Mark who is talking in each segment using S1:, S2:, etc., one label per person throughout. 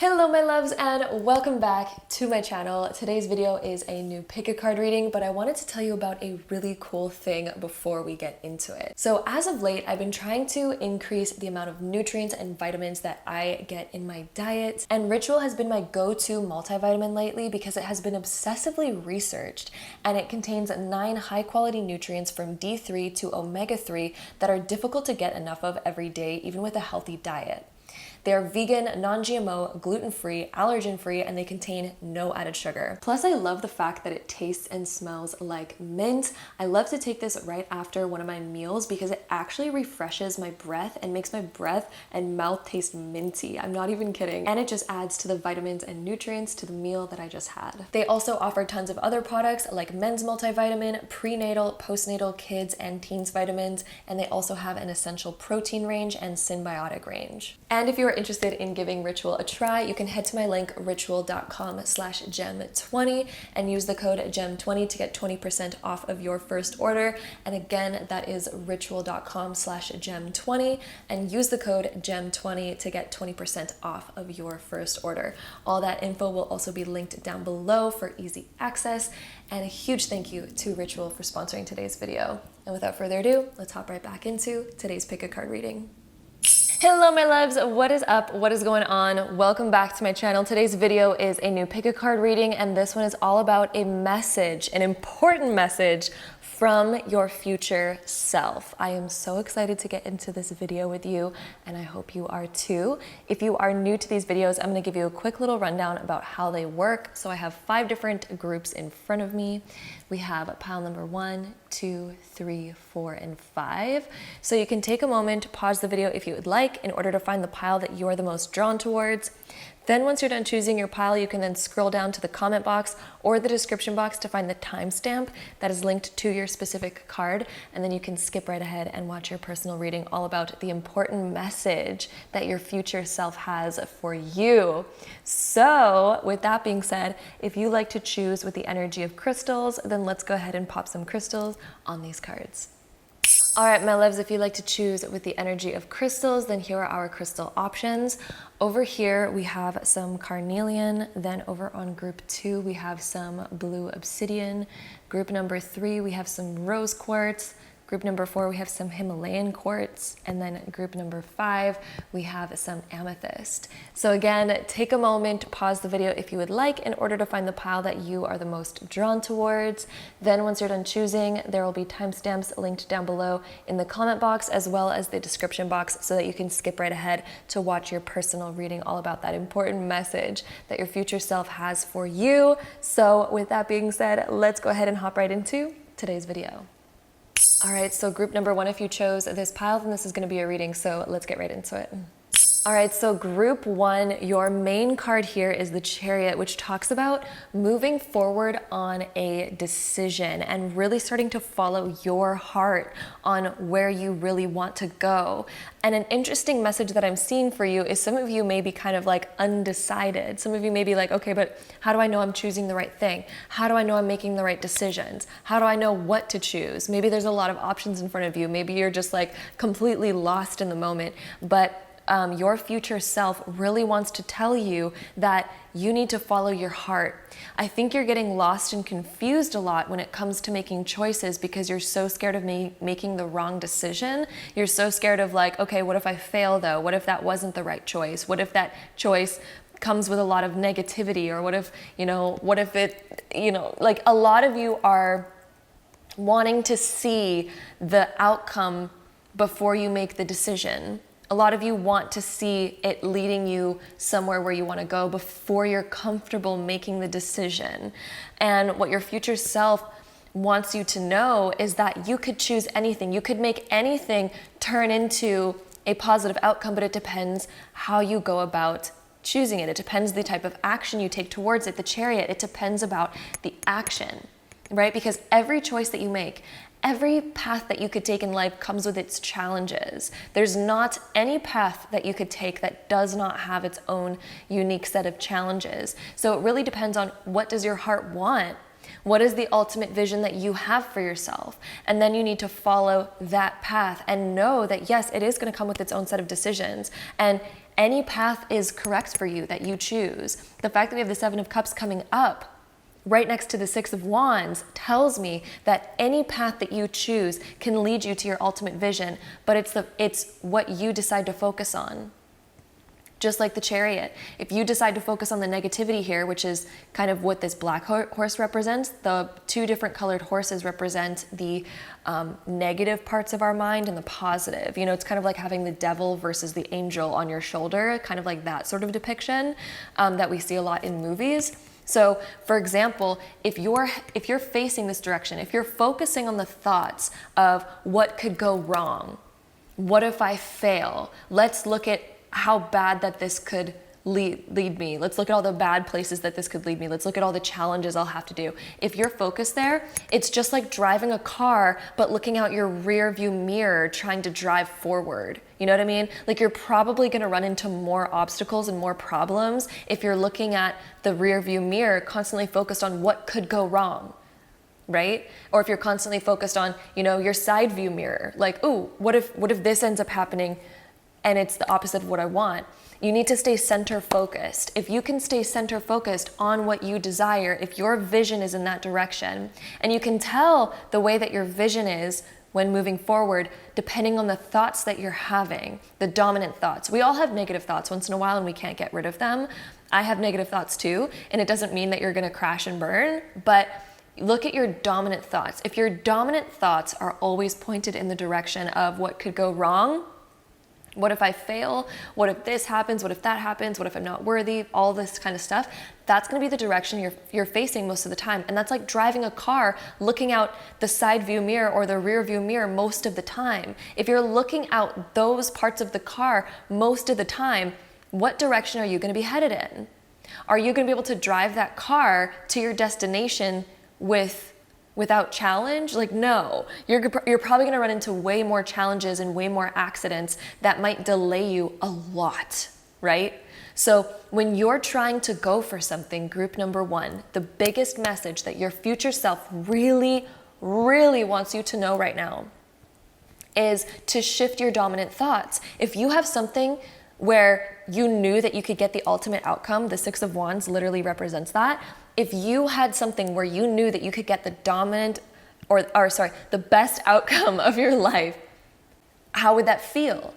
S1: Hello my loves and welcome back to my channel. Today's video is a new pick a card reading, but I wanted to tell you about a really cool thing before we get into it. So as of late, I've been trying to increase the amount of nutrients and vitamins that I get in my diet, and Ritual has been my go-to multivitamin lately because it has been obsessively researched and it contains 9 high-quality nutrients from D3 to omega-3 that are difficult to get enough of every day, even with a healthy diet. They are vegan, non-GMO, gluten-free, allergen-free, and they contain no added sugar. Plus, I love the fact that it tastes and smells like mint. I love to take this right after one of my meals because it actually refreshes my breath and makes my breath and mouth taste minty. I'm not even kidding. And it just adds to the vitamins and nutrients to the meal that I just had. They also offer tons of other products like men's multivitamin, prenatal, postnatal, kids, and teens vitamins, and they also have an essential protein range and symbiotic range. And if you're interested in giving Ritual a try, you can head to my link ritual.com/gem20 and use the code gem20 to get 20% off of your first order. And again, that is ritual.com/gem20 and use the code gem20 to get 20% off of your first order. All that info will also be linked down below for easy access. And a huge thank you to Ritual for sponsoring today's video. And without further ado, let's hop right back into today's pick a card reading. Hello my loves, what is up? What is going on? Welcome back to my channel. Today's video is a new pick a card reading, and this one is all about a message, an important message from your future self. I am so excited to get into this video with you, and I hope you are too. If you are new to these videos, I'm gonna give you a quick little rundown about how they work. So I have 5 different groups in front of me. We have pile number 1, 2, 3, 4, and 5. So you can take a moment, pause the video if you would like, in order to find the pile that you are the most drawn towards. Then once you're done choosing your pile, you can then scroll down to the comment box or the description box to find the timestamp that is linked to your specific card, and then you can skip right ahead and watch your personal reading all about the important message that your future self has for you. So with that being said, if you like to choose with the energy of crystals, then let's go ahead and pop some crystals on these cards. All right, my loves, if you like to choose with the energy of crystals, then here are our crystal options. Over here, we have some carnelian. Then over on group 2, we have some blue obsidian. Group number 3, we have some rose quartz. Group number 4, we have some Himalayan quartz. And then group number 5, we have some amethyst. So again, take a moment, pause the video if you would like, in order to find the pile that you are the most drawn towards. Then once you're done choosing, there will be timestamps linked down below in the comment box as well as the description box so that you can skip right ahead to watch your personal reading all about that important message that your future self has for you. So with that being said, let's go ahead and hop right into today's video. All right, so group number 1, if you chose this pile, then this is going to be a reading, so let's get right into it. All right, so group 1, your main card here is the Chariot, which talks about moving forward on a decision and really starting to follow your heart on where you really want to go. And an interesting message that I'm seeing for you is some of you may be kind of like undecided. Some of you may be like, okay, but how do I know I'm choosing the right thing? How do I know I'm making the right decisions? How do I know what to choose? Maybe there's a lot of options in front of you. Maybe you're just like completely lost in the moment, but your future self really wants to tell you that you need to follow your heart. I think you're getting lost and confused a lot when it comes to making choices because you're so scared of making the wrong decision. You're so scared of like, okay, what if I fail though? What if that wasn't the right choice? What if that choice comes with a lot of negativity? Or what if, like a lot of you are wanting to see the outcome before you make the decision. A lot of you want to see it leading you somewhere where you want to go before you're comfortable making the decision. And what your future self wants you to know is that you could choose anything. You could make anything turn into a positive outcome, but it depends how you go about choosing it. It depends the type of action you take towards it. The Chariot, it depends about the action, right? Because every choice that you make, every path that you could take in life comes with its challenges. There's not any path that you could take that does not have its own unique set of challenges. So it really depends on what does your heart want? What is the ultimate vision that you have for yourself? And then you need to follow that path and know that yes, it is going to come with its own set of decisions. And any path is correct for you that you choose. The fact that we have the Seven of Cups coming up right next to the Six of Wands tells me that any path that you choose can lead you to your ultimate vision, but it's what you decide to focus on. Just like the Chariot, if you decide to focus on the negativity here, which is kind of what this black horse represents, the two different colored horses represent the negative parts of our mind and the positive. You know, it's kind of like having the devil versus the angel on your shoulder, kind of like that sort of depiction that we see a lot in movies. So, for example, if you're facing this direction, if you're focusing on the thoughts of what could go wrong, what if I fail? Let's look at how bad that this could lead me. Let's look at all the bad places that this could lead me. Let's look at all the challenges I'll have to do. If you're focused there, it's just like driving a car, but looking out your rear view mirror, trying to drive forward. You know what I mean? Like, you're probably going to run into more obstacles and more problems if you're looking at the rear view mirror, constantly focused on what could go wrong, right? Or if you're constantly focused on, you know, your side view mirror, like, ooh, what if this ends up happening and it's the opposite of what I want? You need to stay center focused. If you can stay center focused on what you desire, if your vision is in that direction, and you can tell the way that your vision is when moving forward, depending on the thoughts that you're having, the dominant thoughts. We all have negative thoughts once in a while and we can't get rid of them. I have negative thoughts too, and it doesn't mean that you're gonna crash and burn, but look at your dominant thoughts. If your dominant thoughts are always pointed in the direction of what could go wrong, what if I fail? What if this happens? What if that happens? What if I'm not worthy? All this kind of stuff. That's going to be the direction you're facing most of the time. And that's like driving a car, looking out the side view mirror or the rear view mirror most of the time. If you're looking out those parts of the car most of the time, what direction are you going to be headed in? Are you going to be able to drive that car to your destination without challenge? Like, no, you're probably going to run into way more challenges and way more accidents that might delay you a lot, right? So when you're trying to go for something, group number one, the biggest message that your future self really, really wants you to know right now is to shift your dominant thoughts. If you have something where you knew that you could get the ultimate outcome, the Six of Wands literally represents that. If you had something where you knew that you could get the the best outcome of your life, how would that feel?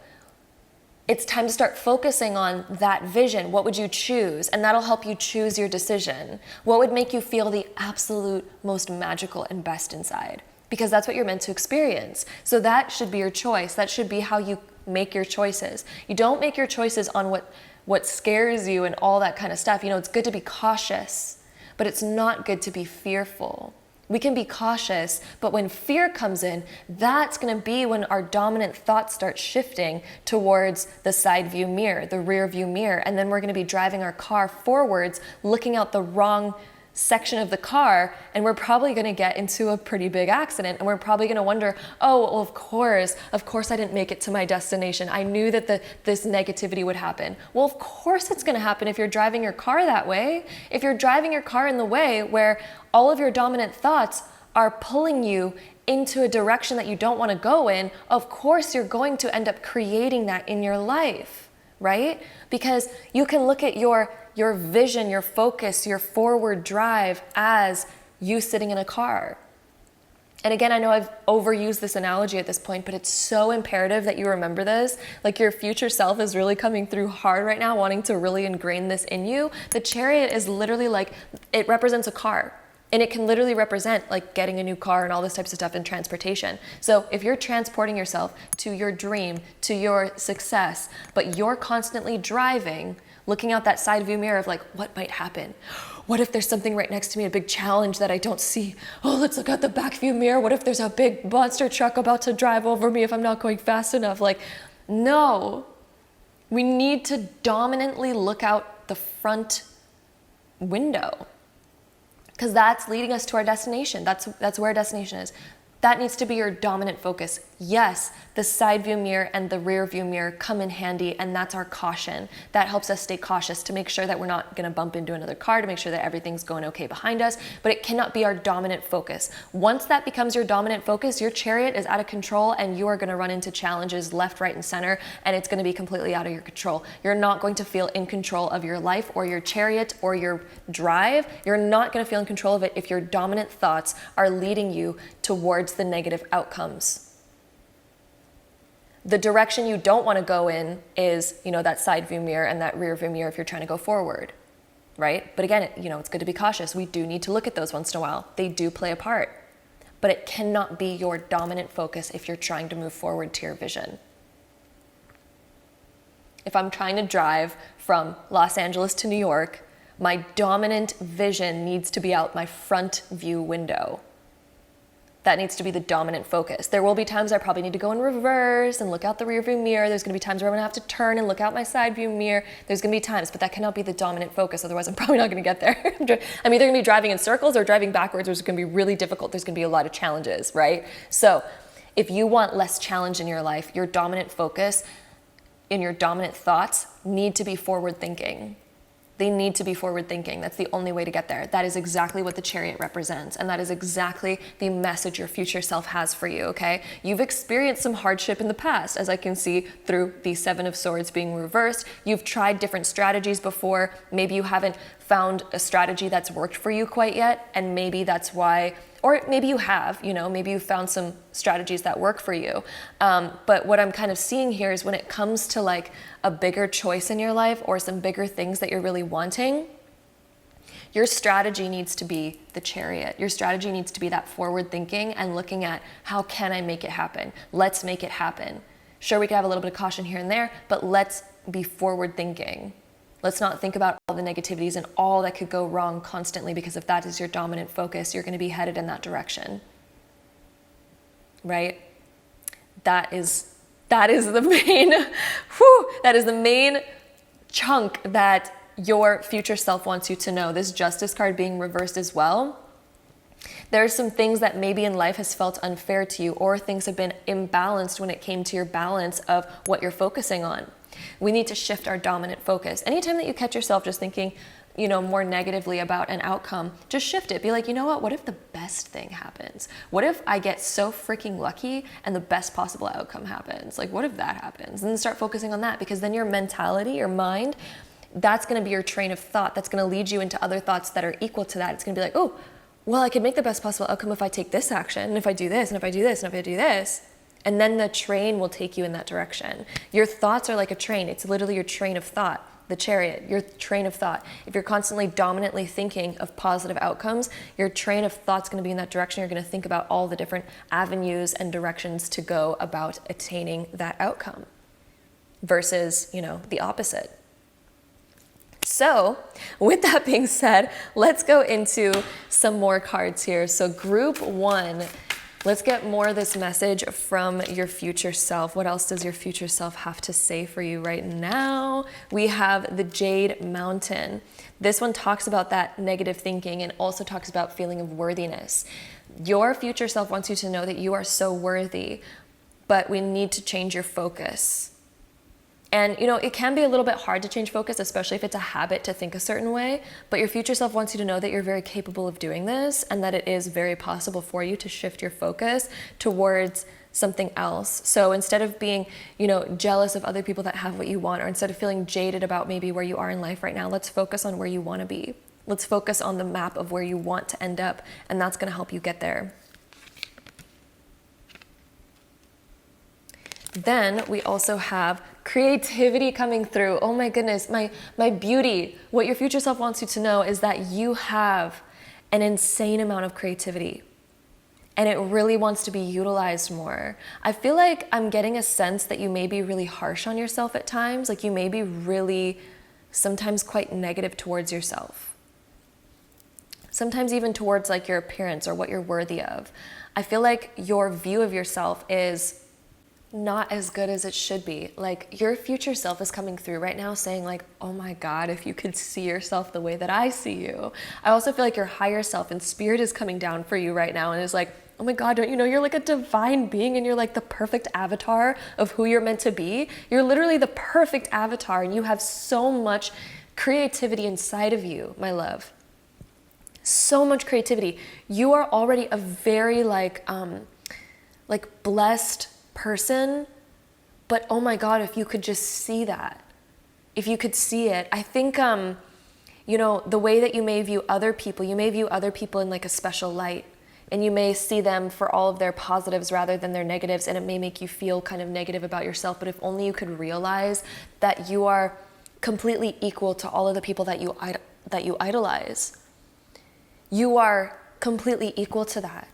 S1: It's time to start focusing on that vision. What would you choose? And that'll help you choose your decision. What would make you feel the absolute most magical and best inside? Because that's what you're meant to experience. So that should be your choice. That should be how you make your choices. You don't make your choices on what scares you and all that kind of stuff. You know, it's good to be cautious, but it's not good to be fearful. We can be cautious, but when fear comes in, that's going to be when our dominant thoughts start shifting towards the side view mirror, the rear view mirror, and then we're going to be driving our car forwards, looking out the wrong section of the car, and we're probably going to get into a pretty big accident, and we're probably going to wonder, oh, well, of course I didn't make it to my destination. I knew that this negativity would happen. Well, of course it's going to happen if you're driving your car that way. If you're driving your car in the way where all of your dominant thoughts are pulling you into a direction that you don't want to go in, of course you're going to end up creating that in your life, right? Because you can look at your vision, your focus, your forward drive as you sitting in a car. And again, I know I've overused this analogy at this point, but it's so imperative that you remember this. Like, your future self is really coming through hard right now, wanting to really ingrain this in you. The Chariot is literally like, it represents a car. And it can literally represent like getting a new car and all this types of stuff in transportation. So if you're transporting yourself to your dream, to your success, but you're constantly driving, looking out that side view mirror of like, what might happen? What if there's something right next to me, a big challenge that I don't see? Oh, let's look out the back view mirror. What if there's a big monster truck about to drive over me if I'm not going fast enough? Like, no, we need to dominantly look out the front window, because that's leading us to our destination. That's where our destination is. That needs to be your dominant focus. Yes, the side view mirror and the rear view mirror come in handy, and that's our caution. That helps us stay cautious to make sure that we're not going to bump into another car, to make sure that everything's going okay behind us, but it cannot be our dominant focus. Once that becomes your dominant focus, your chariot is out of control and you are going to run into challenges left, right, and center, and it's going to be completely out of your control. You're not going to feel in control of your life or your chariot or your drive. You're not going to feel in control of it if your dominant thoughts are leading you towards the negative outcomes. The direction you don't want to go in is, that side view mirror and that rear view mirror if you're trying to go forward, right? But again, it's good to be cautious. We do need to look at those once in a while. They do play a part, but it cannot be your dominant focus if you're trying to move forward to your vision. If I'm trying to drive from Los Angeles to New York, my dominant vision needs to be out my front view window. That needs to be the dominant focus. There will be times I probably need to go in reverse and look out the rear view mirror. There's gonna be times where I'm gonna have to turn and look out my side view mirror. There's gonna be times, but that cannot be the dominant focus. Otherwise, I'm probably not gonna get there. I'm either gonna be driving in circles or driving backwards, which is gonna be really difficult. There's gonna be a lot of challenges, right? So if you want less challenge in your life, your dominant focus and your dominant thoughts need to be forward thinking. They need to be forward thinking. That's the only way to get there. That is exactly what the chariot represents. And that is exactly the message your future self has for you, okay? You've experienced some hardship in the past, as I can see through the Seven of Swords being reversed. You've tried different strategies before. Maybe you haven't found a strategy that's worked for you quite yet. And maybe that's why, or maybe you have, maybe you found some strategies that work for you. But what I'm kind of seeing here is when it comes to like a bigger choice in your life or some bigger things that you're really wanting, your strategy needs to be the chariot. Your strategy needs to be that forward thinking and looking at how can I make it happen? Let's make it happen. Sure, we can have a little bit of caution here and there, but let's be forward thinking. Let's not think about all the negativities and all that could go wrong constantly, because if that is your dominant focus, you're going to be headed in that direction. Right? That is the main, that is the main chunk that your future self wants you to know. This Justice card being reversed as well. There are some things that maybe in life has felt unfair to you, or things have been imbalanced when it came to your balance of what you're focusing on. We need to shift our dominant focus. Anytime that you catch yourself just thinking, more negatively about an outcome, just shift it. Be like, what if the best thing happens? What if I get so freaking lucky and the best possible outcome happens? Like, what if that happens? And then start focusing on that, because then your mentality, your mind, that's going to be your train of thought. That's going to lead you into other thoughts that are equal to that. It's going to be like, oh, well, I could make the best possible outcome if I take this action, and if I do this, and if I do this, and if I do this. And then the train will take you in that direction. Your thoughts are like a train. It's literally your train of thought, the chariot, your train of thought. If you're constantly dominantly thinking of positive outcomes, your train of thought's going to be in that direction. You're going to think about all the different avenues and directions to go about attaining that outcome versus, the opposite. So with that being said, let's go into some more cards here. So group one, let's get more of this message from your future self. What else does your future self have to say for you right now? We have the Jade Mountain. This one talks about that negative thinking and also talks about feeling of worthiness. Your future self wants you to know that you are so worthy, but we need to change your focus. And, it can be a little bit hard to change focus, especially if it's a habit to think a certain way, but your future self wants you to know that you're very capable of doing this and that it is very possible for you to shift your focus towards something else. So instead of being, jealous of other people that have what you want, or instead of feeling jaded about maybe where you are in life right now, let's focus on where you want to be. Let's focus on the map of where you want to end up, and that's going to help you get there. Then we also have creativity coming through. Oh my goodness, my beauty. What your future self wants you to know is that you have an insane amount of creativity, and it really wants to be utilized more. I feel like I'm getting a sense that you may be really harsh on yourself at times. Like you may be really sometimes quite negative towards yourself. Sometimes even towards like your appearance or what you're worthy of. I feel like your view of yourself is not as good as it should be. Like your future self is coming through right now saying like, oh my God, if you could see yourself the way that I see you. I also feel like your higher self and spirit is coming down for you right now and is like, oh my God, don't you know you're like a divine being and you're like the perfect avatar of who you're meant to be? You're literally the perfect avatar and you have so much creativity inside of you, my love. So much creativity. You are already a very like blessed person, but oh my God, if you could just see that, if you could see it, I think, you know, the way that you may view other people, you may view other people in like a special light, and you may see them for all of their positives rather than their negatives, and it may make you feel kind of negative about yourself. But if only you could realize that you are completely equal to all of the people that you idolize. You are completely equal to that.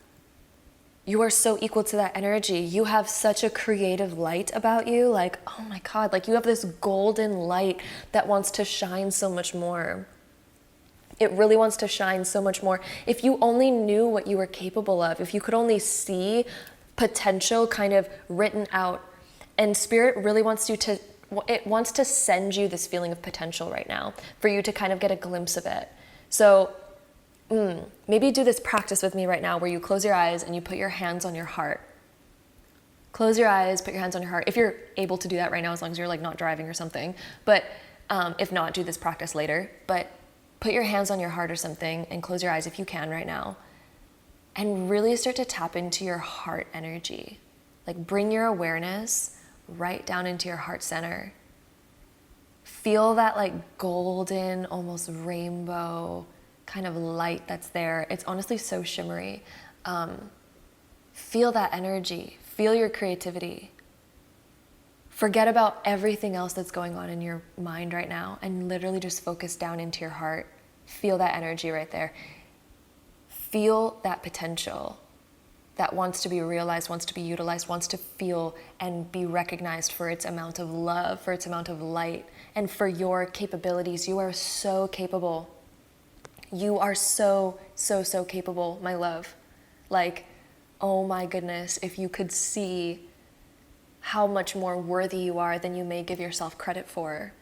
S1: You are so equal to that energy. You have such a creative light about you. Like, oh my God, like you have this golden light that wants to shine so much more. It really wants to shine so much more. If you only knew what you were capable of, if you could only see potential kind of written out, and Spirit really wants you to, it wants to send you this feeling of potential right now for you to kind of get a glimpse of it. So maybe do this practice with me right now where you close your eyes and you put your hands on your heart. Close your eyes, put your hands on your heart. If you're able to do that right now, as long as you're like not driving or something. But if not, do this practice later. But put your hands on your heart or something and close your eyes if you can right now. And really start to tap into your heart energy. Like bring your awareness right down into your heart center. Feel that like golden, almost rainbow kind of light that's there. It's honestly so shimmery. Feel that energy. Feel your creativity. Forget about everything else that's going on in your mind right now and literally just focus down into your heart. Feel that energy right there. Feel that potential that wants to be realized, wants to be utilized, wants to feel and be recognized for its amount of love, for its amount of light, and for your capabilities. You are so capable. You are so, so, so capable, my love. Like, oh my goodness, if you could see how much more worthy you are than you may give yourself credit for.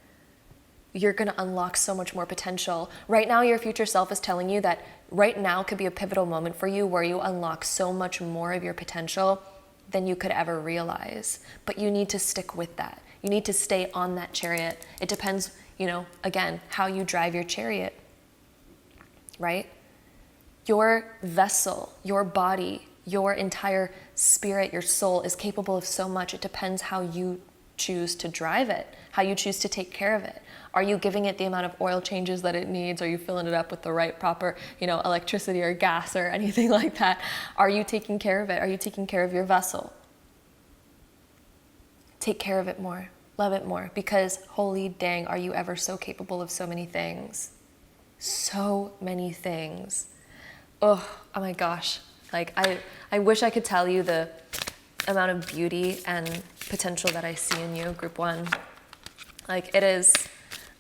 S1: You're gonna unlock so much more potential. Right now, your future self is telling you that right now could be a pivotal moment for you where you unlock so much more of your potential than you could ever realize. But you need to stick with that. You need to stay on that chariot. It depends, you know, again, how you drive your chariot. Right? Your vessel, your body, your entire spirit, your soul is capable of so much. It depends how you choose to drive it, how you choose to take care of it. Are you giving it the amount of oil changes that it needs? Are you filling it up with the right proper, you know, electricity or gas or anything like that? Are you taking care of it? Are you taking care of your vessel? Take care of it more. Love it more. Because holy dang, are you ever so capable of so many things? So many things. Oh my gosh. Like I wish I could tell you the amount of beauty and potential that I see in you, group one. Like it is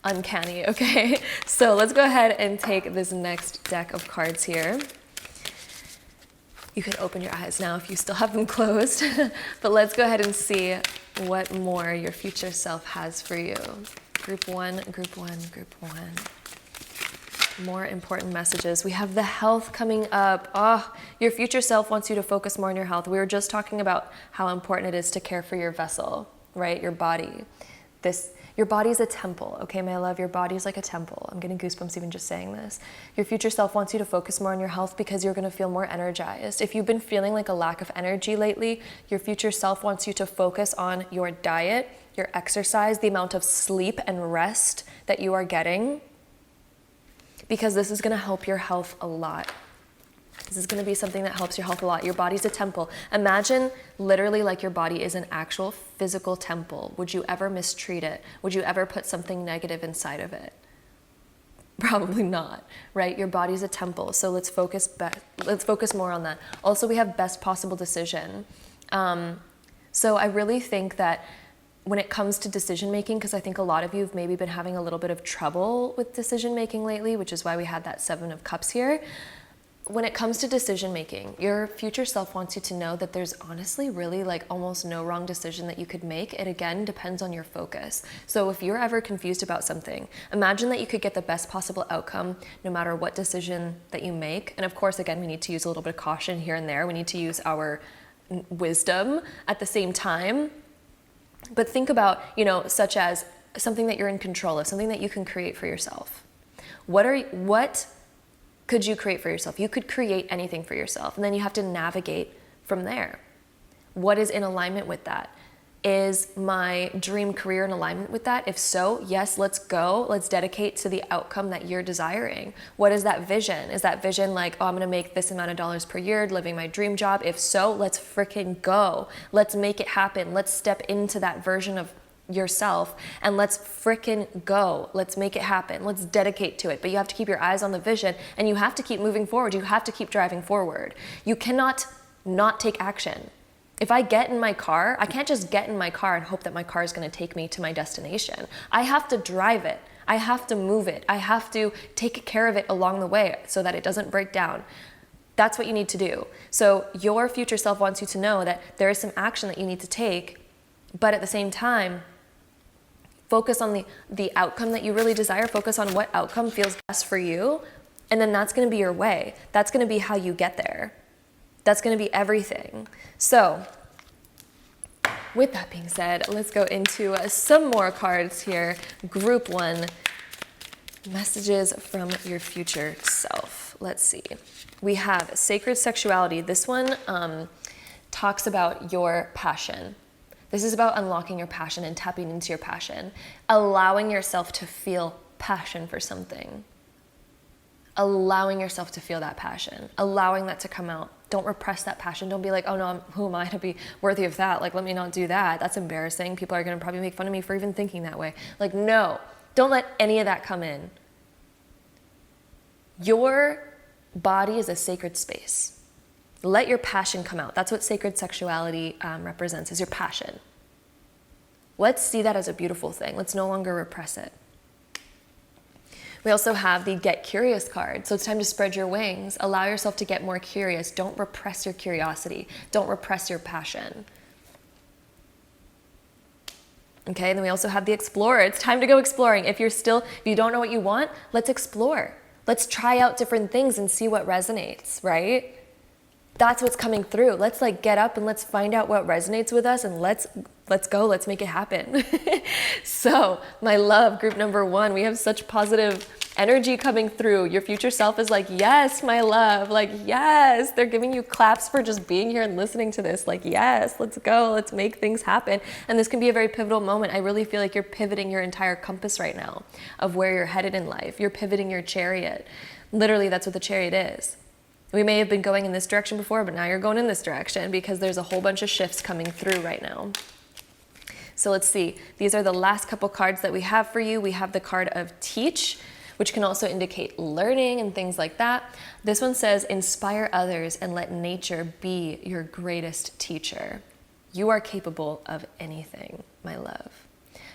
S1: uncanny, okay? So let's go ahead and take this next deck of cards here. You can open your eyes now if you still have them closed, but let's go ahead and see what more your future self has for you. Group one, group one, group one. More important messages. We have the health coming up. Your future self wants you to focus more on your health. We were just talking about how important it is to care for your vessel, right? Your body. Your body is a temple, okay, my love? Your body is like a temple. I'm getting goosebumps even just saying this. Your future self wants you to focus more on your health because you're going to feel more energized. If you've been feeling like a lack of energy lately, your future self wants you to focus on your diet, your exercise, the amount of sleep and rest that you are getting, because this is going to help your health a lot. This is going to be something that helps your health a lot. Your body's a temple. Imagine literally like your body is an actual physical temple. Would you ever mistreat it? Would you ever put something negative inside of it? Probably not, right? Your body's a temple. So let's focus more on that. Also, we have best possible decision. So I really think that when it comes to decision making, because I think a lot of you have maybe been having a little bit of trouble with decision making lately, which is why we had that 7 of Cups here. when it comes to decision making, your future self wants you to know that there's honestly really like almost no wrong decision that you could make. It again depends on your focus. So if you're ever confused about something, imagine that you could get the best possible outcome no matter what decision that you make. And of course, again, we need to use a little bit of caution here and there. We need to use our wisdom at the same time. But think about, such as something that you're in control of, something that you can create for yourself. What could you create for yourself? You could create anything for yourself, and then you have to navigate from there. What is in alignment with that? Is my dream career in alignment with that? If so, yes, let's go. Let's dedicate to the outcome that you're desiring. What is that vision? Is that vision like, oh, I'm gonna make this amount of dollars per year, living my dream job? If so, let's freaking go. Let's make it happen. Let's step into that version of yourself and let's frickin' go. Let's make it happen. Let's dedicate to it. But you have to keep your eyes on the vision and you have to keep moving forward. You have to keep driving forward. You cannot not take action. If I get in my car, I can't just get in my car and hope that my car is going to take me to my destination. I have to drive it. I have to move it. I have to take care of it along the way so that it doesn't break down. That's what you need to do. So your future self wants you to know that there is some action that you need to take, but at the same time, focus on the outcome that you really desire. Focus on what outcome feels best for you. And then that's going to be your way. That's going to be how you get there. That's going to be everything. So with that being said, let's go into some more cards here. Group 1, messages from your future self. Let's see. We have sacred sexuality. This one talks about your passion. This is about unlocking your passion and tapping into your passion, allowing yourself to feel passion for something, allowing yourself to feel that passion, allowing that to come out. Don't repress that passion. Don't be like, oh no, who am I to be worthy of that? Like, let me not do that. That's embarrassing. People are going to probably make fun of me for even thinking that way. Like, no, don't let any of that come in. Your body is a sacred space. Let your passion come out. That's what sacred sexuality represents, is your passion. Let's see that as a beautiful thing. Let's no longer repress it. We also have the Get Curious card. So it's time to spread your wings. Allow yourself to get more curious. Don't repress your curiosity. Don't repress your passion. Okay, and then we also have the Explorer. It's time to go exploring. If you don't know what you want, let's explore. Let's try out different things and see what resonates, right? That's what's coming through. Let's get up and let's find out what resonates with us and let's go, let's make it happen. So my love, group number 1, we have such positive energy coming through. Your future self is like, yes, my love, yes. They're giving you claps for just being here and listening to this. Yes, let's go, let's make things happen. And this can be a very pivotal moment. I really feel like you're pivoting your entire compass right now of where you're headed in life. You're pivoting your chariot. Literally, that's what the chariot is. We may have been going in this direction before, but now you're going in this direction because there's a whole bunch of shifts coming through right now. So let's see. These are the last couple cards that we have for you. We have the card of Teach, which can also indicate learning and things like that. This one says, inspire others and let nature be your greatest teacher. You are capable of anything, my love.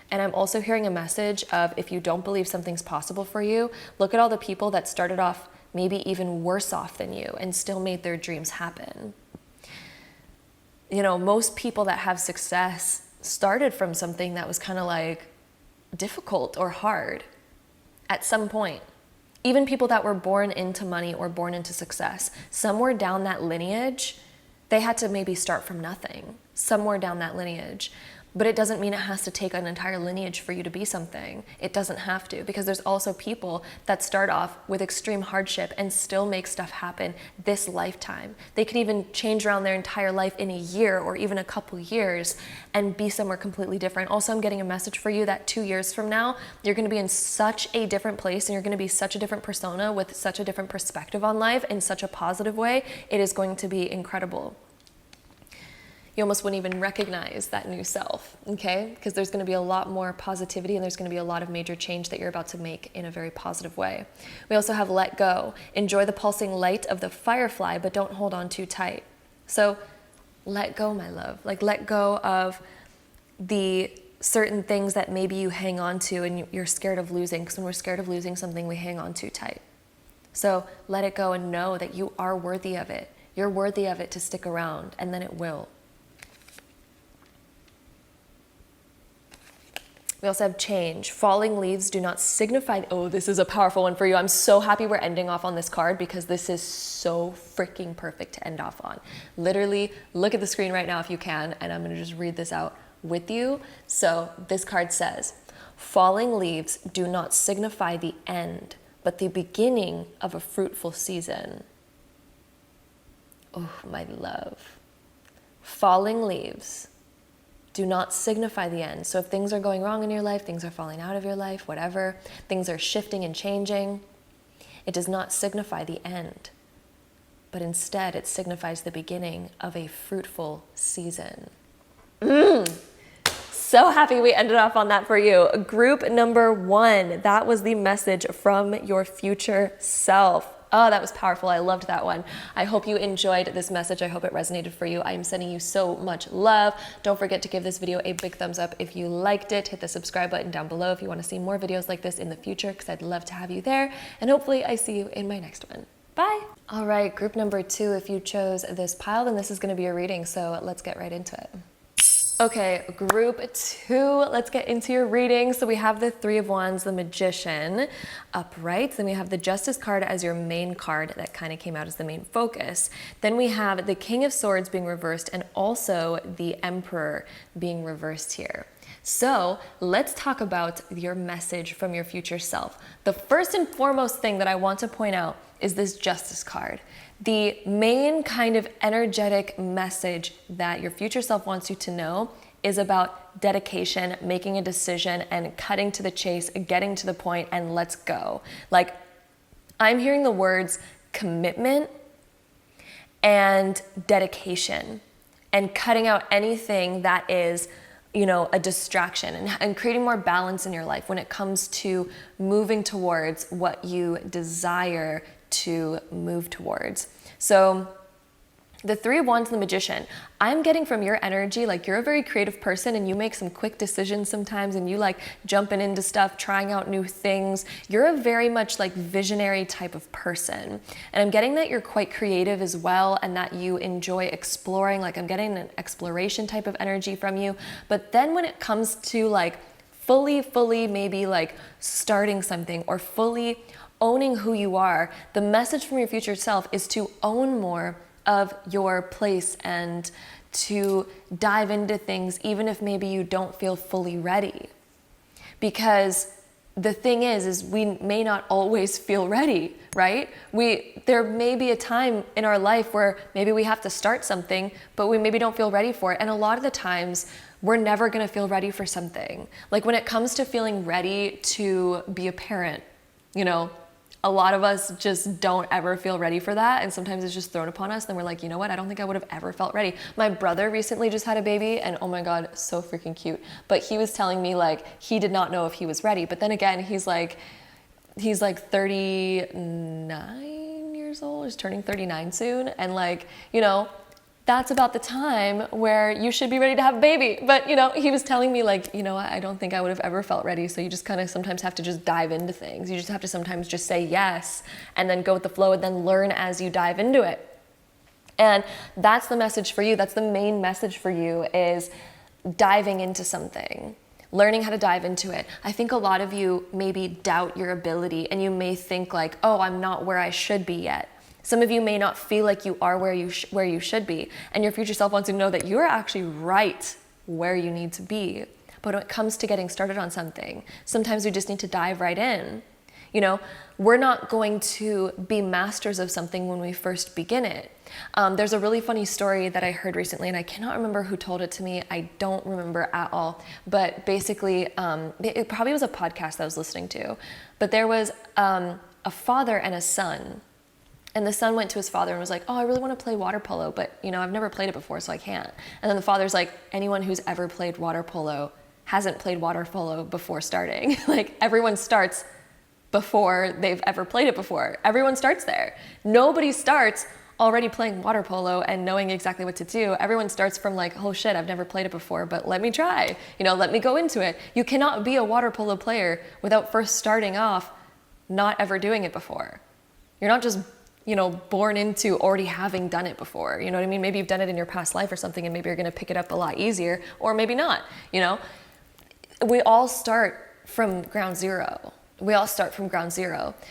S1: And I'm also hearing a message of, if you don't believe something's possible for you, look at all the people that started off maybe even worse off than you and still made their dreams happen. Most people that have success started from something that was kind of difficult or hard at some point. Even people that were born into money or born into success, somewhere down that lineage, they had to maybe start from nothing, somewhere down that lineage. But it doesn't mean it has to take an entire lineage for you to be something. It doesn't have to, because there's also people that start off with extreme hardship and still make stuff happen this lifetime. They could even change around their entire life in a year or even a couple years and be somewhere completely different. Also, I'm getting a message for you that 2 years from now, you're gonna be in such a different place and you're gonna be such a different persona with such a different perspective on life in such a positive way. It is going to be incredible. You almost wouldn't even recognize that new self, okay? Because there's going to be a lot more positivity and there's going to be a lot of major change that you're about to make in a very positive way. We also have let go. Enjoy the pulsing light of the firefly, but don't hold on too tight. So let go, my love. Let go of the certain things that maybe you hang on to and you're scared of losing, because when we're scared of losing something, we hang on too tight. So let it go and know that you are worthy of it. You're worthy of it to stick around, and then it will. We also have change. Falling leaves do not signify, oh, this is a powerful one for you. I'm so happy we're ending off on this card because this is so freaking perfect to end off on. Literally, look at the screen right now if you can, and I'm gonna just read this out with you. So this card says, falling leaves do not signify the end, but the beginning of a fruitful season. Oh, my love. Falling leaves do not signify the end. So if things are going wrong in your life, things are falling out of your life, whatever, things are shifting and changing, it does not signify the end, but instead it signifies the beginning of a fruitful season. So happy we ended off on that for you. Group number 1, that was the message from your future self. Oh, that was powerful. I loved that one. I hope you enjoyed this message. I hope it resonated for you. I am sending you so much love. Don't forget to give this video a big thumbs up if you liked it. Hit the subscribe button down below if you want to see more videos like this in the future, because I'd love to have you there. And hopefully I see you in my next one. Bye. All right, group number 2, if you chose this pile, then this is going to be a reading. So let's get right into it. Okay, group 2, let's get into your reading. So we have the 3 of Wands, the Magician, upright. Then we have the Justice card as your main card that kind of came out as the main focus. Then we have the King of Swords being reversed and also the Emperor being reversed here. So let's talk about your message from your future self. The first and foremost thing that I want to point out is this Justice card. The main kind of energetic message that your future self wants you to know is about dedication, making a decision, and cutting to the chase, getting to the point, and let's go. Like, I'm hearing the words commitment and dedication and cutting out anything that is, you know, a distraction, and creating more balance in your life when it comes to moving towards what you desire to move towards. So the 3 of Wands and the Magician, I'm getting from your energy, like you're a very creative person and you make some quick decisions sometimes, and you like jumping into stuff, trying out new things. You're a very much like visionary type of person. And I'm getting that you're quite creative as well, and that you enjoy exploring. Like, I'm getting an exploration type of energy from you. But then when it comes to like fully maybe like starting something or fully owning who you are, the message from your future self is to own more of your place and to dive into things even if maybe you don't feel fully ready. Because the thing is we may not always feel ready, right? There may be a time in our life where maybe we have to start something, but we maybe don't feel ready for it. And a lot of the times we're never gonna feel ready for something. Like when it comes to feeling ready to be a parent, you know, a lot of us just don't ever feel ready for that, and sometimes it's just thrown upon us, and we're like, you know what, I don't think I would have ever felt ready. My brother recently just had a baby, and oh my god, so freaking cute. But he was telling me like he did not know if he was ready. But then again, he's like 39 years old, he's turning 39 soon, and like, you know, that's about the time where you should be ready to have a baby. But, you know, he was telling me like, you know, I don't think I would have ever felt ready. So you just kind of sometimes have to just dive into things. You just have to sometimes just say yes and then go with the flow and then learn as you dive into it. And that's the message for you. That's the main message for you, is diving into something, learning how to dive into it. I think a lot of you maybe doubt your ability, and you may think like, oh, I'm not where I should be yet. Some of you may not feel like you are where you should be, and your future self wants you to know that you're actually right where you need to be. But when it comes to getting started on something, sometimes we just need to dive right in. You know, we're not going to be masters of something when we first begin it. There's a really funny story that I heard recently, and I cannot remember who told it to me. I don't remember at all. But basically, it probably was a podcast that I was listening to. But there was a father and a son. And the son went to his father and was like, oh, I really want to play water polo, but you know, I've never played it before, so I can't. And then the father's like, anyone who's ever played water polo hasn't played water polo before starting. Like, everyone starts before they've ever played it before. Everyone starts there. Nobody starts already playing water polo and knowing exactly what to do. Everyone starts from like, oh shit, I've never played it before, but let me try. You know, let me go into it. You cannot be a water polo player without first starting off not ever doing it before. You're not just, born into already having done it before. You know what I mean? Maybe you've done it in your past life or something, and maybe you're going to pick it up a lot easier, or maybe not. We all start from ground zero.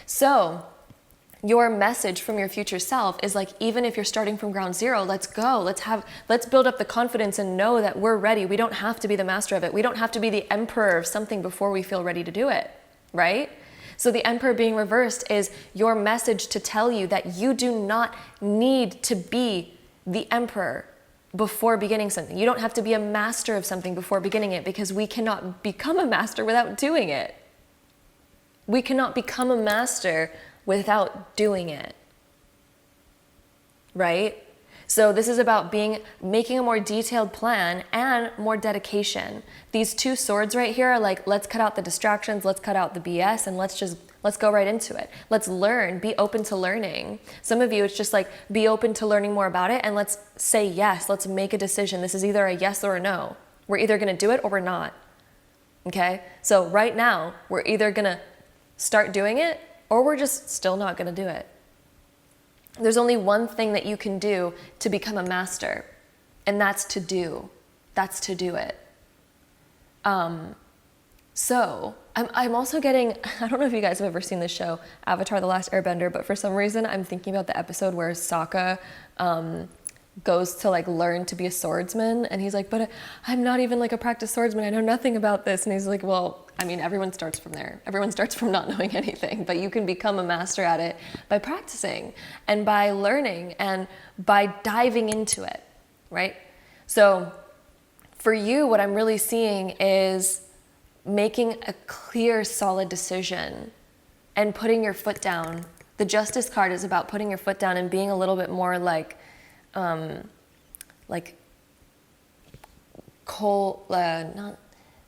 S1: So your message from your future self is like, even if you're starting from ground zero, let's go. Let's build up the confidence and know that we're ready. We don't have to be the master of it. We don't have to be the emperor of something before we feel ready to do it, right? So the emperor being reversed is your message to tell you that you do not need to be the emperor before beginning something. You don't have to be a master of something before beginning it, because we cannot become a master without doing it. We cannot become a master without doing it, right? So this is about making a more detailed plan and more dedication. These two swords right here are like, let's cut out the distractions, let's cut out the BS, and let's go right into it. Let's learn, be open to learning. Some of you, it's just like, be open to learning more about it, and let's say yes, let's make a decision. This is either a yes or a no. We're either gonna do it or we're not, okay? So right now, we're either gonna start doing it, or we're just still not gonna do it. There's only one thing that you can do to become a master, and that's to do. That's to do it. So I'm also getting, I don't know if you guys have ever seen this show, Avatar: The Last Airbender, but for some reason I'm thinking about the episode where Sokka goes to like learn to be a swordsman, and he's like, but I'm not even like a practiced swordsman, I know nothing about this. And he's like, well, I mean, everyone starts from there. Everyone starts from not knowing anything, but you can become a master at it by practicing and by learning and by diving into it, right? So for you, what I'm really seeing is making a clear, solid decision and putting your foot down. The Justice card is about putting your foot down and being a little bit more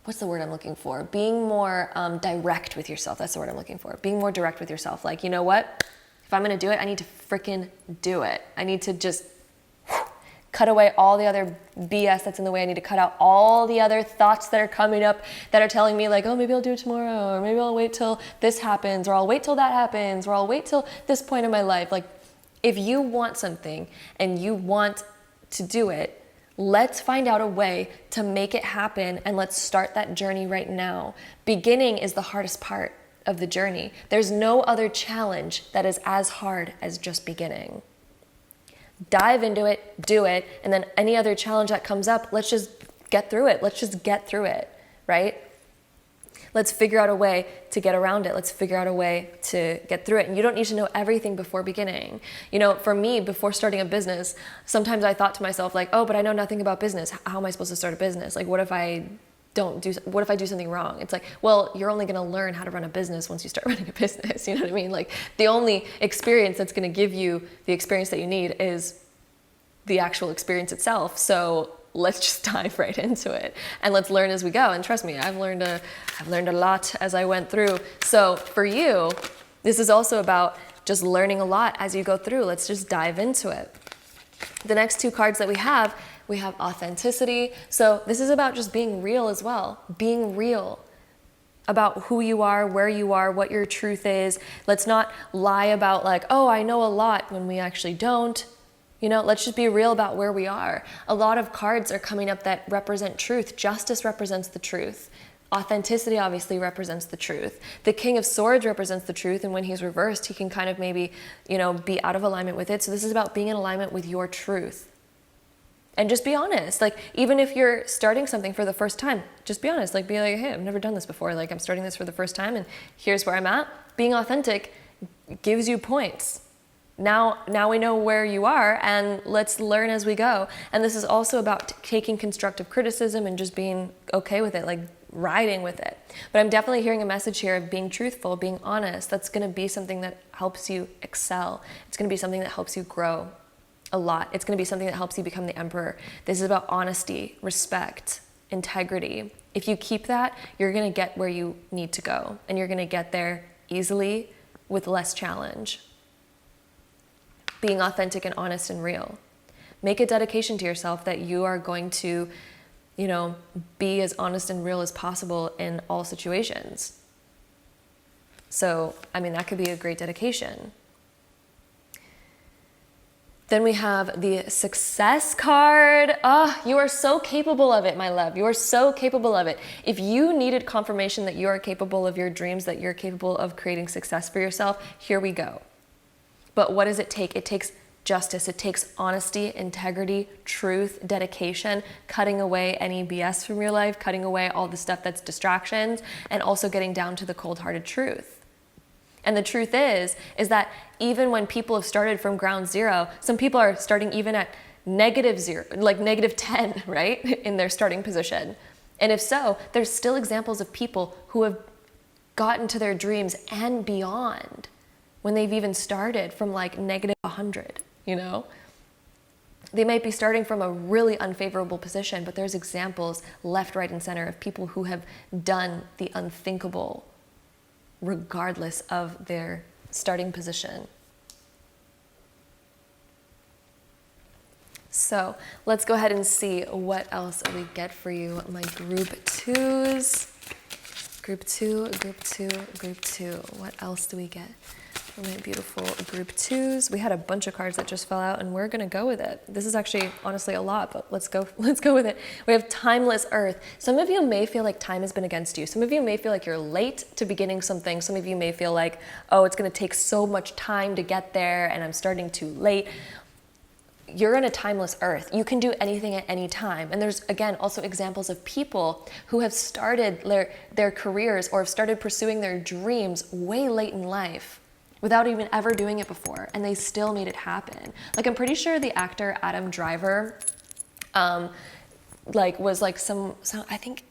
S1: what's the word I'm looking for? Being more direct with yourself. That's the word I'm looking for. Being more direct with yourself. Like, you know what? If I'm going to do it, I need to freaking do it. I need to just cut away all the other BS that's in the way. I need to cut out all the other thoughts that are coming up that are telling me like, oh, maybe I'll do it tomorrow, or maybe I'll wait till this happens, or I'll wait till that happens, or I'll wait till this point in my life. Like, if you want something and you want to do it, let's find out a way to make it happen, and let's start that journey right now. Beginning is the hardest part of the journey. There's no other challenge that is as hard as just beginning. Dive into it, do it, and then any other challenge that comes up, let's just get through it. Let's just get through it, right? Let's figure out a way to get around it. Let's figure out a way to get through it. And you don't need to know everything before beginning. For me, before starting a business, sometimes I thought to myself like, oh, but I know nothing about business. How am I supposed to start a business? Like, what if I do something wrong? It's like, well, you're only going to learn how to run a business once you start running a business. You know what I mean? Like, the only experience that's going to give you the experience that you need is the actual experience itself. So let's just dive right into it and let's learn as we go. And trust me, I've learned a lot as I went through. So for you, this is also about just learning a lot as you go through. Let's just dive into it. The next two cards that we have authenticity. So this is about just being real as well. Being real about who you are, where you are, what your truth is. Let's not lie about like, oh, I know a lot, when we actually don't. Let's just be real about where we are. A lot of cards are coming up that represent truth. Justice represents the truth. Authenticity obviously represents the truth. The King of Swords represents the truth, and when he's reversed, he can kind of maybe, be out of alignment with it. So this is about being in alignment with your truth. And just be honest. Like, even if you're starting something for the first time, just be honest. Like, be like, hey, I've never done this before. Like, I'm starting this for the first time, and here's where I'm at. Being authentic gives you points. Now we know where you are, and let's learn as we go. And this is also about taking constructive criticism and just being okay with it, like riding with it. But I'm definitely hearing a message here of being truthful, being honest. That's going to be something that helps you excel. It's going to be something that helps you grow a lot. It's going to be something that helps you become the emperor. This is about honesty, respect, integrity. If you keep that, you're going to get where you need to go, and you're going to get there easily with less challenge. Being authentic and honest and real. Make a dedication to yourself that you are going to, be as honest and real as possible in all situations. So, that could be a great dedication. Then we have the success card. Oh, you are so capable of it, my love. You are so capable of it. If you needed confirmation that you are capable of your dreams, that you're capable of creating success for yourself, here we go. But what does it take? It takes justice. It takes honesty, integrity, truth, dedication, cutting away any BS from your life, cutting away all the stuff that's distractions, and also getting down to the cold-hearted truth. And the truth is that even when people have started from ground zero, some people are starting even at -0, like -10, right? In their starting position. And if so, there's still examples of people who have gotten to their dreams and beyond when they've even started from like -100, you know? They might be starting from a really unfavorable position, but there's examples left, right, and center of people who have done the unthinkable regardless of their starting position. So let's go ahead and see what else we get for you, my group twos. Group two, group two, group two. What else do we get for my beautiful group twos? We had a bunch of cards that just fell out and we're gonna go with it. This is actually honestly a lot, but let's go with it. We have Timeless Earth. Some of you may feel like time has been against you. Some of you may feel like you're late to beginning something. Some of you may feel like, oh, it's gonna take so much time to get there and I'm starting too late. You're in a timeless earth. You can do anything at any time. And there's, again, also examples of people who have started their careers or have started pursuing their dreams way late in life without even ever doing it before, and they still made it happen. Like, I'm pretty sure the actor Adam Driver, was like some I think,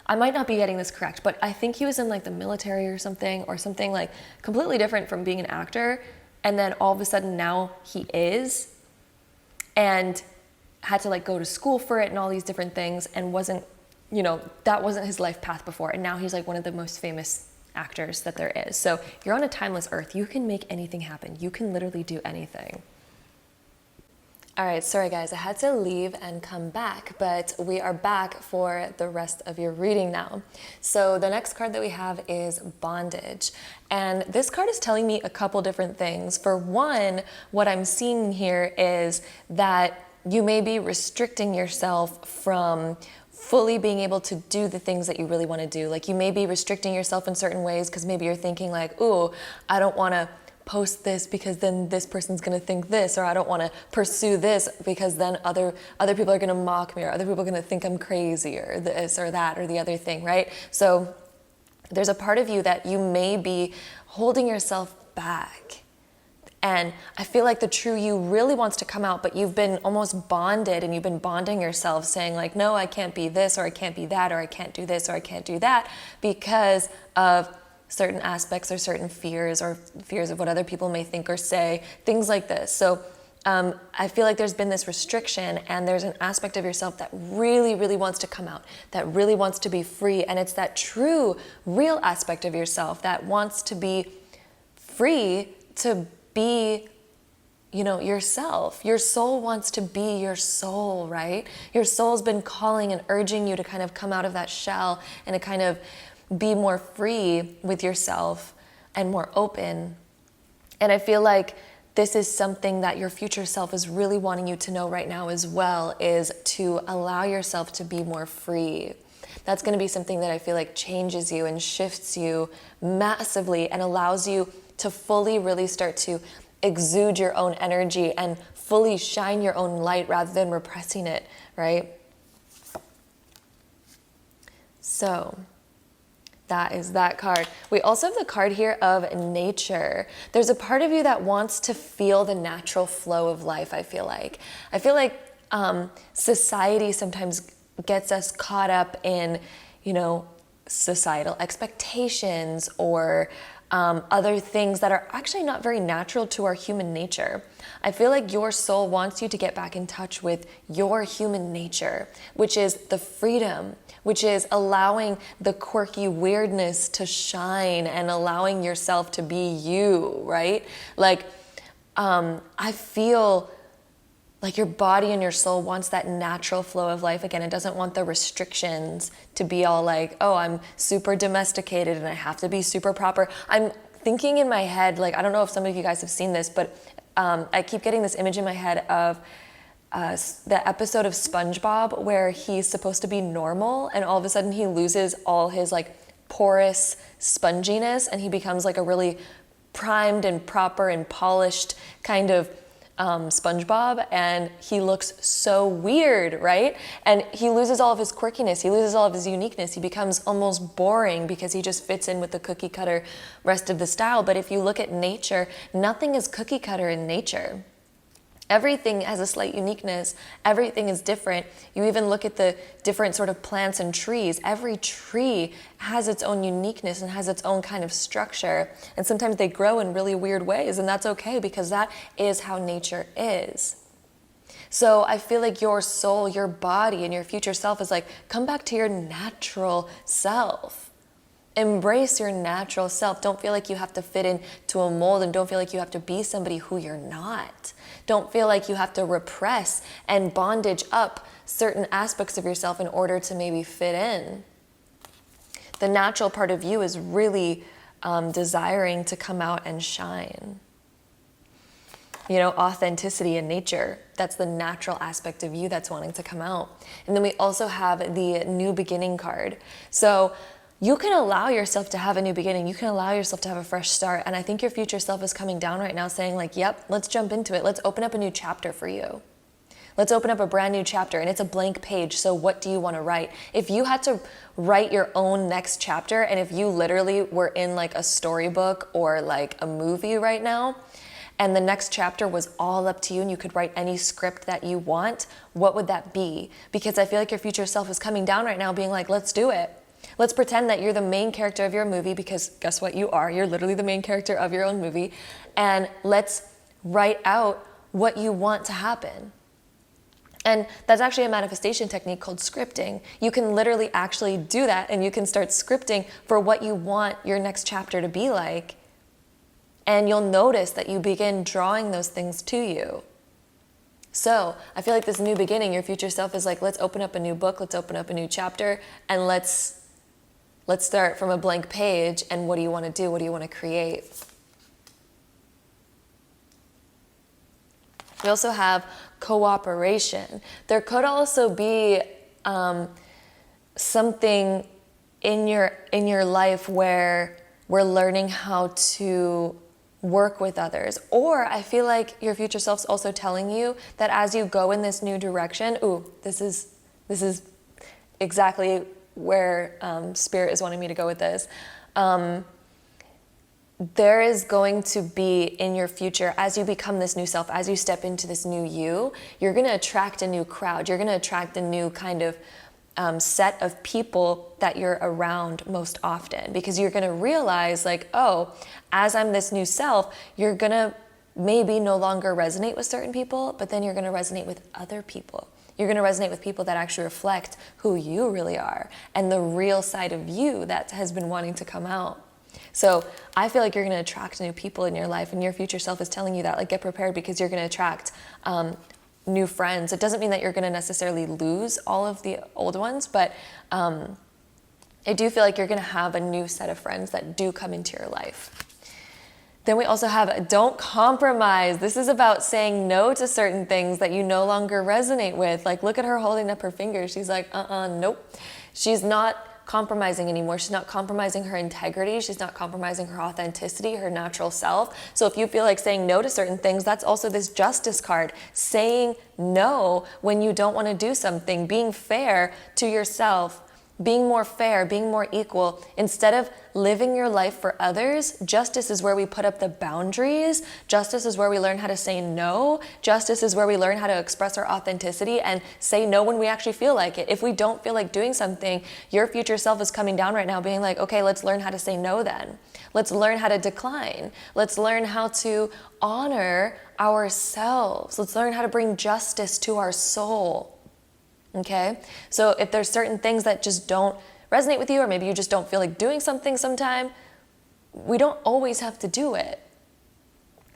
S1: I might not be getting this correct, but I think he was in like the military or something like completely different from being an actor. And then all of a sudden now he is, and had to like go to school for it and all these different things, and wasn't, that wasn't his life path before. And now he's like one of the most famous actors that there is. So you're on a timeless earth. You can make anything happen. You can literally do anything. All right, sorry guys, I had to leave and come back, but we are back for the rest of your reading now. So the next card that we have is Bondage. And this card is telling me a couple different things. For one, what I'm seeing here is that you may be restricting yourself from fully being able to do the things that you really want to do. Like, you may be restricting yourself in certain ways because maybe you're thinking like, ooh, I don't want to post this because then this person's going to think this, or I don't want to pursue this because then other people are going to mock me, or other people are going to think I'm crazy, or this or that or the other thing, right? So there's a part of you that you may be holding yourself back. And I feel like the true you really wants to come out, but you've been almost bonded, and you've been bonding yourself saying like, no, I can't be this, or I can't be that, or I can't do this, or I can't do that, because of certain aspects or certain fears, or fears of what other people may think or say, things like this. So I feel like there's been this restriction, and there's an aspect of yourself that really, really wants to come out, that really wants to be free. And it's that true, real aspect of yourself that wants to be free to be, yourself. Your soul wants to be your soul, right? Your soul's been calling and urging you to kind of come out of that shell and to kind of be more free with yourself and more open. And I feel like this is something that your future self is really wanting you to know right now as well, is to allow yourself to be more free. That's going to be something that I feel like changes you and shifts you massively, and allows you to fully really start to exude your own energy and fully shine your own light rather than repressing it, right? So that is that card. We also have the card here of nature. There's a part of you that wants to feel the natural flow of life, I feel like. Society sometimes gets us caught up in, societal expectations, or other things that are actually not very natural to our human nature. I feel like your soul wants you to get back in touch with your human nature, which is the freedom, which is allowing the quirky weirdness to shine and allowing yourself to be you, right? Like, I feel like your body and your soul wants that natural flow of life again. It doesn't want the restrictions to be all like, oh, I'm super domesticated and I have to be super proper. I'm thinking in my head, like, I don't know if some of you guys have seen this, but I keep getting this image in my head of the episode of SpongeBob where he's supposed to be normal and all of a sudden he loses all his like porous sponginess and he becomes like a really primed and proper and polished kind of SpongeBob, and he looks so weird, right? And he loses all of his quirkiness, he loses all of his uniqueness, he becomes almost boring because he just fits in with the cookie cutter rest of the style. But if you look at nature, nothing is cookie cutter in nature. Everything has a slight uniqueness. Everything is different. You even look at the different sort of plants and trees. Every tree has its own uniqueness and has its own kind of structure. And sometimes they grow in really weird ways, and that's okay because that is how nature is. So I feel like your soul, your body, and your future self is like, come back to your natural self. Embrace your natural self. Don't feel like you have to fit into a mold, and don't feel like you have to be somebody who you're not. Don't feel like you have to repress and bondage up certain aspects of yourself in order to maybe fit in. The natural part of you is really desiring to come out and shine. You know, authenticity in nature, that's the natural aspect of you that's wanting to come out. And then we also have the new beginning card. So you can allow yourself to have a new beginning. You can allow yourself to have a fresh start. And I think your future self is coming down right now saying like, yep, let's jump into it. Let's open up a new chapter for you. Let's open up a brand new chapter, and it's a blank page. So what do you want to write? If you had to write your own next chapter, and if you literally were in like a storybook or like a movie right now, and the next chapter was all up to you and you could write any script that you want, what would that be? Because I feel like your future self is coming down right now being like, let's do it. Let's pretend that you're the main character of your movie, because guess what you are? You're literally the main character of your own movie. And let's write out what you want to happen. And that's actually a manifestation technique called scripting. You can literally actually do that, and you can start scripting for what you want your next chapter to be like. And you'll notice that you begin drawing those things to you. So I feel like this new beginning, your future self is like, let's open up a new book, let's open up a new chapter, and let's start from a blank page. And what do you want to do? What do you want to create? We also have cooperation. There could also be something in your life where we're learning how to work with others. Or I feel like your future self's also telling you that as you go in this new direction, this is exactly where Spirit is wanting me to go with this. There is going to be in your future, as you become this new self, as you step into this new you, you're going to attract a new crowd. You're going to attract a new kind of set of people that you're around most often, because you're going to realize like, oh, as I'm this new self, you're going to maybe no longer resonate with certain people, but then you're going to resonate with other people. You're going to resonate with people that actually reflect who you really are and the real side of you that has been wanting to come out. So I feel like you're going to attract new people in your life, and your future self is telling you that, like, get prepared, because you're going to attract new friends. It doesn't mean that you're going to necessarily lose all of the old ones, but I do feel like you're going to have a new set of friends that do come into your life. Then we also have don't compromise. This is about saying no to certain things that you no longer resonate with. Like, look at her holding up her fingers. She's like, nope. She's not compromising anymore. She's not compromising her integrity. She's not compromising her authenticity, her natural self. So if you feel like saying no to certain things, that's also this justice card. Saying no when you don't want to do something, being fair to yourself, being more fair, being more equal. Instead of living your life for others, justice is where we put up the boundaries. Justice is where we learn how to say no. Justice is where we learn how to express our authenticity and say no when we actually feel like it. If we don't feel like doing something, your future self is coming down right now being like, okay, let's learn how to say no then. Let's learn how to decline. Let's learn how to honor ourselves. Let's learn how to bring justice to our soul. Okay, so if there's certain things that just don't resonate with you, or maybe you just don't feel like doing something sometime, we don't always have to do it,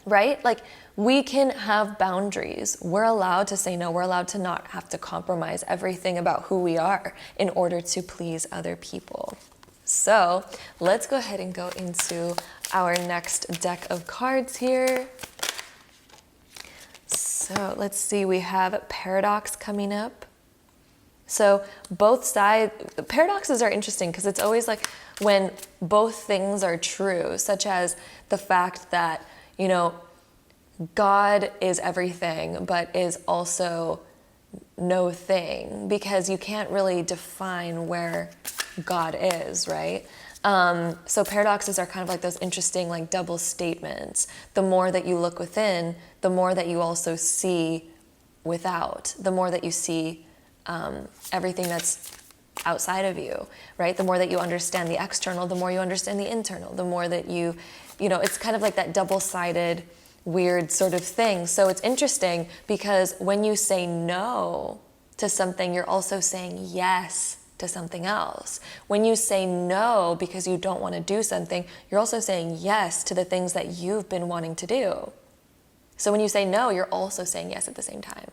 S1: right? Like, we can have boundaries. We're allowed to say no. We're allowed to not have to compromise everything about who we are in order to please other people. So let's go ahead and go into our next deck of cards here. So let's see, we have paradox coming up. So both sides, paradoxes are interesting because it's always like when both things are true, such as the fact that, you know, God is everything, but is also no thing, because you can't really define where God is, right? So paradoxes are kind of like those interesting, like double statements. The more that you look within, the more that you also see without, the more that you see everything that's outside of you, right? The more that you understand the external, the more you understand the internal, the more that you know, it's kind of like that double-sided, weird sort of thing. So it's interesting because when you say no to something, you're also saying yes to something else. When you say no because you don't want to do something, you're also saying yes to the things that you've been wanting to do. So when you say no, you're also saying yes at the same time.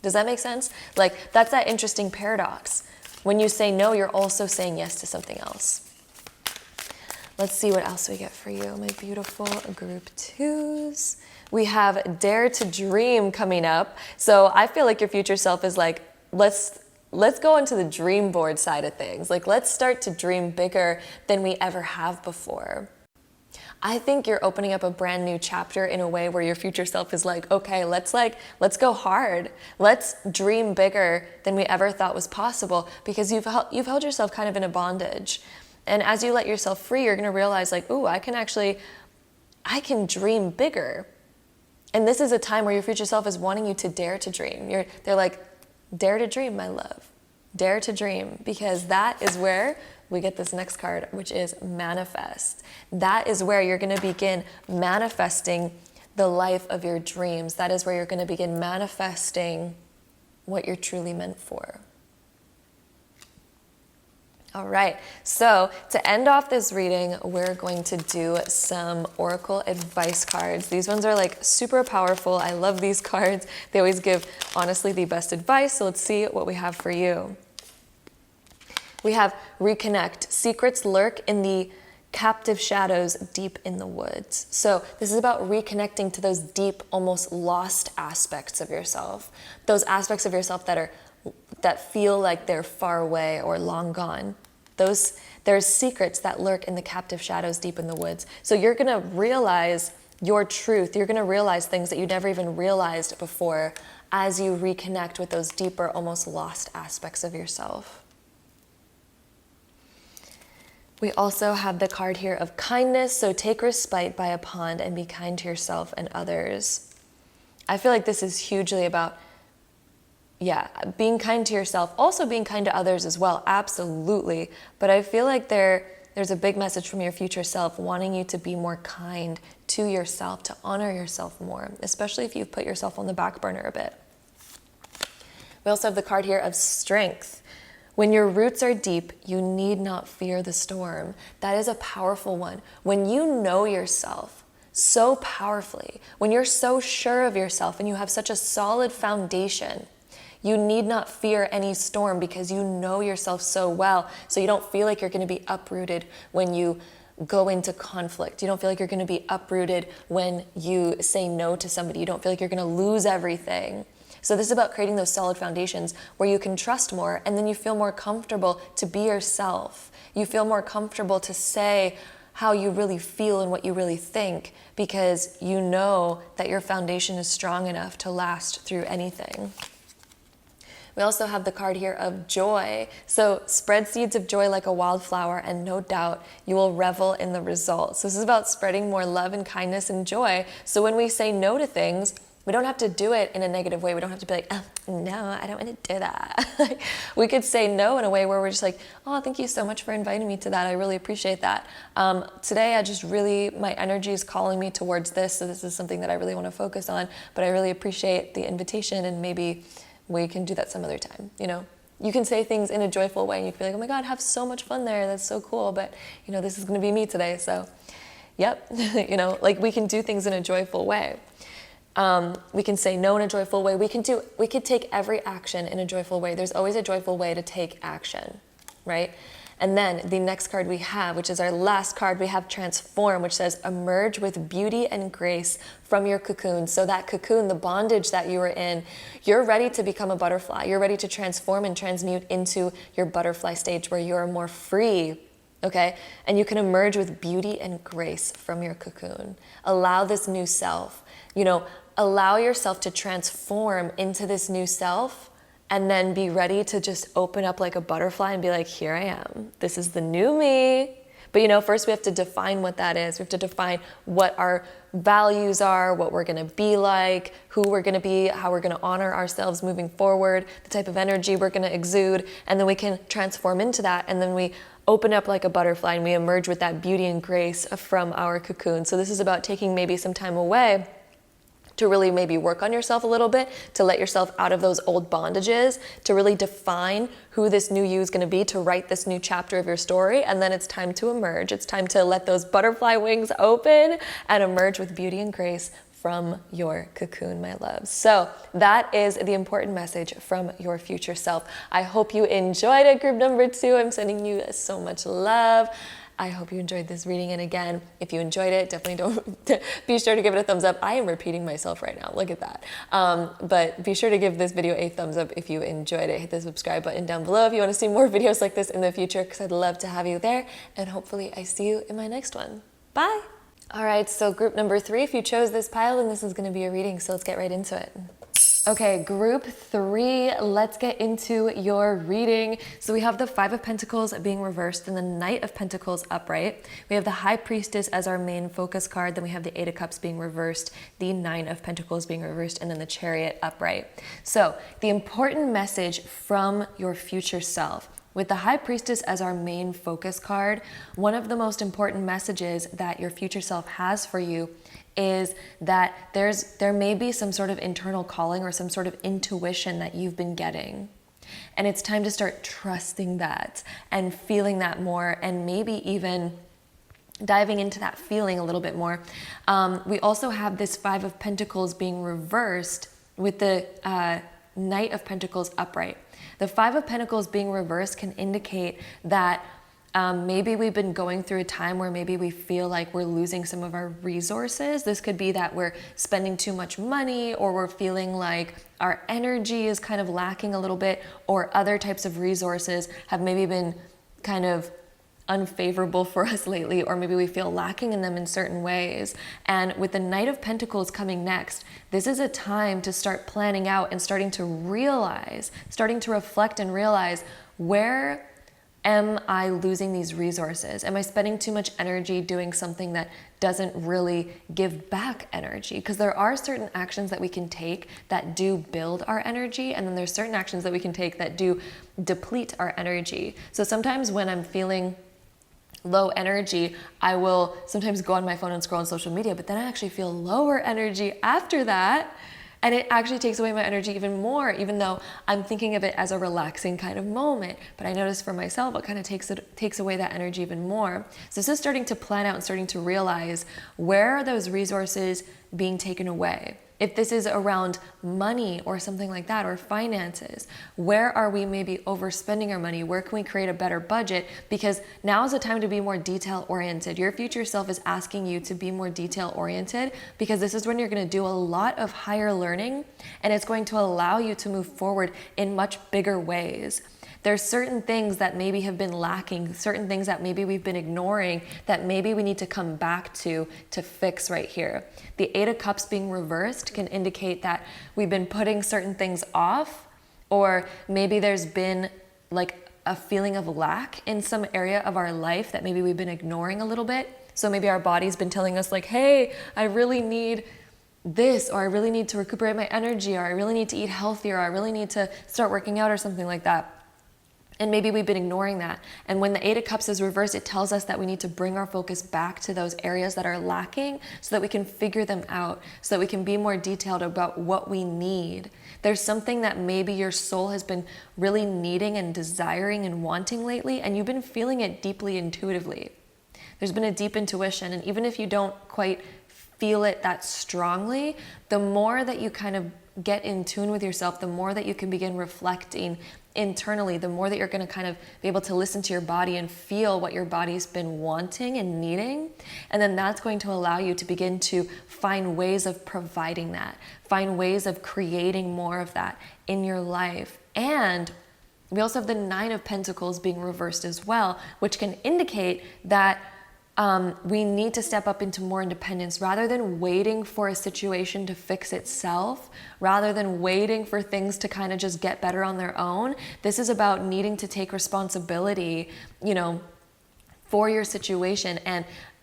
S1: Does that make sense? Like, that's that interesting paradox. When you say no, you're also saying yes to something else. Let's see what else we get for you, my beautiful group twos. We have Dare to Dream coming up. So I feel like your future self is like, let's go into the dream board side of things. Like, let's start to dream bigger than we ever have before. I think you're opening up a brand new chapter in a way where your future self is like, okay, let's go hard. Let's dream bigger than we ever thought was possible, because you've held yourself kind of in a bondage. And as you let yourself free, you're going to realize like, ooh, I can dream bigger. And this is a time where your future self is wanting you to dare to dream. They're like, dare to dream, my love. Dare to dream, because that is where we get this next card, which is manifest. That is where you're going to begin manifesting the life of your dreams. That is where you're going to begin manifesting what you're truly meant for. All right, so to end off this reading, we're going to do some oracle advice cards. These ones are like super powerful. I love these cards. They always give, honestly, the best advice. So let's see what we have for you. We have reconnect. Secrets lurk in the captive shadows deep in the woods. So this is about reconnecting to those deep, almost lost aspects of yourself. Those aspects of yourself that feel like they're far away or long gone. There's secrets that lurk in the captive shadows deep in the woods. So you're going to realize your truth. You're going to realize things that you never even realized before as you reconnect with those deeper, almost lost aspects of yourself. We also have the card here of kindness. So take respite by a pond and be kind to yourself and others. I feel like this is hugely about being kind to yourself, also being kind to others as well, absolutely. But I feel like there's a big message from your future self wanting you to be more kind to yourself, to honor yourself more, especially if you've put yourself on the back burner a bit. We also have the card here of strength. When your roots are deep, you need not fear the storm. That is a powerful one. When you know yourself so powerfully, when you're so sure of yourself and you have such a solid foundation, you need not fear any storm because you know yourself so well. So you don't feel like you're going to be uprooted when you go into conflict. You don't feel like you're going to be uprooted when you say no to somebody. You don't feel like you're going to lose everything. So this is about creating those solid foundations where you can trust more, and then you feel more comfortable to be yourself. You feel more comfortable to say how you really feel and what you really think, because you know that your foundation is strong enough to last through anything. We also have the card here of joy. So spread seeds of joy like a wildflower, and no doubt you will revel in the results. So this is about spreading more love and kindness and joy. So when we say no to things, we don't have to do it in a negative way. We don't have to be like, oh, no, I don't want to do that. We could say no in a way where we're just like, oh, thank you so much for inviting me to that. I really appreciate that. Today, my energy is calling me towards this. So this is something that I really want to focus on, but I really appreciate the invitation, and maybe we can do that some other time. You know, you can say things in a joyful way and you can be like, oh my God, have so much fun there. That's so cool. But you know, this is going to be me today. So yep. You know, like we can do things in a joyful way. We can say no in a joyful way. We could take every action in a joyful way. There's always a joyful way to take action, right? And then the next card we have, which is our last card, we have transform, which says emerge with beauty and grace from your cocoon. So that cocoon, the bondage that you were in, you're ready to become a butterfly. You're ready to transform and transmute into your butterfly stage where you're more free. Okay? And you can emerge with beauty and grace from your cocoon. Allow this new self, allow yourself to transform into this new self, and then be ready to just open up like a butterfly and be like, here I am. This is the new me. But first we have to define what that is. We have to define what our values are, what we're gonna be like, who we're gonna be, how we're gonna honor ourselves moving forward, the type of energy we're gonna exude, and then we can transform into that, and then we open up like a butterfly and we emerge with that beauty and grace from our cocoon. So this is about taking maybe some time away to really maybe work on yourself a little bit, to let yourself out of those old bondages, to really define who this new you is going to be, to write this new chapter of your story, and then it's time to emerge. It's time to let those butterfly wings open and emerge with beauty and grace from your cocoon, my loves. So that is the important message from your future self. I hope you enjoyed it, group number 2. I'm sending you so much love. I hope you enjoyed this reading, and again, if you enjoyed it, definitely don't be sure to give it a thumbs up. I am repeating myself right now, look at that. But be sure to give this video a thumbs up if you enjoyed it. Hit the subscribe button down below if you want to see more videos like this in the future, because I'd love to have you there, and hopefully I see you in my next one. Bye! All right, so group number 3, if you chose this pile, then this is going to be a reading, so let's get right into it. Okay, group 3, let's get into your reading. So we have the 5 of Pentacles being reversed and the Knight of Pentacles upright. We have the High Priestess as our main focus card. Then we have the 8 of Cups being reversed, the 9 of Pentacles being reversed, and then the Chariot upright. So the important message from your future self. With the High Priestess as our main focus card, one of the most important messages that your future self has for you is that there may be some sort of internal calling or some sort of intuition that you've been getting. And it's time to start trusting that and feeling that more, and maybe even diving into that feeling a little bit more. We also have this 5 of Pentacles being reversed with the Knight of Pentacles upright. The 5 of Pentacles being reversed can indicate that maybe we've been going through a time where maybe we feel like we're losing some of our resources. This could be that we're spending too much money, or we're feeling like our energy is kind of lacking a little bit, or other types of resources have maybe been kind of unfavorable for us lately, or maybe we feel lacking in them in certain ways. And with the Knight of Pentacles coming next, this is a time to start planning out and starting to reflect and realize, where am I losing these resources? Am I spending too much energy doing something that doesn't really give back energy? Because there are certain actions that we can take that do build our energy, and then there's certain actions that we can take that do deplete our energy. So sometimes when I'm feeling low energy, I will sometimes go on my phone and scroll on social media, but then I actually feel lower energy after that. And it actually takes away my energy even more, even though I'm thinking of it as a relaxing kind of moment. But I notice for myself, it kind of takes away that energy even more. So this is starting to plan out and starting to realize, where are those resources being taken away? If this is around money or something like that, or finances, where are we maybe overspending our money? Where can we create a better budget? Because now is the time to be more detail oriented. Your future self is asking you to be more detail oriented, because this is when you're going to do a lot of higher learning, and it's going to allow you to move forward in much bigger ways. There's certain things that maybe have been lacking, certain things that maybe we've been ignoring, that maybe we need to come back to fix right here. The 8 of Cups being reversed can indicate that we've been putting certain things off, or maybe there's been like a feeling of lack in some area of our life that maybe we've been ignoring a little bit. So maybe our body's been telling us like, hey, I really need this, or I really need to recuperate my energy, or I really need to eat healthier, or I really need to start working out, or something like that. And maybe we've been ignoring that. And when the 8 of Cups is reversed, it tells us that we need to bring our focus back to those areas that are lacking, so that we can figure them out, so that we can be more detailed about what we need. There's something that maybe your soul has been really needing and desiring and wanting lately, and you've been feeling it deeply intuitively. There's been a deep intuition, and even if you don't quite feel it that strongly, the more that you kind of get in tune with yourself, the more that you can begin reflecting internally, the more that you're going to kind of be able to listen to your body and feel what your body's been wanting and needing. And then that's going to allow you to begin to find ways of providing that, find ways of creating more of that in your life. And we also have the Nine of Pentacles being reversed as well, which can indicate that we need to step up into more independence rather than waiting for a situation to fix itself, rather than waiting for things to kind of just get better on their own. This is about needing to take responsibility, for your situation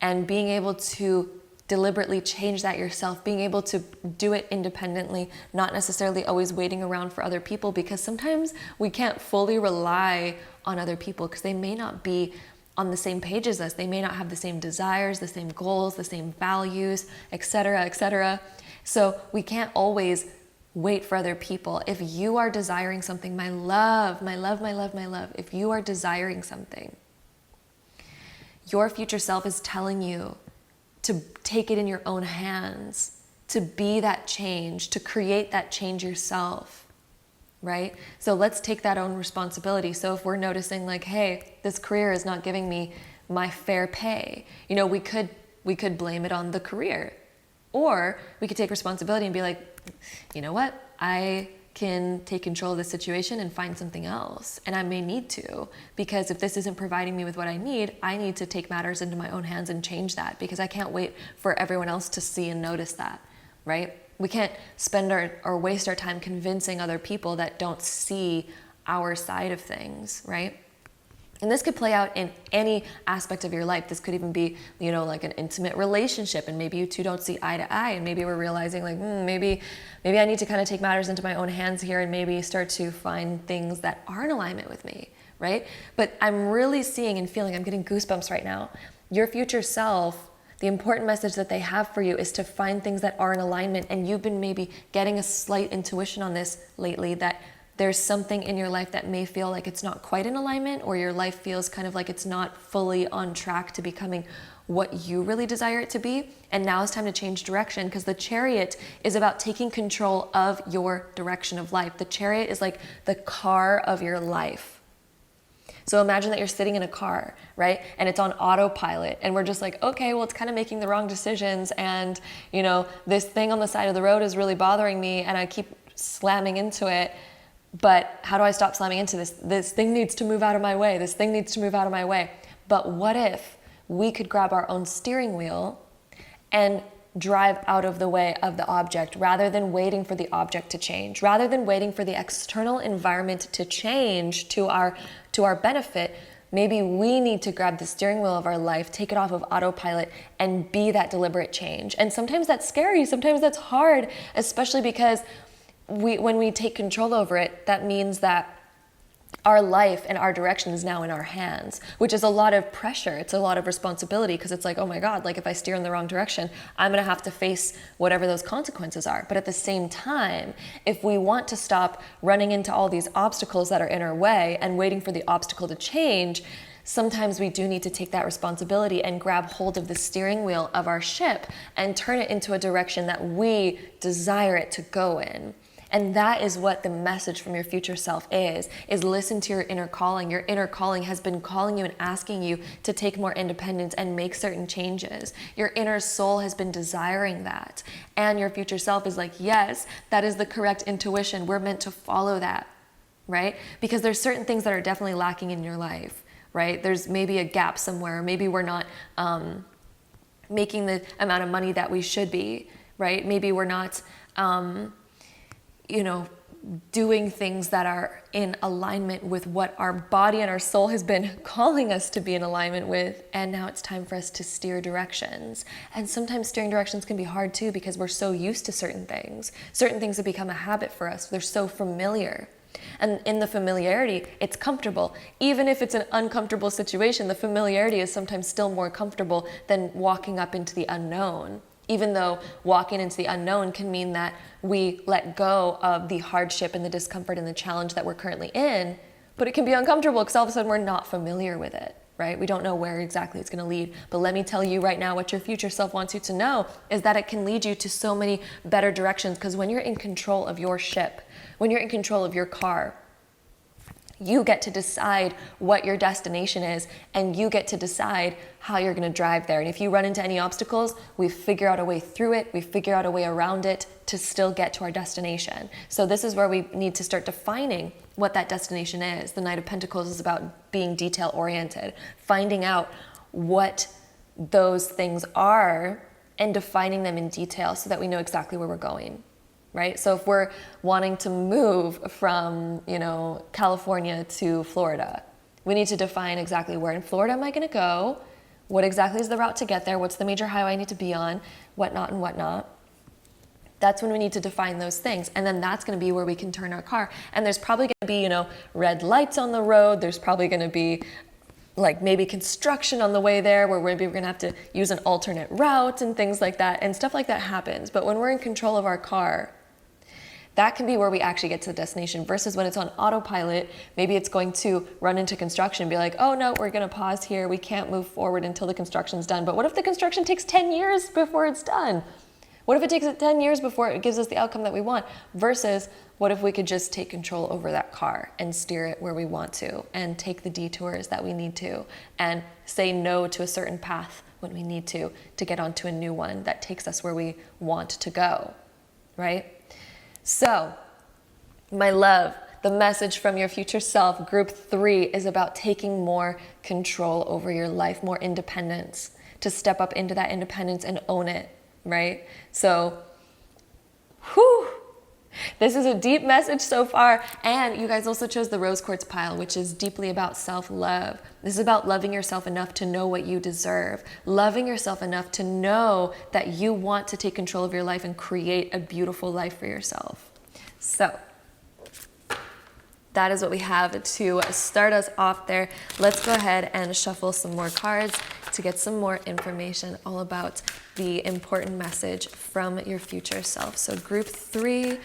S1: and being able to deliberately change that yourself, being able to do it independently, not necessarily always waiting around for other people, because sometimes we can't fully rely on other people because they may not be on the same page as us. They may not have the same desires, the same goals, the same values, etc., etc. So we can't always wait for other people. If you are desiring something, my love, if you are desiring something, your future self is telling you to take it in your own hands, to be that change, to create that change yourself. Right? So let's take that own responsibility. So if we're noticing like, hey, this career is not giving me my fair pay, we could blame it on the career. Or we could take responsibility and be like, you know what? I can take control of the situation and find something else. And I may need to, because if this isn't providing me with what I need to take matters into my own hands and change that, because I can't wait for everyone else to see and notice that, right? We can't spend or waste our time convincing other people that don't see our side of things, right? And this could play out in any aspect of your life. This could even be, like an intimate relationship, and maybe you two don't see eye to eye, and maybe we're realizing like, maybe I need to kind of take matters into my own hands here and maybe start to find things that are in alignment with me, right? But I'm really seeing and feeling, I'm getting goosebumps right now. Your future self, the important message that they have for you is to find things that are in alignment. And you've been maybe getting a slight intuition on this lately, that there's something in your life that may feel like it's not quite in alignment, or your life feels kind of like it's not fully on track to becoming what you really desire it to be. And now it's time to change direction, because the Chariot is about taking control of your direction of life. The Chariot is like the car of your life. So imagine that you're sitting in a car, right? And it's on autopilot, and we're just like, okay, well, it's kind of making the wrong decisions. And, this thing on the side of the road is really bothering me, and I keep slamming into it. But how do I stop slamming into this? This thing needs to move out of my way. This thing needs to move out of my way. But what if we could grab our own steering wheel and drive out of the way of the object, rather than waiting for the object to change, rather than waiting for the external environment to change to our benefit? Maybe we need to grab the steering wheel of our life, take it off of autopilot, and be that deliberate change. And sometimes that's scary, sometimes that's hard, especially because when we take control over it, that means that our life and our direction is now in our hands, which is a lot of pressure. It's a lot of responsibility, because it's like, oh my God, like if I steer in the wrong direction, I'm going to have to face whatever those consequences are. But at the same time, if we want to stop running into all these obstacles that are in our way and waiting for the obstacle to change, sometimes we do need to take that responsibility and grab hold of the steering wheel of our ship and turn it into a direction that we desire it to go in. And that is what the message from your future self is listen to your inner calling. Your inner calling has been calling you and asking you to take more independence and make certain changes. Your inner soul has been desiring that. And your future self is like, yes, that is the correct intuition. We're meant to follow that, right? Because there's certain things that are definitely lacking in your life, right? There's maybe a gap somewhere. Maybe we're not making the amount of money that we should be, right? Maybe we're not doing things that are in alignment with what our body and our soul has been calling us to be in alignment with. And now it's time for us to steer directions. And sometimes steering directions can be hard too, because we're so used to certain things. Certain things have become a habit for us. They're so familiar. And in the familiarity, it's comfortable. Even if it's an uncomfortable situation, the familiarity is sometimes still more comfortable than walking up into the unknown. Even though walking into the unknown can mean that we let go of the hardship and the discomfort and the challenge that we're currently in, but it can be uncomfortable because all of a sudden we're not familiar with it, right? We don't know where exactly it's going to lead. But let me tell you right now, what your future self wants you to know is that it can lead you to so many better directions. Because when you're in control of your ship, when you're in control of your car, you get to decide what your destination is, and you get to decide how you're going to drive there. And if you run into any obstacles, we figure out a way through it. We figure out a way around it to still get to our destination. So this is where we need to start defining what that destination is. The Knight of Pentacles is about being detail oriented, finding out what those things are and defining them in detail so that we know exactly where we're going. Right? So if we're wanting to move from, California to Florida, we need to define exactly where in Florida am I going to go? What exactly is the route to get there? What's the major highway I need to be on? Whatnot and whatnot. That's when we need to define those things. And then that's going to be where we can turn our car. And there's probably going to be, red lights on the road. There's probably going to be like maybe construction on the way there where maybe we're going to have to use an alternate route and things like that. And stuff like that happens. But when we're in control of our car, that can be where we actually get to the destination versus when it's on autopilot. Maybe it's going to run into construction, be like, oh no, we're going to pause here. We can't move forward until the construction's done. But what if the construction takes 10 years before it's done? What if it takes 10 years before it gives us the outcome that we want? Versus what if we could just take control over that car and steer it where we want to and take the detours that we need to and say no to a certain path when we need to get onto a new one that takes us where we want to go, right? So, my love, the message from your future self, group 3, is about taking more control over your life, more independence, to step up into that independence and own it, right? So, this is a deep message so far. And you guys also chose the rose quartz pile, which is deeply about self-love. This is about loving yourself enough to know what you deserve, loving yourself enough to know that you want to take control of your life and create a beautiful life for yourself. So that is what we have to start us off there. Let's go ahead and shuffle some more cards to get some more information all about the important message from your future self. So group 3,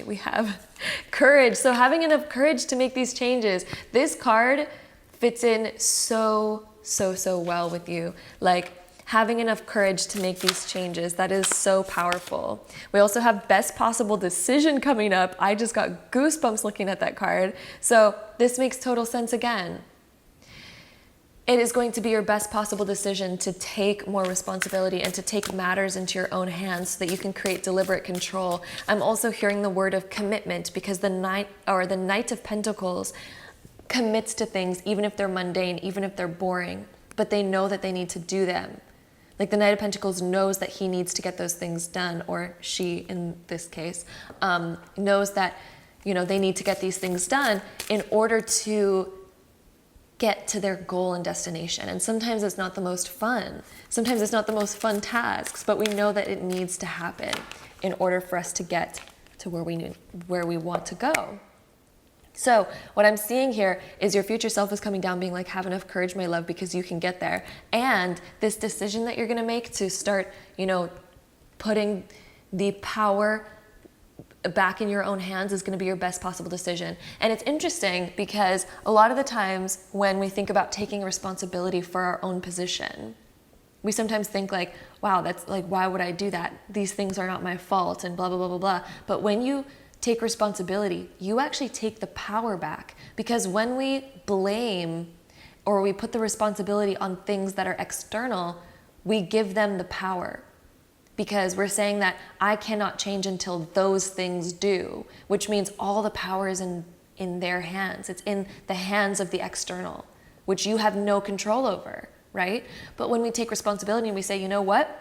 S1: we have courage. So having enough courage to make these changes. This card fits in so well with you. Like having enough courage to make these changes. That is so powerful. We also have best possible decision coming up. I just got goosebumps looking at that card. So this makes total sense again. It is going to be your best possible decision to take more responsibility and to take matters into your own hands so that you can create deliberate control. I'm also hearing the word of commitment because the Knight of Pentacles commits to things even if they're mundane, even if they're boring, but they know that they need to do them. Like the Knight of Pentacles knows that he needs to get those things done, or she in this case, knows that, they need to get these things done in order to get to their goal and destination. And sometimes it's not the most fun. Sometimes it's not the most fun tasks, but we know that it needs to happen in order for us to get to where we want to go. So what I'm seeing here is your future self is coming down being like, have enough courage, my love, because you can get there. And this decision that you're going to make to start, putting the power back in your own hands is going to be your best possible decision. And it's interesting because a lot of the times when we think about taking responsibility for our own position, we sometimes think like, wow, that's like, why would I do that? These things are not my fault and blah, blah, blah, blah, blah. But when you take responsibility, you actually take the power back, because when we blame or we put the responsibility on things that are external, we give them the power. Because we're saying that I cannot change until those things do, which means all the power is in their hands. It's in the hands of the external, which you have no control over, right? But when we take responsibility and we say, you know what?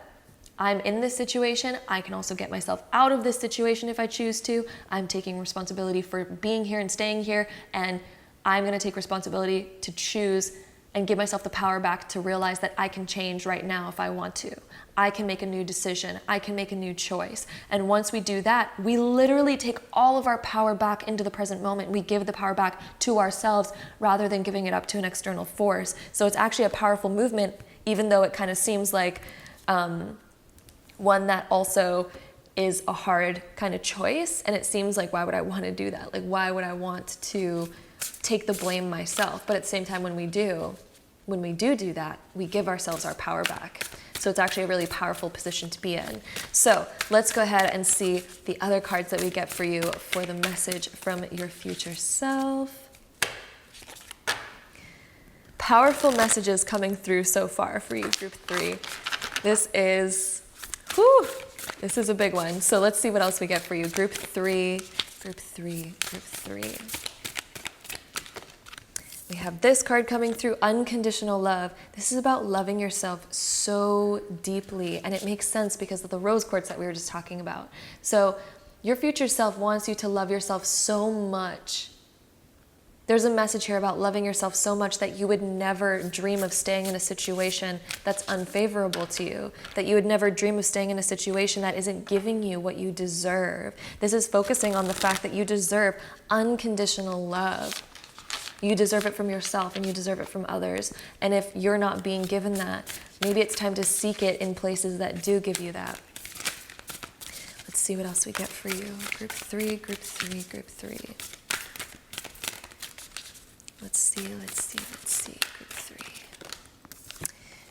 S1: I'm in this situation. I can also get myself out of this situation if I choose to. I'm taking responsibility for being here and staying here, and I'm going to take responsibility to choose and give myself the power back to realize that I can change right now if I want to. I can make a new decision. I can make a new choice. And once we do that, we literally take all of our power back into the present moment. We give the power back to ourselves rather than giving it up to an external force. So it's actually a powerful movement, even though it kind of seems like one that also is a hard kind of choice. And it seems like, why would I want to do that? Like, why would I want to take the blame myself. But at the same time, when we do that, we give ourselves our power back. So it's actually a really powerful position to be in. So let's go ahead and see the other cards that we get for you for the message from your future self. Powerful messages coming through so far for you, group 3. This is a big one. So let's see what else we get for you. Group 3. We have this card coming through, unconditional love. This is about loving yourself so deeply, and it makes sense because of the rose quartz that we were just talking about. So your future self wants you to love yourself so much. There's a message here about loving yourself so much that you would never dream of staying in a situation that's unfavorable to you, that you would never dream of staying in a situation that isn't giving you what you deserve. This is focusing on the fact that you deserve unconditional love. You deserve it from yourself and you deserve it from others. And if you're not being given that, maybe it's time to seek it in places that do give you that. Let's see what else we get for you. Group 3. Let's see. Group 3.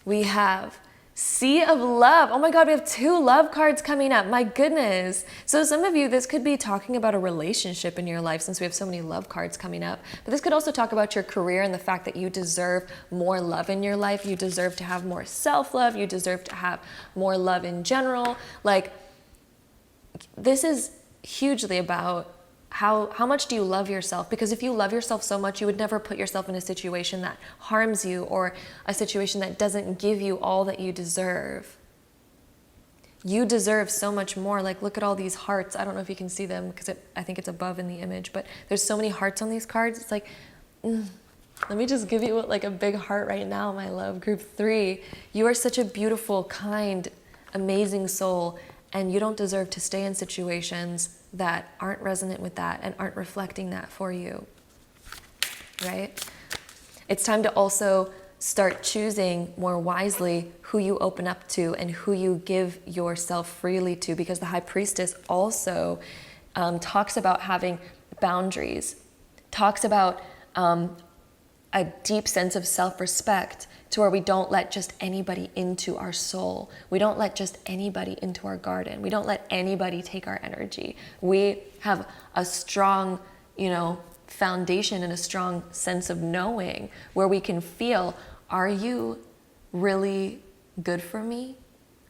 S1: We have Sea of Love. Oh my God, we have 2 love cards coming up. My goodness. So some of you, this could be talking about a relationship in your life since we have so many love cards coming up. But this could also talk about your career and the fact that you deserve more love in your life. You deserve to have more self-love. You deserve to have more love in general. Like, this is hugely about how much do you love yourself? Because if you love yourself so much, you would never put yourself in a situation that harms you or a situation that doesn't give you all that you deserve. You deserve so much more. Like, look at all these hearts. I don't know if you can see them because I think it's above in the image, but there's so many hearts on these cards. It's like, let me just give you like a big heart right now, my love. Group 3, you are such a beautiful, kind, amazing soul, and you don't deserve to stay in situations that aren't resonant with that and aren't reflecting that for you, right? It's time to also start choosing more wisely who you open up to and who you give yourself freely to, because the High Priestess also talks about having boundaries, talks about a deep sense of self-respect, to where we don't let just anybody into our soul. We don't let just anybody into our garden. We don't let anybody take our energy. We have a strong, foundation and a strong sense of knowing where we can feel, are you really good for me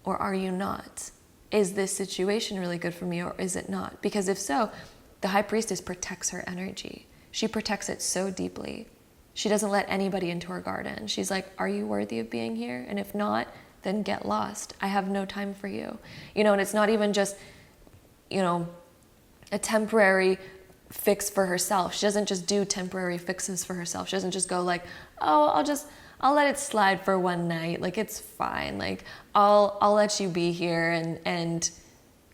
S1: or are you not? Is this situation really good for me or is it not? Because if so, the High Priestess protects her energy. She protects it so deeply. She doesn't let anybody into her garden. She's like, are you worthy of being here? And if not, then get lost. I have no time for you. And it's not even just, a temporary fix for herself. She doesn't just do temporary fixes for herself. She doesn't just go like, oh, I'll let it slide for one night. Like, it's fine. Like, I'll let you be here and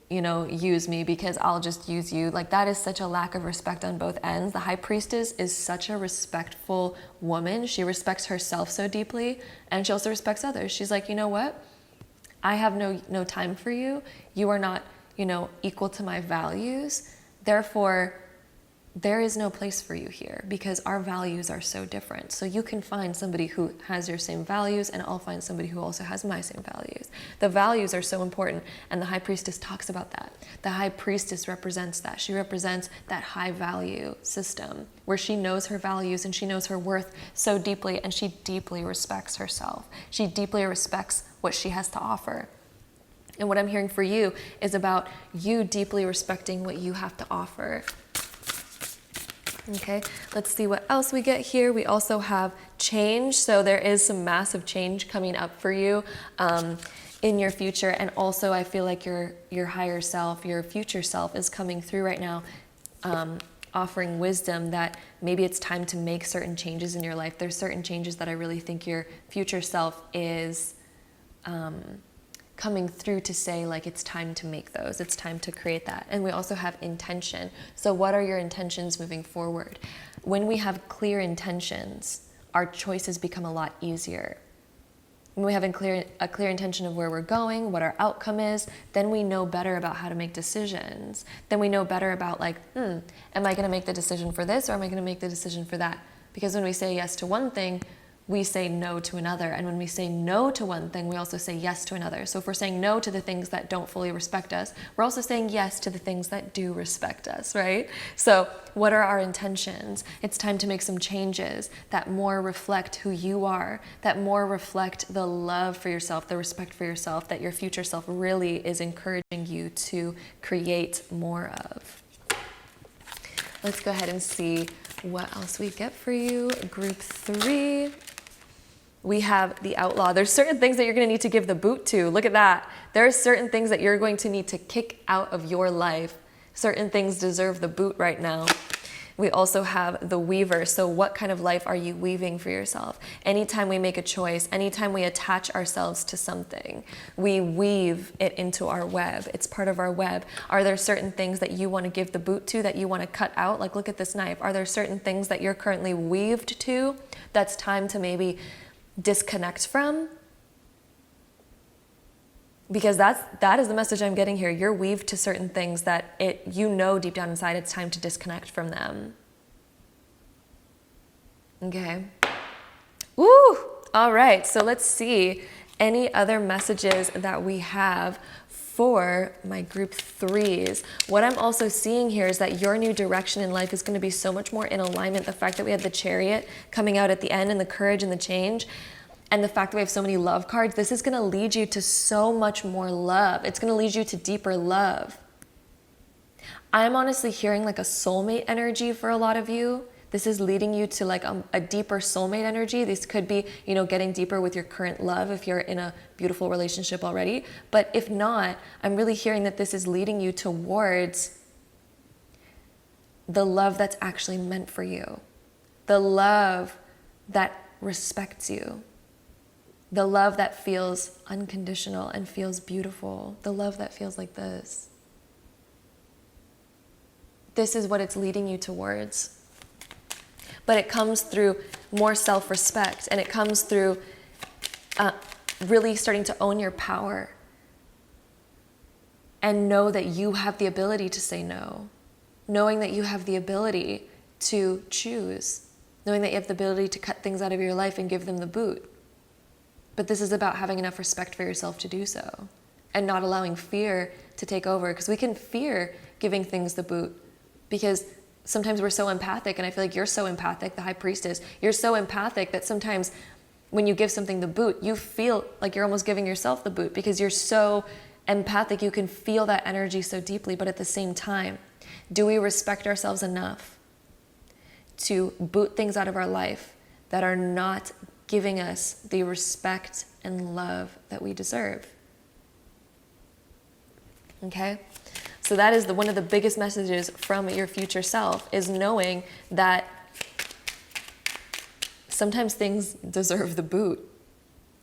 S1: use me because I'll just use you. Like, that is such a lack of respect on both ends. The High Priestess is such a respectful woman. She respects herself so deeply, and she also respects others. She's like, you know what? I have no time for you. You are not, equal to my values. Therefore, there is no place for you here because our values are so different. So you can find somebody who has your same values, and I'll find somebody who also has my same values. The values are so important, and the High Priestess talks about that. The High Priestess represents that. She represents that high value system where she knows her values and she knows her worth so deeply, and she deeply respects herself. She deeply respects what she has to offer. And what I'm hearing for you is about you deeply respecting what you have to offer. Okay, let's see what else we get here. We also have change. So there is some massive change coming up for you in your future. And also I feel like your higher self, your future self is coming through right now, offering wisdom that maybe it's time to make certain changes in your life. There's certain changes that I really think your future self is coming through to say, like, it's time to make those. It's time to create that. And we also have intention. So what are your intentions moving forward? When we have clear intentions, our choices become a lot easier. When we have a clear intention of where we're going, what our outcome is, then we know better about how to make decisions. Then we know better about like, am I going to make the decision for this or am I going to make the decision for that? Because when we say yes to one thing, we say no to another. And when we say no to one thing, we also say yes to another. So if we're saying no to the things that don't fully respect us, we're also saying yes to the things that do respect us, right? So what are our intentions? It's time to make some changes that more reflect who you are, that more reflect the love for yourself, the respect for yourself, that your future self really is encouraging you to create more of. Let's go ahead and see what else we get for you. Group 3. We have the outlaw. There's certain things that you're going to need to give the boot to. Look at that. There are certain things that you're going to need to kick out of your life. Certain things deserve the boot right now. We also have the weaver. So what kind of life are you weaving for yourself? Anytime we make a choice, anytime we attach ourselves to something, we weave it into our web. It's part of our web. Are there certain things that you want to give the boot to, that you want to cut out? Like, look at this knife. Are there certain things that you're currently weaved to that's time to maybe disconnect from? Because that is the message I'm getting here. You're weaved to certain things that you know deep down inside it's time to disconnect from them. Okay. Woo! All right, so let's see any other messages that we have for my group 3s. What I'm also seeing here is that your new direction in life is going to be so much more in alignment. The fact that we had the Chariot coming out at the end and the courage and the change, and the fact that we have so many love cards, this is going to lead you to so much more love. It's going to lead you to deeper love. I'm honestly hearing like a soulmate energy for a lot of you. This is leading you to like a deeper soulmate energy. This could be, getting deeper with your current love if you're in a beautiful relationship already. But if not, I'm really hearing that this is leading you towards the love that's actually meant for you. The love that respects you. The love that feels unconditional and feels beautiful. The love that feels like this. This is what it's leading you towards. But it comes through more self-respect, and it comes through really starting to own your power and know that you have the ability to say no. Knowing that you have the ability to choose. Knowing that you have the ability to cut things out of your life and give them the boot. But this is about having enough respect for yourself to do so and not allowing fear to take over, because we can fear giving things the boot because sometimes we're so empathic, and I feel like you're so empathic, the High Priestess, you're so empathic that sometimes when you give something the boot, you feel like you're almost giving yourself the boot because you're so empathic, you can feel that energy so deeply. But at the same time, do we respect ourselves enough to boot things out of our life that are not giving us the respect and love that we deserve? Okay? So that is one of the biggest messages from your future self, is knowing that sometimes things deserve the boot.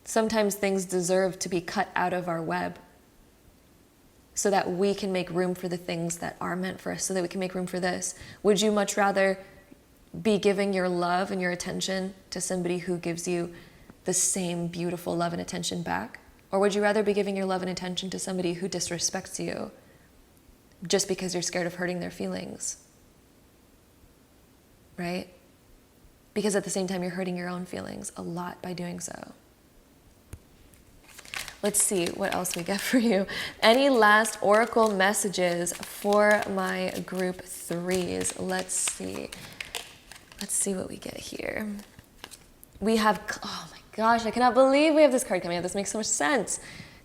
S1: Sometimes things deserve to be cut out of our web so that we can make room for the things that are meant for us, so that we can make room for this. Would you much rather be giving your love and your attention to somebody who gives you the same beautiful love and attention back? Or would you rather be giving your love and attention to somebody who disrespects you just because you're scared of hurting their feelings? Right? Because at the same time, you're hurting your own feelings a lot by doing so. Let's see what else we get for you. Any last oracle messages for my group 3s? Let's see. Let's see what we get here. We have, oh my gosh, I cannot believe we have this card coming up. This makes so much sense.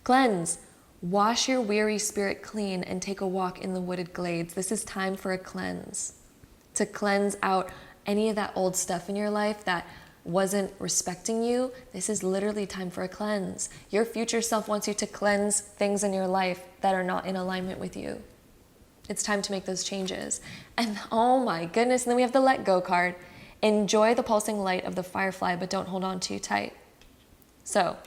S1: Cleanse. Wash your weary spirit clean and take a walk in the wooded glades. This is time for a cleanse. To cleanse out any of that old stuff in your life that wasn't respecting you. This is literally time for a cleanse. Your future self wants you to cleanse things in your life that are not in alignment with you. It's time to make those changes. And oh my goodness, and then we have the let go card. Enjoy the pulsing light of the firefly, but don't hold on too tight. So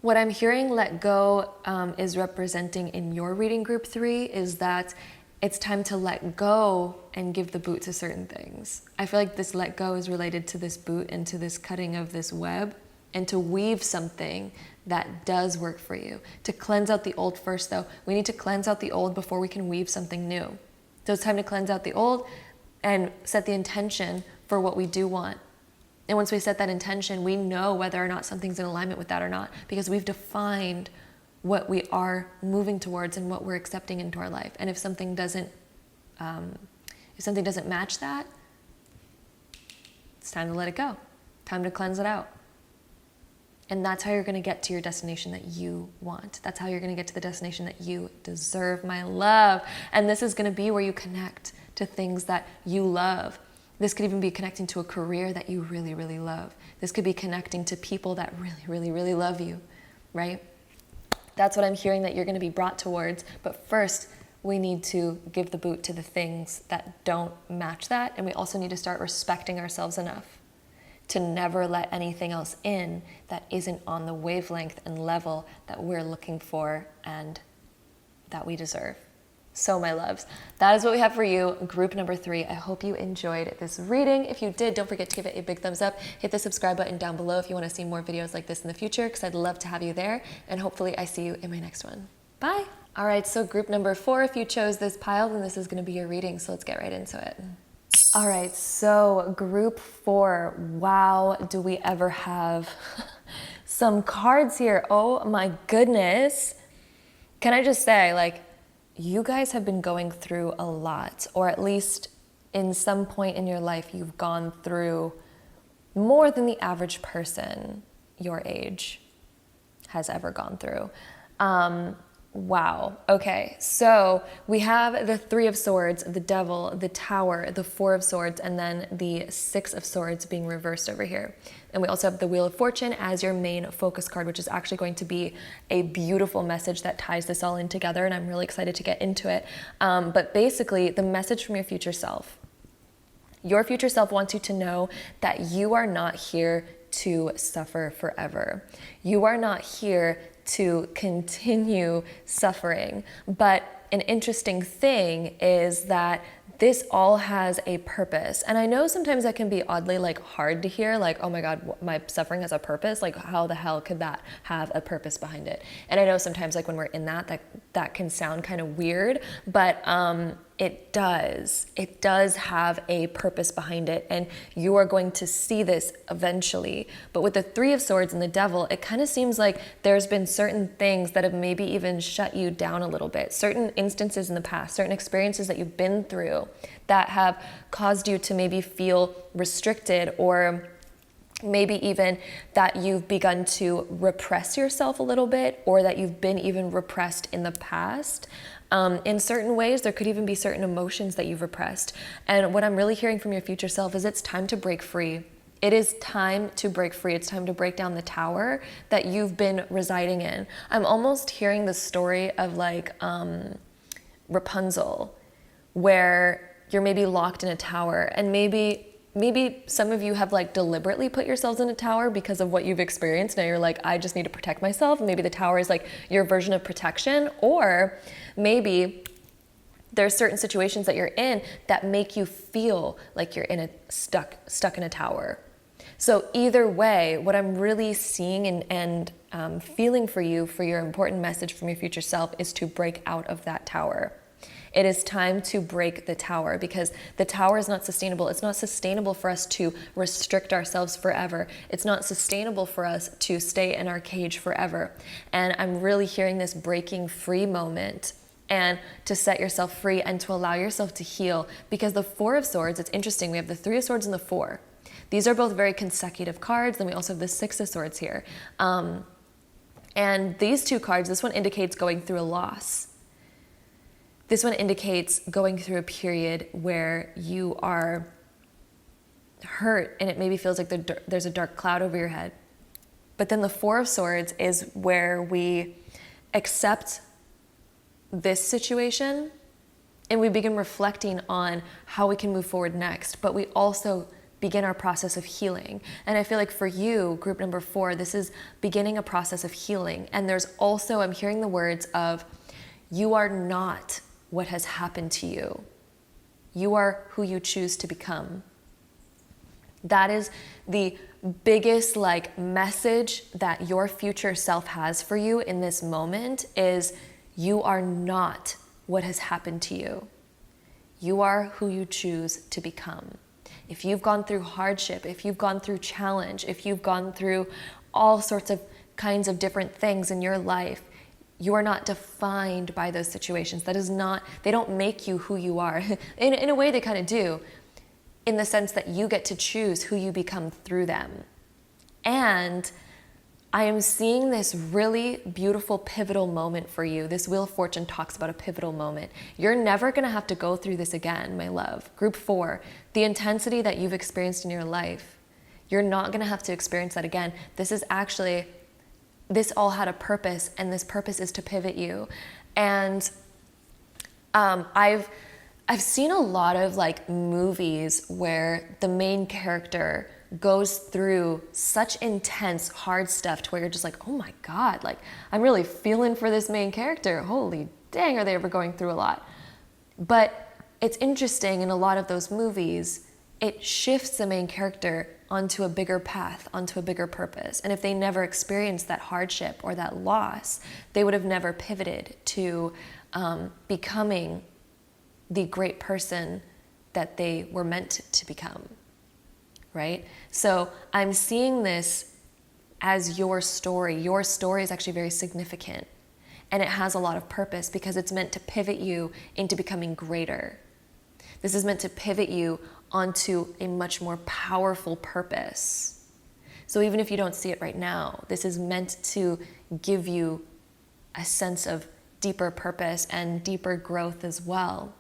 S1: what I'm hearing let go is representing in your reading group 3 is that it's time to let go and give the boot to certain things. I feel like this let go is related to this boot and to this cutting of this web and to weave something that does work for you. To cleanse out the old first, though. We need to cleanse out the old before we can weave something new. So it's time to cleanse out the old and set the intention for what we do want. And once we set that intention, we know whether or not something's in alignment with that or not, because we've defined what we are moving towards and what we're accepting into our life. And if something doesn't match that, it's time to let it go. Time to cleanse it out. And that's how you're going to get to your destination that you want. That's how you're going to get to the destination that you deserve, my love. And this is going to be where you connect to things that you love. This could even be connecting to a career that you really, really love. This could be connecting to people that really, really, really love you, right? That's what I'm hearing that you're going to be brought towards. But first, we need to give the boot to the things that don't match that. And we also need to start respecting ourselves enough to never let anything else in that isn't on the wavelength and level that we're looking for and that we deserve. So my loves, that is what we have for you, group number 3. I hope you enjoyed this reading. If you did, don't forget to give it a big thumbs up. Hit the subscribe button down below if you want to see more videos like this in the future, because I'd love to have you there. And hopefully I see you in my next one. Bye. All right, so group number 4, if you chose this pile, then this is going to be your reading. So let's get right into it. All right, so group 4, wow, do we ever have some cards here? Oh my goodness. Can I just say, like, you guys have been going through a lot, or at least in some point in your life, you've gone through more than the average person your age has ever gone through. Wow. Okay. So we have the 3 of Swords, the Devil, the Tower, the 4 of Swords, and then the 6 of Swords being reversed over here. And we also have the Wheel of Fortune as your main focus card, which is actually going to be a beautiful message that ties this all in together. And I'm really excited to get into it. But basically, the message from your future self. Your future self wants you to know that you are not here to suffer forever. You are not here to continue suffering. But an interesting thing is that this all has a purpose. And I know sometimes that can be oddly like hard to hear, like, oh my God, my suffering has a purpose. Like, how the hell could that have a purpose behind it? And I know sometimes like when we're in that can sound kind of weird, but it does have a purpose behind it, and you are going to see this eventually. But with the 3 of Swords and the Devil, it kind of seems like there's been certain things that have maybe even shut you down a little bit, certain instances in the past, certain experiences that you've been through that have caused you to maybe feel restricted, or maybe even that you've begun to repress yourself a little bit, or that you've been even repressed in the past. In certain ways, there could even be certain emotions that you've repressed. And what I'm really hearing from your future self is it's time to break free. It is time to break free. It's time to break down the tower that you've been residing in. I'm almost hearing the story of like Rapunzel, where you're maybe locked in a tower, and maybe some of you have like deliberately put yourselves in a tower because of what you've experienced. Now you're like, I just need to protect myself. Maybe the tower is like your version of protection, or maybe there's certain situations that you're in that make you feel like you're stuck in a tower. So either way, what I'm really seeing and feeling for you, for your important message from your future self, is to break out of that tower. It is time to break the tower, because the tower is not sustainable. It's not sustainable for us to restrict ourselves forever. It's not sustainable for us to stay in our cage forever. And I'm really hearing this breaking free moment, and to set yourself free and to allow yourself to heal. Because the 4 of Swords, it's interesting. We have the 3 of Swords and the 4. These are both very consecutive cards. Then we also have the 6 of Swords here. And these 2 cards, this one indicates going through a loss. This one indicates going through a period where you are hurt and it maybe feels like there's a dark cloud over your head. But then the 4 of Swords is where we accept this situation and we begin reflecting on how we can move forward next. But we also begin our process of healing. And I feel like for you, group number 4, this is beginning a process of healing. And there's also, I'm hearing the words of, you are not what has happened to you. You are who you choose to become. That is the biggest like message that your future self has for you in this moment is you are not what has happened to you. You are who you choose to become. If you've gone through hardship, if you've gone through challenge, if you've gone through all sorts of kinds of different things in your life, you are not defined by those situations. That is not, they don't make you who you are. In a way they kind of do, in the sense that you get to choose who you become through them. And I am seeing this really beautiful pivotal moment for you. This Wheel of Fortune talks about a pivotal moment. You're never gonna have to go through this again, my love. Group 4, the intensity that you've experienced in your life, you're not gonna have to experience that again. This all had a purpose, and this purpose is to pivot you. And I've seen a lot of like movies where the main character goes through such intense, hard stuff to where you're just like, oh my God, like I'm really feeling for this main character. Holy dang, are they ever going through a lot? But it's interesting, in a lot of those movies, it shifts the main character onto a bigger path, onto a bigger purpose. And if they never experienced that hardship or that loss, they would have never pivoted to becoming the great person that they were meant to become, right? So I'm seeing this as your story. Your story is actually very significant, and it has a lot of purpose because it's meant to pivot you into becoming greater. This is meant to pivot you onto a much more powerful purpose. So even if you don't see it right now, this is meant to give you a sense of deeper purpose and deeper growth as well.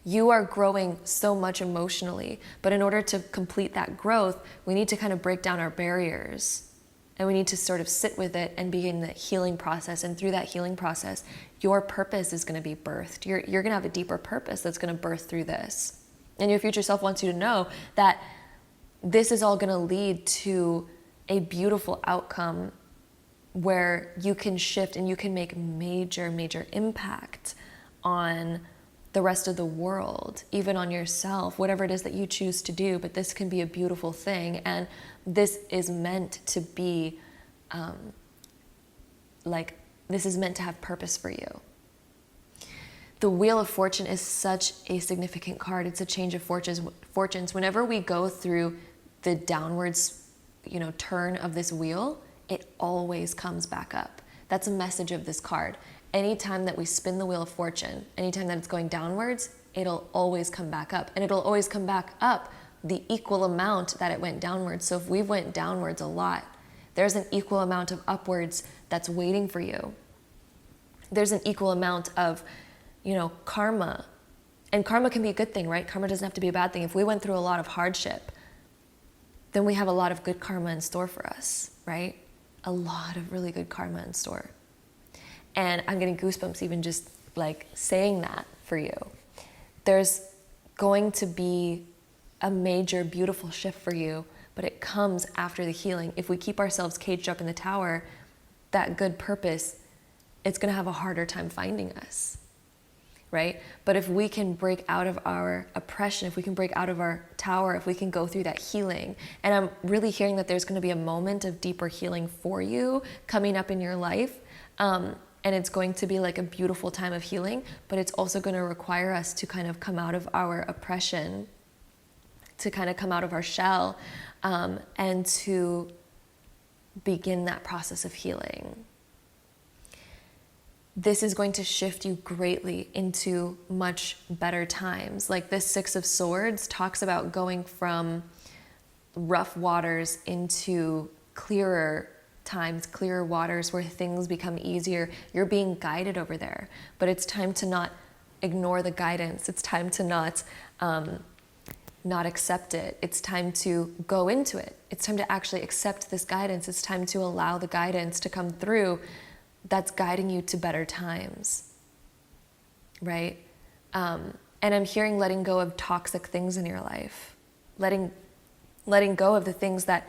S1: You are growing so much emotionally, but in order to complete that growth, we need to kind of break down our barriers, and we need to sort of sit with it and begin the healing process. And through that healing process, your purpose is going to be birthed. You're going to have a deeper purpose that's going to birth through this. And your future self wants you to know that this is all going to lead to a beautiful outcome where you can shift and you can make major, major impact on the rest of the world, even on yourself, whatever it is that you choose to do. But this can be a beautiful thing, and this is meant to be this is meant to have purpose for you. The Wheel of Fortune is such a significant card. It's a change of fortunes. Whenever we go through the downwards, turn of this wheel, it always comes back up. That's a message of this card. Anytime that we spin the Wheel of Fortune, anytime that it's going downwards, it'll always come back up. And it'll always come back up the equal amount that it went downwards. So if we've went downwards a lot, there's an equal amount of upwards that's waiting for you. There's an equal amount of karma. And karma can be a good thing, right? Karma doesn't have to be a bad thing. If we went through a lot of hardship, then we have a lot of good karma in store for us, right? A lot of really good karma in store. And I'm getting goosebumps even just like saying that for you. There's going to be a major, beautiful shift for you, but it comes after the healing. If we keep ourselves caged up in the tower, that good purpose, it's going to have a harder time finding us. Right? But if we can break out of our oppression, if we can break out of our tower, if we can go through that healing, and I'm really hearing that there's going to be a moment of deeper healing for you coming up in your life, and it's going to be like a beautiful time of healing, but it's also going to require us to kind of come out of our oppression, to kind of come out of our shell, and to begin that process of healing. This is going to shift you greatly into much better times. Like this Six of Swords talks about going from rough waters into clearer times, clearer waters where things become easier. You're being guided over there, but it's time to not ignore the guidance. It's time to not accept it. It's time to go into it. It's time to actually accept this guidance. It's time to allow the guidance to come through that's guiding you to better times, right? And I'm hearing letting go of toxic things in your life, letting go of the things that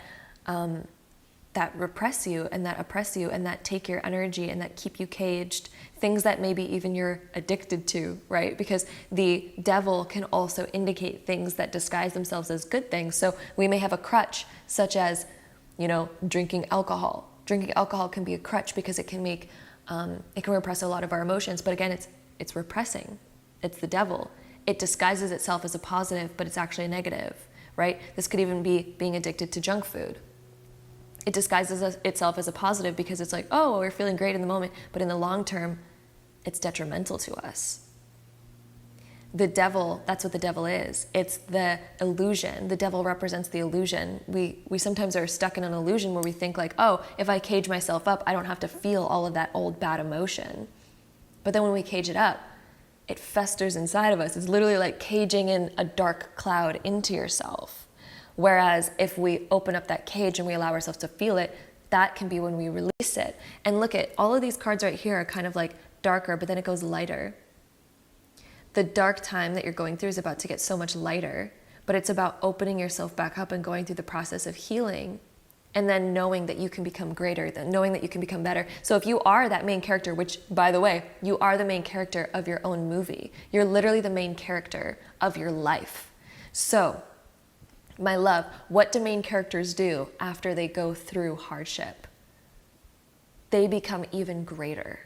S1: that repress you and that oppress you and that take your energy and that keep you caged, things that maybe even you're addicted to, right? Because the devil can also indicate things that disguise themselves as good things. So we may have a crutch, such as, drinking alcohol. Drinking alcohol can be a crutch because it can repress a lot of our emotions. But again, it's repressing. It's the devil. It disguises itself as a positive, but it's actually a negative, right? This could even be being addicted to junk food. It disguises itself as a positive because it's like, oh, we're feeling great in the moment, but in the long term, it's detrimental to us. The devil, that's what the devil is. It's the illusion. The devil represents the illusion. We sometimes are stuck in an illusion where we think like, oh, if I cage myself up, I don't have to feel all of that old bad emotion. But then when we cage it up, it festers inside of us. It's literally like caging in a dark cloud into yourself. Whereas if we open up that cage and we allow ourselves to feel it, that can be when we release it. And look at all of these cards right here are kind of like darker, but then it goes lighter. The dark time that you're going through is about to get so much lighter, but it's about opening yourself back up and going through the process of healing, and then knowing that you can become greater, knowing that you can become better. So if you are that main character, which, by the way, you are the main character of your own movie. You're literally the main character of your life. So, my love, what do main characters do after they go through hardship? They become even greater.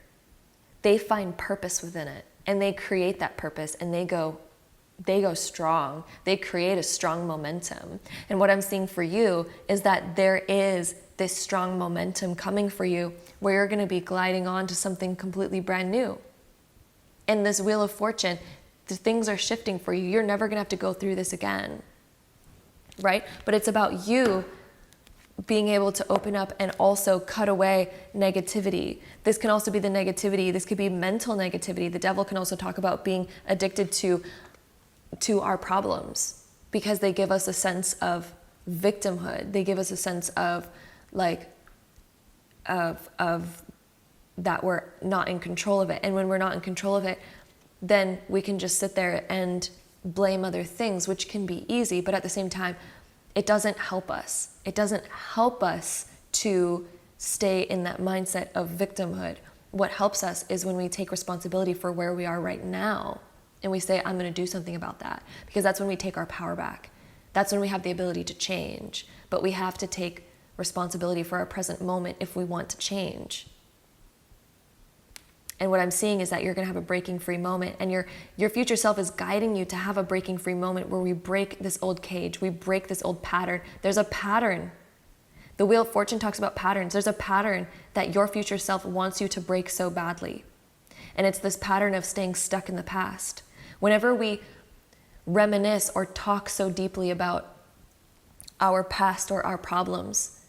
S1: They find purpose within it, and they create that purpose, and they go strong. They create a strong momentum. And what I'm seeing for you is that there is this strong momentum coming for you where you're going to be gliding on to something completely brand new. In this Wheel of Fortune, the things are shifting for you. You're never going to have to go through this again, right? But it's about you being able to open up and also cut away negativity. This can also be the negativity. This could be mental negativity. The devil can also talk about being addicted to our problems because they give us a sense of victimhood. They give us a sense of of that we're not in control of it. And when we're not in control of it, then we can just sit there and blame other things, which can be easy, but at the same time, it doesn't help us. It doesn't help us to stay in that mindset of victimhood. What helps us is when we take responsibility for where we are right now and we say, I'm going to do something about that, because that's when we take our power back. That's when we have the ability to change. But we have to take responsibility for our present moment if we want to change. And what I'm seeing is that you're going to have a breaking free moment, and your future self is guiding you to have a breaking free moment where we break this old cage, we break this old pattern. There's a pattern. The Wheel of Fortune talks about patterns. There's a pattern that your future self wants you to break so badly. And it's this pattern of staying stuck in the past. Whenever we reminisce or talk so deeply about our past or our problems,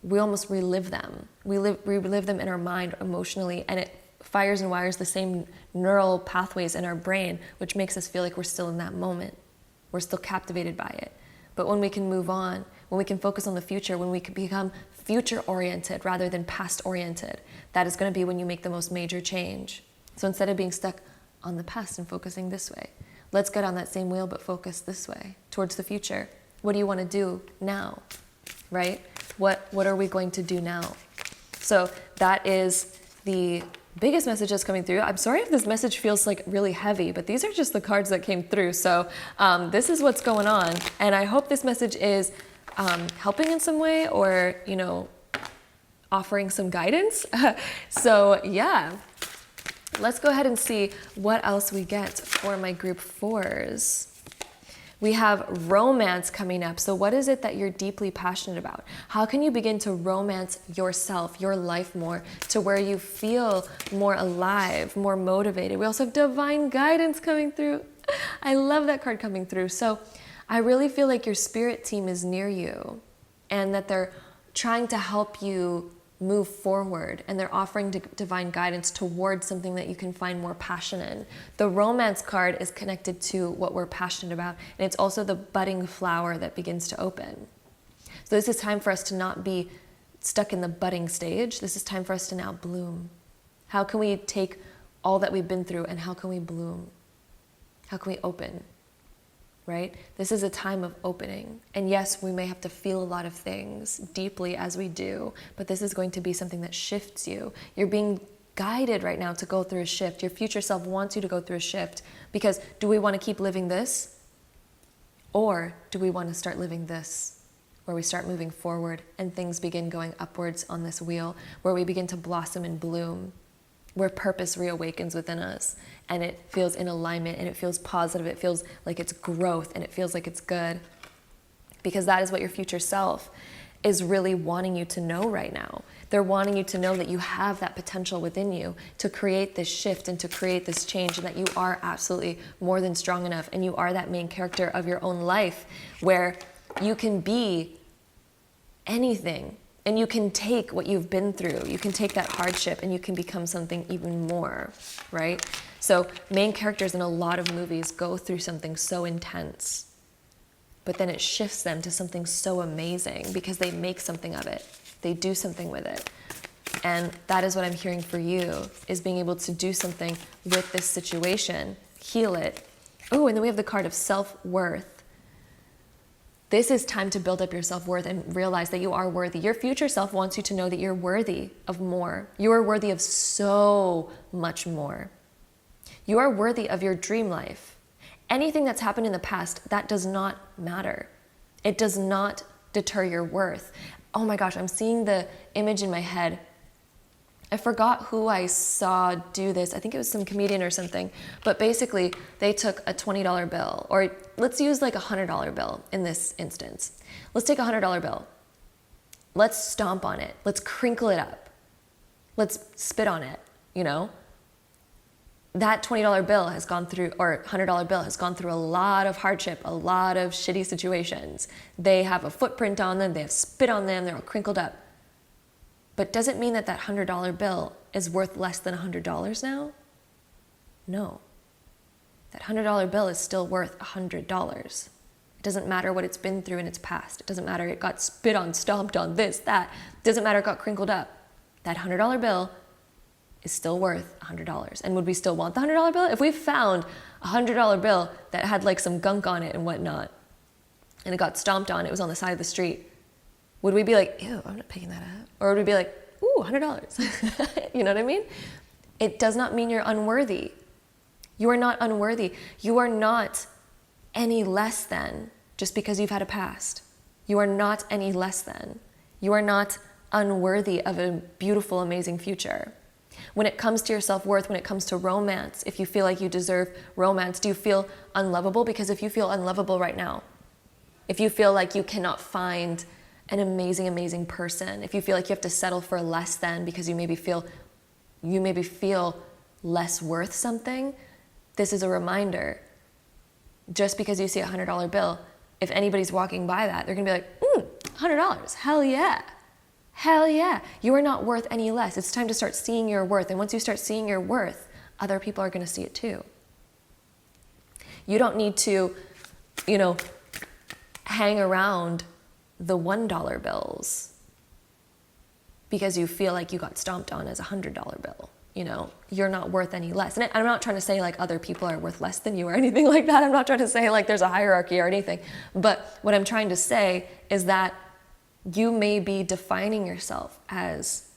S1: we almost relive them. We relive them in our mind emotionally, and it fires and wires the same neural pathways in our brain, which makes us feel like we're still in that moment. We're still captivated by it. But when we can move on, when we can focus on the future, when we can become future-oriented rather than past-oriented, that is going to be when you make the most major change. So instead of being stuck on the past and focusing this way, let's get on that same wheel but focus this way, towards the future. What do you want to do now, right? What are we going to do now? So that is the biggest message that's coming through. I'm sorry if this message feels like really heavy, but these are just the cards that came through. So this is what's going on. And I hope this message is helping in some way, or, offering some guidance. So yeah, let's go ahead and see what else we get for my group 4s. We have romance coming up. So what is it that you're deeply passionate about? How can you begin to romance yourself, your life more, to where you feel more alive, more motivated? We also have divine guidance coming through. I love that card coming through. So I really feel like your spirit team is near you and that they're trying to help you move forward, and they're offering divine guidance towards something that you can find more passion in. The romance card is connected to what we're passionate about, and it's also the budding flower that begins to open. So this is time for us to not be stuck in the budding stage. This is time for us to now bloom. How can we take all that we've been through and how can we bloom? How can we open? right? This is a time of opening. And yes, we may have to feel a lot of things deeply as we do, but this is going to be something that shifts you. You're being guided right now to go through a shift. Your future self wants you to go through a shift, because do we want to keep living this? Or do we want to start living this, where we start moving forward and things begin going upwards on this wheel, where we begin to blossom and bloom, where purpose reawakens within us, and it feels in alignment, and it feels positive, it feels like it's growth, and it feels like it's good. Because that is what your future self is really wanting you to know right now. They're wanting you to know that you have that potential within you to create this shift and to create this change, and that you are absolutely more than strong enough, and you are that main character of your own life, where you can be anything. And you can take what you've been through, you can take that hardship, and you can become something even more, right? So main characters in a lot of movies go through something so intense, but then it shifts them to something so amazing because they make something of it. They do something with it. And that is what I'm hearing for you, is being able to do something with this situation, heal it. Oh, and then we have the card of self-worth. This is time to build up your self-worth and realize that you are worthy. Your future self wants you to know that you're worthy of more. You are worthy of so much more. You are worthy of your dream life. Anything that's happened in the past, that does not matter. It does not deter your worth. Oh my gosh, I'm seeing the image in my head. I forgot who I saw do this. I think it was some comedian or something. But basically, they took a $20 bill, or let's use like a $100 bill in this instance. Let's take a $100 bill. Let's stomp on it. Let's crinkle it up. Let's spit on it, you know? That $20 bill has gone through, or $100 bill has gone through a lot of hardship, a lot of shitty situations. They have a footprint on them, they have spit on them, they're all crinkled up. But does it mean that that $100 bill is worth less than $100 now? No. That $100 bill is still worth $100. It doesn't matter what it's been through in its past. It doesn't matter it got spit on, stomped on, this, that. It doesn't matter it got crinkled up. That $100 bill is still worth $100. And would we still want the $100 bill? If we found a $100 bill that had like some gunk on it and whatnot, and it got stomped on, it was on the side of the street, would we be like, ew, I'm not picking that up? Or would we be like, ooh, $100? You know what I mean? It does not mean you're unworthy. You are not unworthy. You are not any less than just because you've had a past. You are not any less than. You are not unworthy of a beautiful, amazing future. When it comes to your self-worth, when it comes to romance, if you feel like you deserve romance, do you feel unlovable? Because if you feel unlovable right now, if you feel like you cannot find an amazing, amazing person, if you feel like you have to settle for less than because you maybe feel less worth something, this is a reminder. Just because you see a $100 bill, if anybody's walking by that, they're gonna be like, $100, hell yeah. Hell yeah. You are not worth any less. It's time to start seeing your worth. And once you start seeing your worth, other people are gonna see it too. You don't need to, hang around the $1 bills because you feel like you got stomped on as a $100 bill. You're not worth any less. And I'm not trying to say like other people are worth less than you or anything like that. I'm not trying to say like there's a hierarchy or anything. But what I'm trying to say is that you may be defining yourself as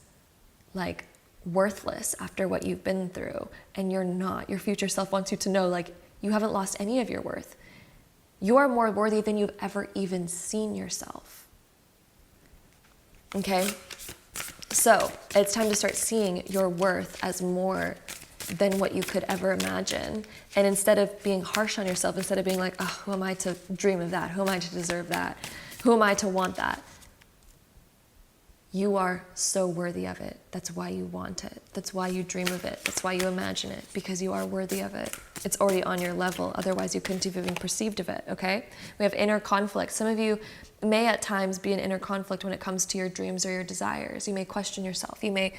S1: like worthless after what you've been through, and you're not. Your future self wants you to know like you haven't lost any of your worth. You are more worthy than you've ever even seen yourself. Okay? So it's time to start seeing your worth as more than what you could ever imagine. And instead of being harsh on yourself, instead of being like, oh, who am I to dream of that? Who am I to deserve that? Who am I to want that? You are so worthy of it. That's why you want it. That's why you dream of it. That's why you imagine it, because you are worthy of it. It's already on your level. Otherwise, you couldn't have even perceived of it, okay? We have inner conflict. Some of you may at times be in inner conflict when it comes to your dreams or your desires. You may question yourself. You may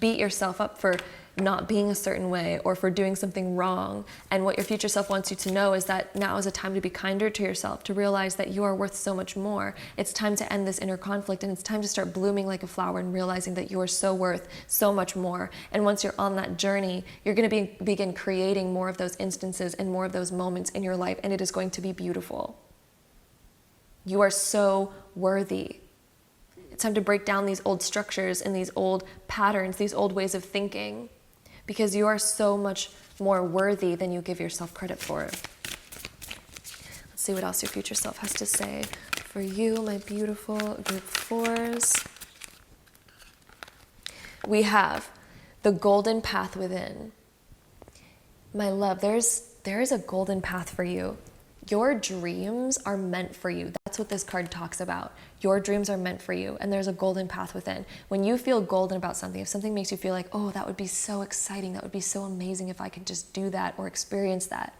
S1: beat yourself up for not being a certain way or for doing something wrong. And what your future self wants you to know is that now is a time to be kinder to yourself, to realize that you are worth so much more. It's time to end this inner conflict, and it's time to start blooming like a flower and realizing that you are so worth so much more. And once you're on that journey, you're going to begin creating more of those instances and more of those moments in your life, and it is going to be beautiful. You are so worthy. It's time to break down these old structures and these old patterns, these old ways of thinking, because you are so much more worthy than you give yourself credit for. Let's see what else your future self has to say for you, my beautiful group fours. We have the golden path within. My love, there is a golden path for you. Your dreams are meant for you. That's what this card talks about. Your dreams are meant for you, and there's a golden path within. When you feel golden about something, if something makes you feel like, oh, that would be so exciting, that would be so amazing if I could just do that or experience that,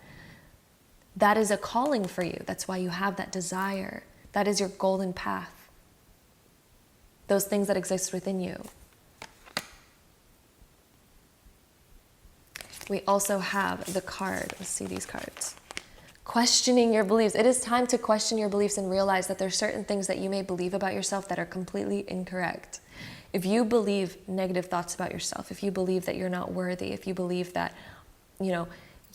S1: that is a calling for you. That's why you have that desire. That is your golden path. Those things that exist within you. We also have the card. Let's see these cards. Questioning your beliefs. It is time to question your beliefs and realize that there's certain things that you may believe about yourself that are completely incorrect. If you believe negative thoughts about yourself, if you believe that you're not worthy, if you believe that,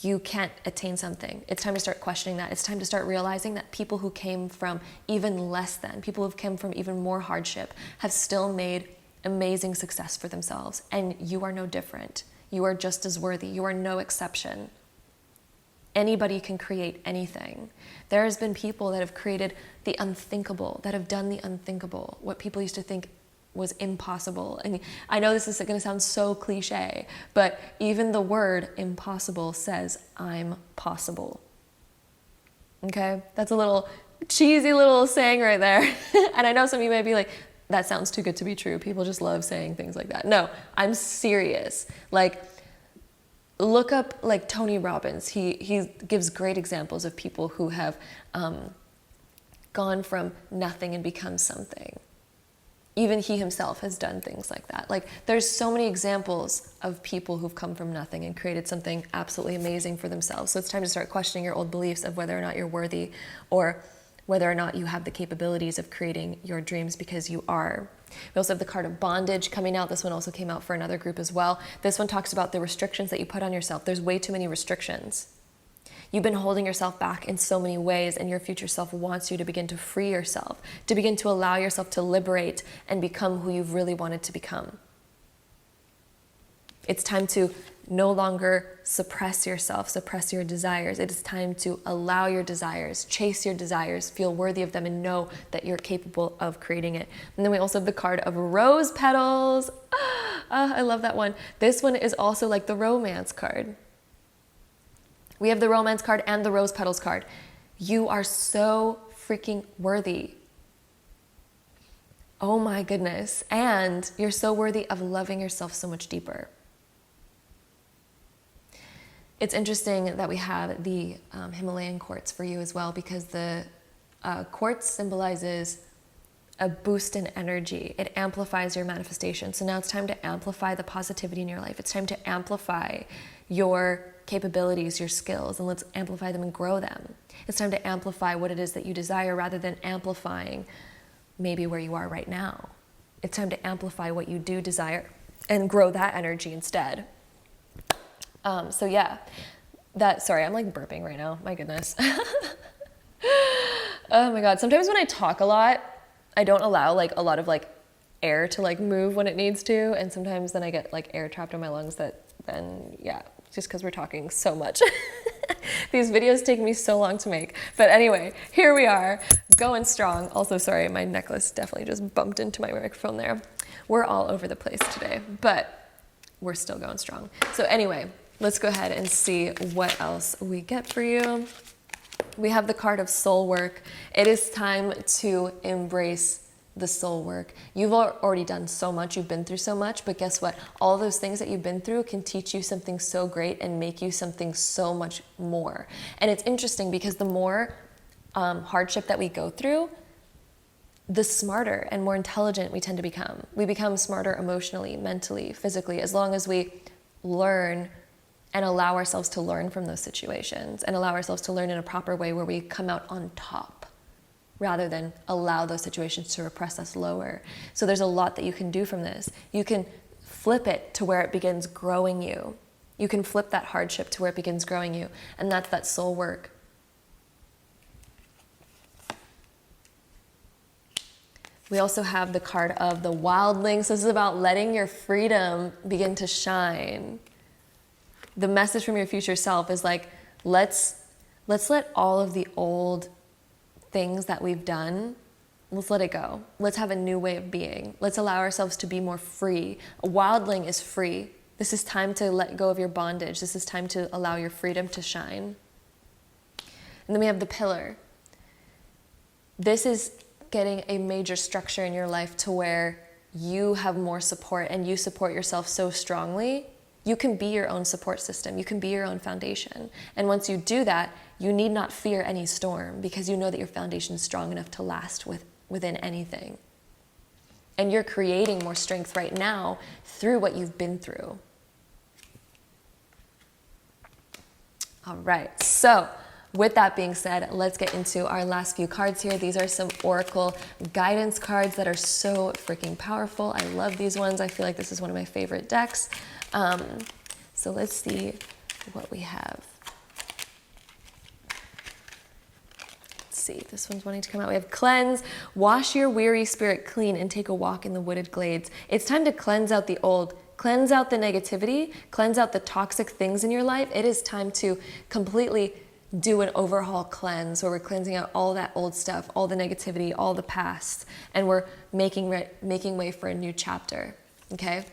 S1: you can't attain something, it's time to start questioning that. It's time to start realizing that people who came from even less than, people who've come from even more hardship, have still made amazing success for themselves. And you are no different. You are just as worthy. You are no exception. Anybody can create anything. There has been people that have created the unthinkable, that have done the unthinkable, what people used to think was impossible. And I know this is going to sound so cliche, but even the word impossible says, I'm possible. Okay? That's a little cheesy little saying right there. And I know some of you might be like, that sounds too good to be true. People just love saying things like that. No, I'm serious. Look up Tony Robbins. He gives great examples of people who have gone from nothing and become something. Even he himself has done things like that. There's so many examples of people who've come from nothing and created something absolutely amazing for themselves. So it's time to start questioning your old beliefs of whether or not you're worthy, or whether or not you have the capabilities of creating your dreams, because you are. We also have the card of bondage coming out. This one also came out for another group as well. This one talks about the restrictions that you put on yourself. There's way too many restrictions. You've been holding yourself back in so many ways, and your future self wants you to begin to free yourself, to begin to allow yourself to liberate and become who you've really wanted to become. It's time to no longer suppress yourself, suppress your desires. It is time to allow your desires, chase your desires, feel worthy of them, and know that you're capable of creating it. And then we also have the card of rose petals. I love that one. This one is also like the romance card. We have the romance card and the rose petals card. You are so freaking worthy. Oh my goodness. And you're so worthy of loving yourself so much deeper. It's interesting that we have the Himalayan quartz for you as well, because the quartz symbolizes a boost in energy. It amplifies your manifestation. So now it's time to amplify the positivity in your life. It's time to amplify your capabilities, your skills, and let's amplify them and grow them. It's time to amplify what it is that you desire rather than amplifying maybe where you are right now. It's time to amplify what you do desire and grow that energy instead. So yeah, sorry, I'm burping right now. My goodness. Oh my God. Sometimes when I talk a lot, I don't allow a lot of air to move when it needs to. And sometimes then I get air trapped in my lungs just because we're talking so much. These videos take me so long to make. But anyway, here we are, going strong. Also, sorry, my necklace definitely just bumped into my microphone there. We're all over the place today, but we're still going strong. So anyway, let's go ahead and see what else we get for you. We have the card of soul work. It is time to embrace the soul work. You've already done so much, you've been through so much, but guess what? All those things that you've been through can teach you something so great and make you something so much more. And it's interesting because the more hardship that we go through, the smarter and more intelligent we tend to become. We become smarter emotionally, mentally, physically, as long as we learn and allow ourselves to learn from those situations and allow ourselves to learn in a proper way where we come out on top rather than allow those situations to repress us lower. So there's a lot that you can do from this. You can flip it to where it begins growing you. You can flip that hardship to where it begins growing you. And that's that soul work. We also have the card of the wildlings. This is about letting your freedom begin to shine. The message from your future self is like, let's let all of the old things that we've done, let's let it go. Let's have a new way of being. Let's allow ourselves to be more free. A wildling is free. This is time to let go of your bondage. This is time to allow your freedom to shine. And then we have the pillar. This is getting a major structure in your life to where you have more support and you support yourself so strongly. You can be your own support system. You can be your own foundation. And once you do that, you need not fear any storm because you know that your foundation is strong enough to last within anything. And you're creating more strength right now through what you've been through. All right, so with that being said, let's get into our last few cards here. These are some Oracle guidance cards that are so freaking powerful. I love these ones. I feel like this is one of my favorite decks. So let's see what we have. Let's see, this one's wanting to come out. We have cleanse, wash your weary spirit clean and take a walk in the wooded glades. It's time to cleanse out the old, cleanse out the negativity, cleanse out the toxic things in your life. It is time to completely do an overhaul cleanse where we're cleansing out all that old stuff, all the negativity, all the past, and we're making way for a new chapter, okay?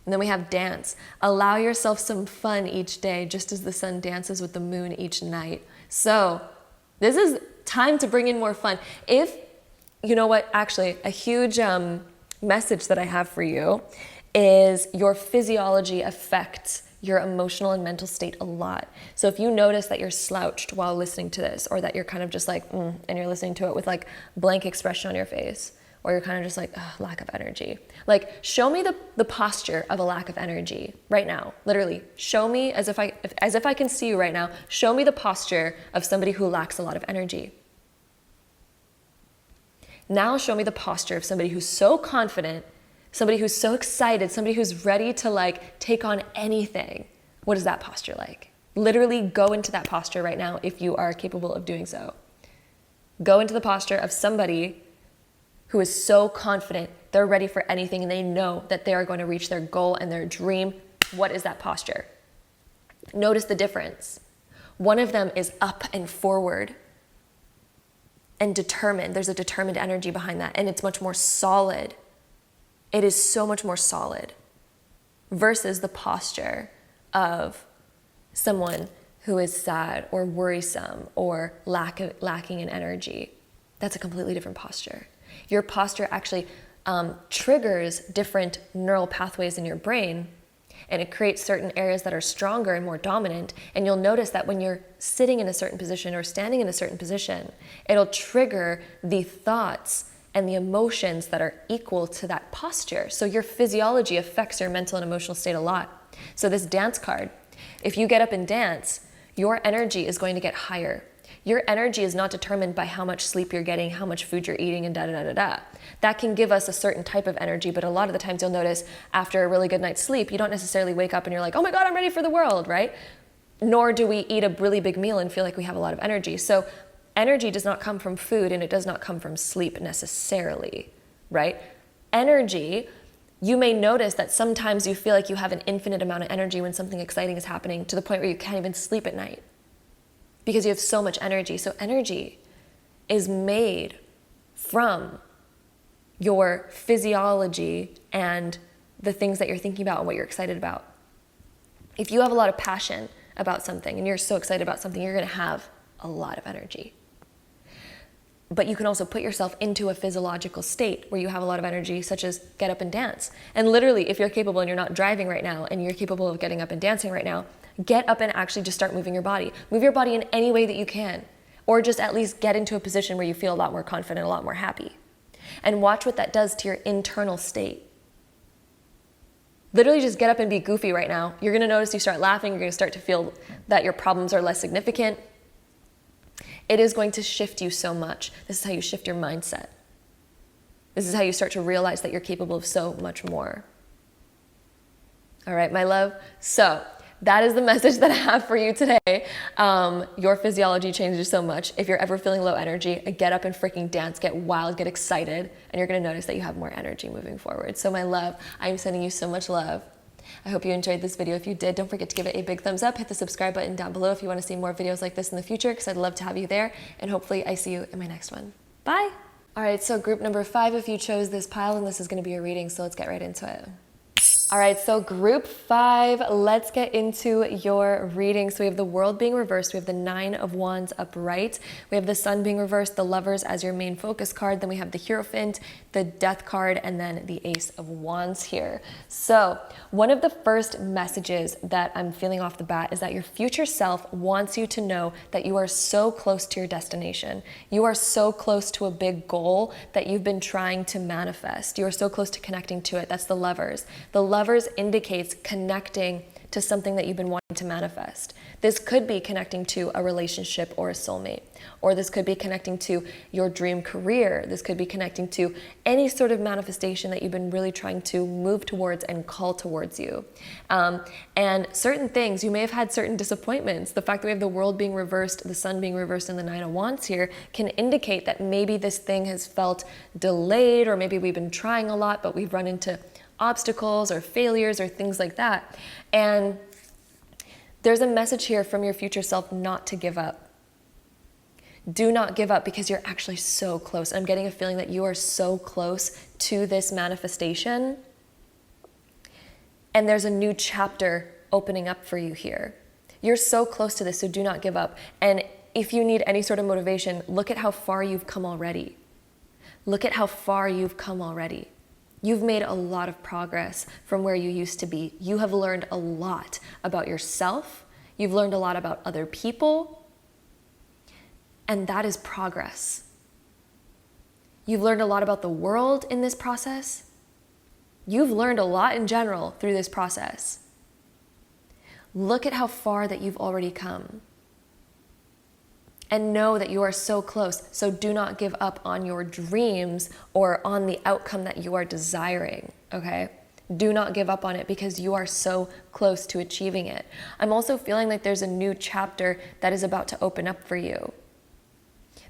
S1: And then we have dance. Allow yourself some fun each day, just as the sun dances with the moon each night. So this is time to bring in more fun. If, you know what, actually, a huge message that I have for you is your physiology affects your emotional and mental state a lot. So if you notice that you're slouched while listening to this, or that you're kind of just like, and you're listening to it with like blank expression on your face, or you're kind of just like, lack of energy. Like, show me the posture of a lack of energy right now. Literally, show me as if I can see you right now. Show me the posture of somebody who lacks a lot of energy. Now show me the posture of somebody who's so confident, somebody who's so excited, somebody who's ready to like take on anything. What is that posture like? Literally go into that posture right now if you are capable of doing so. Go into the posture of somebody who is so confident, they're ready for anything and they know that they are going to reach their goal and their dream. What is that posture? Notice the difference. One of them is up and forward and determined. There's a determined energy behind that, and it's much more solid. It is so much more solid versus the posture of someone who is sad or worrisome or lacking in energy. That's a completely different posture. Your posture actually triggers different neural pathways in your brain, and it creates certain areas that are stronger and more dominant. And you'll notice that when you're sitting in a certain position or standing in a certain position, it'll trigger the thoughts and the emotions that are equal to that posture. So your physiology affects your mental and emotional state a lot. So this dance card, if you get up and dance, your energy is going to get higher. Your energy is not determined by how much sleep you're getting, how much food you're eating, and da-da-da-da-da. That can give us a certain type of energy, but a lot of the times you'll notice after a really good night's sleep, you don't necessarily wake up and you're like, oh my God, I'm ready for the world, right? Nor do we eat a really big meal and feel like we have a lot of energy. So energy does not come from food, and it does not come from sleep necessarily, right? Energy, you may notice that sometimes you feel like you have an infinite amount of energy when something exciting is happening, to the point where you can't even sleep at night because you have so much energy. So energy is made from your physiology and the things that you're thinking about and what you're excited about. If you have a lot of passion about something and you're so excited about something, you're going to have a lot of energy. But you can also put yourself into a physiological state where you have a lot of energy, such as get up and dance. And literally, if you're capable and you're not driving right now and you're capable of getting up and dancing right now, get up and actually just start moving your body. Move your body in any way that you can, or just at least get into a position where you feel a lot more confident, a lot more happy. And watch what that does to your internal state. Literally just get up and be goofy right now. You're gonna notice you start laughing. You're gonna start to feel that your problems are less significant. It is going to shift you so much. This is how you shift your mindset. This is how you start to realize that you're capable of so much more. All right, my love. So that is the message that I have for you today. Your physiology changes so much. If you're ever feeling low energy, get up and freaking dance, get wild, get excited, and you're gonna notice that you have more energy moving forward. So my love, I'm sending you so much love. I hope you enjoyed this video. If you did, don't forget to give it a big thumbs up. Hit the subscribe button down below if you want to see more videos like this in the future, because I'd love to have you there. And hopefully I see you in my next one. Bye. All right, so group number 5, if you chose this pile, and this is going to be a reading, so let's get right into it. All right, so group 5, let's get into your reading. So we have the World being reversed. We have the 9 of Wands upright. We have the Sun being reversed, the Lovers as your main focus card. Then we have the Hierophant, the Death card, and then the Ace of Wands here. So one of the first messages that I'm feeling off the bat is that your future self wants you to know that you are so close to your destination. You are so close to a big goal that you've been trying to manifest. You are so close to connecting to it. That's the Lovers. The Lovers indicates connecting to something that you've been wanting to manifest. This could be connecting to a relationship or a soulmate, or this could be connecting to your dream career. This could be connecting to any sort of manifestation that you've been really trying to move towards and call towards you. And certain things, you may have had certain disappointments. The fact that we have the World being reversed, the Sun being reversed, and the 9 of Wands here can indicate that maybe this thing has felt delayed, or maybe we've been trying a lot, but we've run into obstacles or failures or things like that. And there's a message here from your future self not to give up. Do not give up, because you're actually so close. I'm getting a feeling that you are so close to this manifestation. And there's a new chapter opening up for you here. You're so close to this, so do not give up. And if you need any sort of motivation, look at how far you've come already. Look at how far you've come already. You've made a lot of progress from where you used to be. You have learned a lot about yourself. You've learned a lot about other people. And that is progress. You've learned a lot about the world in this process. You've learned a lot in general through this process. Look at how far that you've already come. And know that you are so close. So do not give up on your dreams or on the outcome that you are desiring, okay? Do not give up on it, because you are so close to achieving it. I'm also feeling like there's a new chapter that is about to open up for you.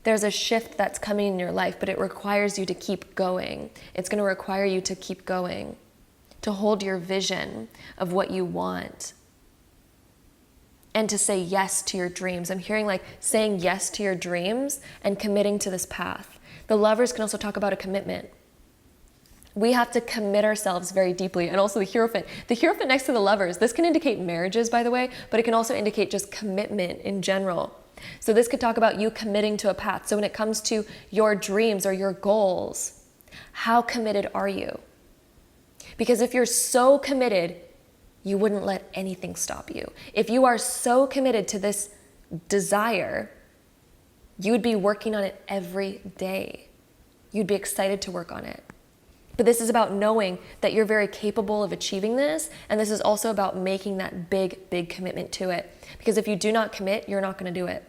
S1: There's a shift that's coming in your life, but it requires you to keep going. It's going to require you to keep going, to hold your vision of what you want, and to say yes to your dreams. I'm hearing like saying yes to your dreams and committing to this path. The Lovers can also talk about a commitment. We have to commit ourselves very deeply. And also the Hierophant. The Hierophant next to the Lovers, this can indicate marriages, by the way, but it can also indicate just commitment in general. So this could talk about you committing to a path. So when it comes to your dreams or your goals, how committed are you? Because if you're so committed, you wouldn't let anything stop you. If you are so committed to this desire, you would be working on it every day. You'd be excited to work on it. But this is about knowing that you're very capable of achieving this, and this is also about making that big, big commitment to it. Because if you do not commit, you're not going to do it.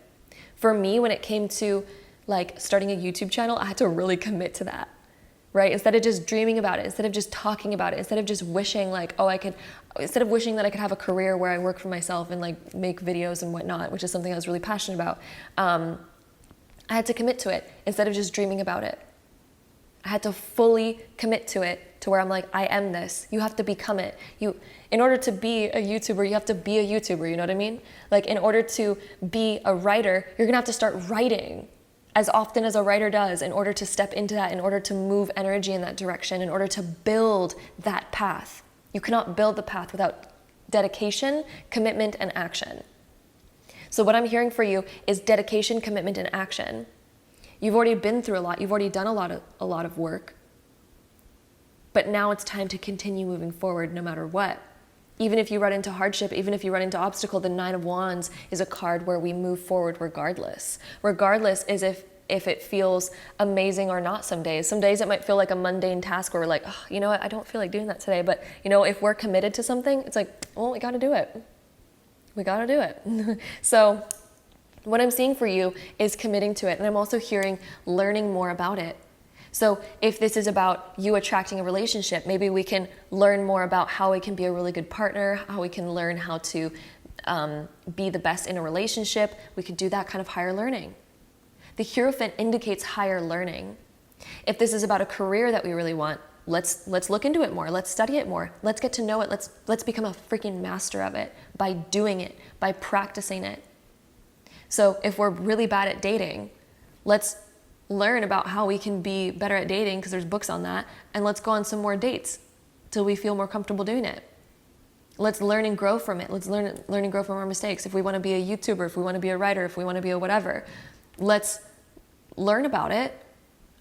S1: For me, when it came to like starting a YouTube channel, I had to really commit to that. Right? Instead of just dreaming about it, instead of just talking about it, instead of just wishing like, instead of wishing that I could have a career where I work for myself and like make videos and whatnot, which is something I was really passionate about, I had to commit to it instead of just dreaming about it. I had to fully commit to it, to where I'm like, I am this. You have to become it. In order to be a YouTuber, you have to be a YouTuber, you know what I mean? Like in order to be a writer, you're gonna have to start writing as often as a writer does, in order to step into that, in order to move energy in that direction, in order to build that path. You cannot build the path without dedication, commitment, and action. So what I'm hearing for you is dedication, commitment, and action. You've already been through a lot. You've already done a lot of work. But now it's time to continue moving forward no matter what. Even if you run into hardship, even if you run into obstacle, the 9 of Wands is a card where we move forward regardless. Regardless is if if it feels amazing or not some days. Some days it might feel like a mundane task where we're like, oh, you know what, I don't feel like doing that today. But you know, if we're committed to something, it's like, well, we gotta do it. We gotta do it. So what I'm seeing for you is committing to it. And I'm also hearing learning more about it. So if this is about you attracting a relationship, maybe we can learn more about how we can be a really good partner, how we can learn how to be the best in a relationship. We could do that kind of higher learning. The Hierophant indicates higher learning. If this is about a career that we really want, let's look into it more. Let's study it more. Let's get to know it. Let's become a freaking master of it by doing it, by practicing it. So if we're really bad at dating, let's learn about how we can be better at dating, because there's books on that, and let's go on some more dates till we feel more comfortable doing it. Let's learn and grow from it. Let's learn and grow from our mistakes. If we want to be a YouTuber, if we want to be a writer, if we want to be a whatever, let's learn about it,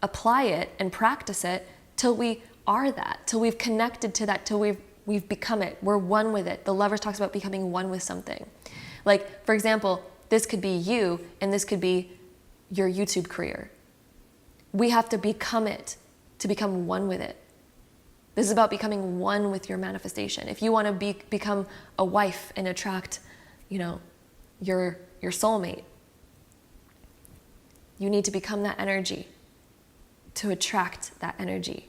S1: apply it, and practice it till we are that, till we've connected to that, till we've become it. We're one with it. The Lovers talks about becoming one with something. Like, for example, this could be you, and this could be your YouTube career. We have to become it to become one with it. This is about becoming one with your manifestation. If you want to become a wife and attract, your soulmate, you need to become that energy to attract that energy.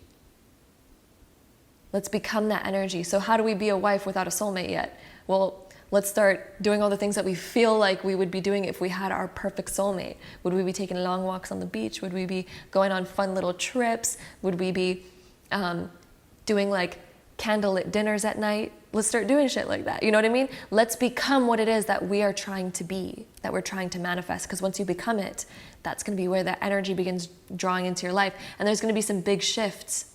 S1: Let's become that energy. So how do we be a wife without a soulmate yet? Well, let's start doing all the things that we feel like we would be doing if we had our perfect soulmate. Would we be taking long walks on the beach? Would we be going on fun little trips? Would we be doing like candlelit dinners at night? Let's start doing shit like that. You know what I mean? Let's become what it is that we are trying to be, that we're trying to manifest. Because once you become it, that's going to be where that energy begins drawing into your life. And there's going to be some big shifts.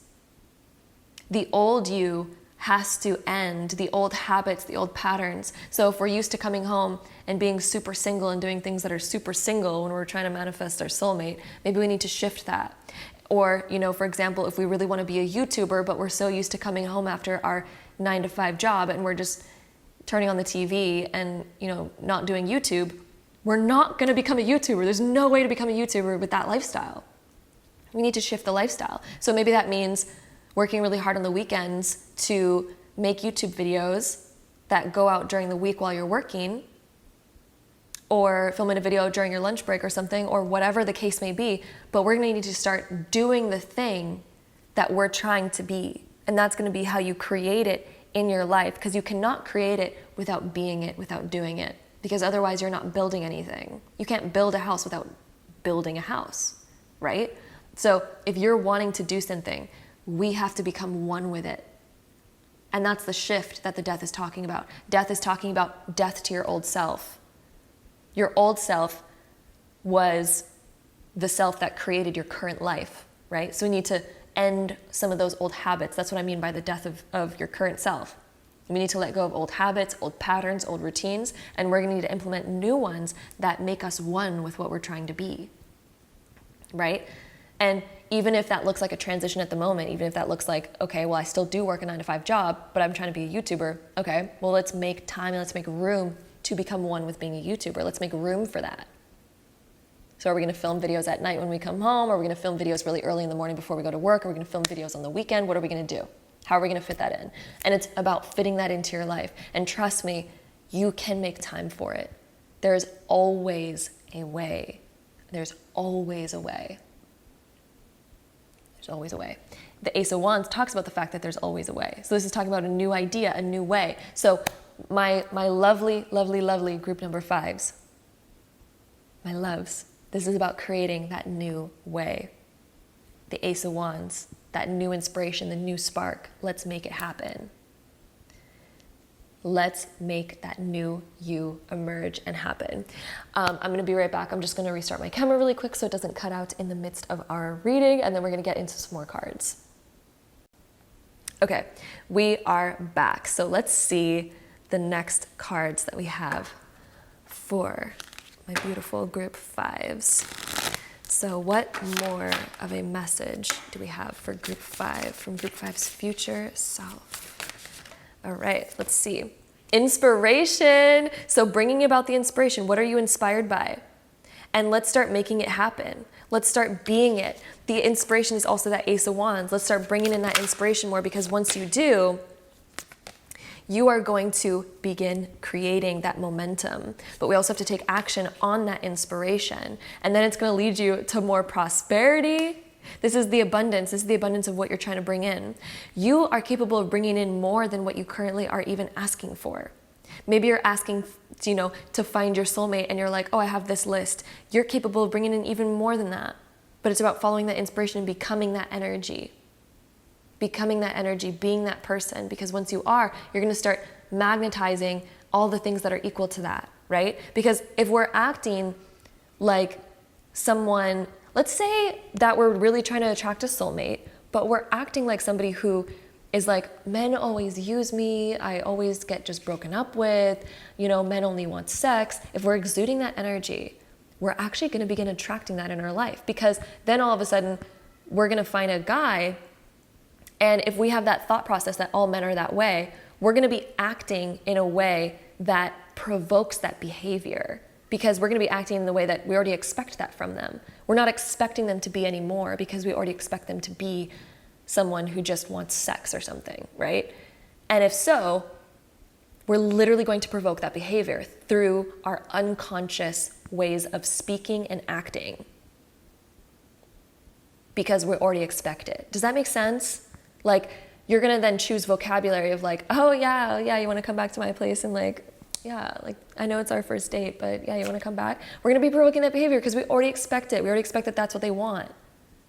S1: The old you has to end, the old habits, the old patterns. So if we're used to coming home and being super single and doing things that are super single when we're trying to manifest our soulmate, maybe we need to shift that. Or, for example, if we really want to be a YouTuber, but we're so used to coming home after our 9-to-5 job and we're just turning on the TV and, not doing YouTube, we're not going to become a YouTuber. There's no way to become a YouTuber with that lifestyle. We need to shift the lifestyle. So maybe that means working really hard on the weekends to make YouTube videos that go out during the week while you're working, or filming a video during your lunch break or something, or whatever the case may be. But we're going to need to start doing the thing that we're trying to be. And that's going to be how you create it in your life, because you cannot create it without being it, without doing it, because otherwise you're not building anything. You can't build a house without building a house, right? So if you're wanting to do something, we have to become one with it. And that's the shift that the death is talking about. Death is talking about death to your old self. Your old self was the self that created your current life, right? So we need to end some of those old habits. That's what I mean by the death of your current self. We need to let go of old habits, old patterns, old routines, and we're going to need to implement new ones that make us one with what we're trying to be, right? And even if that looks like a transition at the moment, even if that looks like, okay, well, I still do work a 9-to-5 job, but I'm trying to be a YouTuber. Okay, well, let's make time and let's make room to become one with being a YouTuber. Let's make room for that. So are we going to film videos at night when we come home? Are we going to film videos really early in the morning before we go to work? Are we going to film videos on the weekend? What are we going to do? How are we going to fit that in? And it's about fitting that into your life. And trust me, you can make time for it. There's always a way. There's always a way. There's always a way. The Ace of Wands talks about the fact that there's always a way. So this is talking about a new idea, a new way. So my lovely, lovely, lovely group number 5s, my loves, this is about creating that new way. The Ace of Wands, that new inspiration, the new spark. Let's make it happen. Let's make that new you emerge and happen. I'm going to be right back. I'm just going to restart my camera really quick so it doesn't cut out in the midst of our reading, and then we're going to get into some more cards. Okay, we are back. So let's see the next cards that we have for my beautiful group 5s. So what more of a message do we have for group 5 from group 5's future self? All right, let's see. Inspiration. So bringing about the inspiration. What are you inspired by? And let's start making it happen. Let's start being it. The inspiration is also that Ace of Wands. Let's start bringing in that inspiration more, because once you do, you are going to begin creating that momentum. But we also have to take action on that inspiration. And then it's going to lead you to more prosperity. This is the abundance. This is the abundance of what you're trying to bring in. You are capable of bringing in more than what you currently are even asking for. Maybe you're asking, to find your soulmate, and you're like, oh, I have this list. You're capable of bringing in even more than that. But it's about following that inspiration and becoming that energy. Becoming that energy, being that person. Because once you are, you're going to start magnetizing all the things that are equal to that, right? Because if we're acting like someone, let's say that we're really trying to attract a soulmate, but we're acting like somebody who is like, men always use me, I always get just broken up with, men only want sex. If we're exuding that energy, we're actually going to begin attracting that in our life, because then all of a sudden we're going to find a guy, and if we have that thought process that all men are that way, we're going to be acting in a way that provokes that behavior, because we're going to be acting in the way that we already expect that from them. We're not expecting them to be anymore, because we already expect them to be someone who just wants sex or something, right? And if so, we're literally going to provoke that behavior through our unconscious ways of speaking and acting, because we already expect it. Does that make sense? Like, you're gonna then choose vocabulary of like, oh yeah, you wanna come back to my place, and like, yeah, like, I know it's our first date, but yeah, you wanna come back? We're gonna be provoking that behavior because we already expect it. We already expect that that's what they want,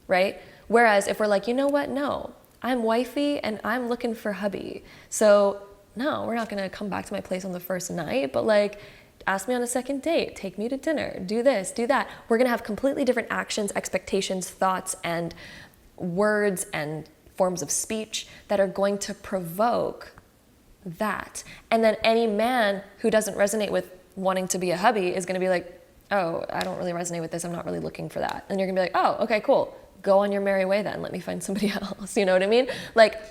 S1: right? Whereas if we're like, you know what, no, I'm wifey and I'm looking for hubby. So no, we're not gonna come back to my place on the first night, but like, ask me on a second date, take me to dinner, do this, do that. We're gonna have completely different actions, expectations, thoughts, and words and forms of speech that are going to provoke that. And then any man who doesn't resonate with wanting to be a hubby is gonna be like, oh, I don't really resonate with this, I'm not really looking for that. And you're gonna be like, oh, okay, cool. Go on your merry way then, let me find somebody else. You know what I mean? Like,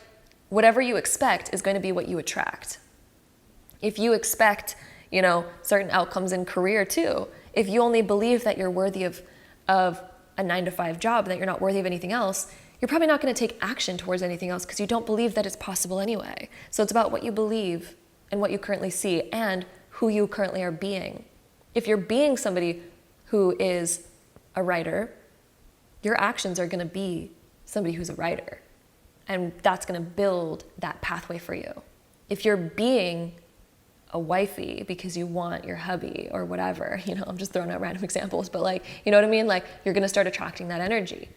S1: whatever you expect is going to be what you attract. If you expect, certain outcomes in career too, if you only believe that you're worthy of a 9-to-5 job, that you're not worthy of anything else, you're probably not going to take action towards anything else because you don't believe that it's possible anyway. So it's about what you believe and what you currently see and who you currently are being. If you're being somebody who is a writer, your actions are going to be somebody who's a writer. And that's going to build that pathway for you. If you're being a wifey because you want your hubby or whatever, I'm just throwing out random examples, but like, you know what I mean? Like, you're going to start attracting that energy.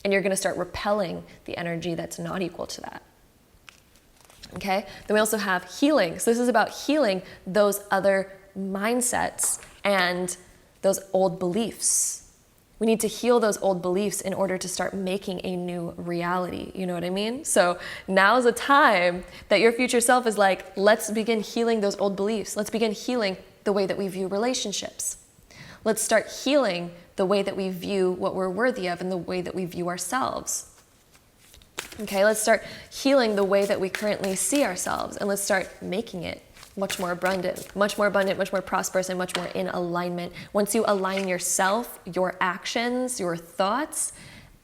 S1: And you're going to start repelling the energy that's not equal to that. Okay? Then we also have healing. So this is about healing those other mindsets and those old beliefs. We need to heal those old beliefs in order to start making a new reality. You know what I mean? So now's the time that your future self is like, let's begin healing those old beliefs. Let's begin healing the way that we view relationships. Let's start healing the way that we view what we're worthy of and the way that we view ourselves. Okay, let's start healing the way that we currently see ourselves, and let's start making it much more abundant, much more prosperous, and much more in alignment. Once you align yourself, your actions, your thoughts,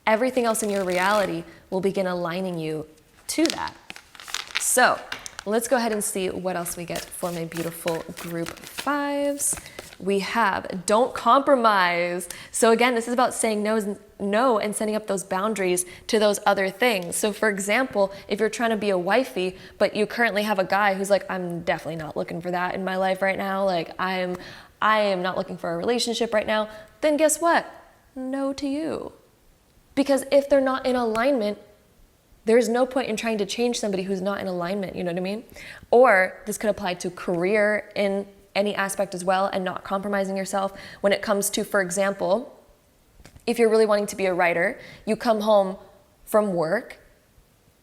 S1: everything else in your reality will begin aligning you to that. So let's go ahead and see what else we get for my beautiful group fives. We have don't compromise. So again, this is about saying no and setting up those boundaries to those other things. So for example, if you're trying to be a wifey, but you currently have a guy who's like, I'm definitely not looking for that in my life right now. Like I am not looking for a relationship right now. Then guess what? No to you. Because if they're not in alignment, there's no point in trying to change somebody who's not in alignment. You know what I mean? Or this could apply to career in any aspect as well, and not compromising yourself when it comes to, for example, if you're really wanting to be a writer, you come home from work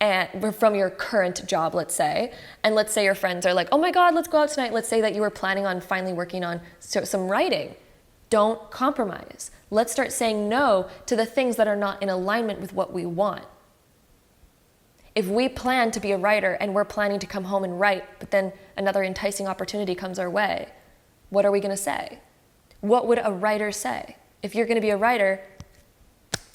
S1: and from your current job, let's say, and let's say your friends are like, oh my God, let's go out tonight. Let's say that you were planning on finally working on some writing. Don't compromise. Let's start saying no to the things that are not in alignment with what we want. If we plan to be a writer and we're planning to come home and write, but then another enticing opportunity comes our way, what are we going to say? What would a writer say? If you're going to be a writer,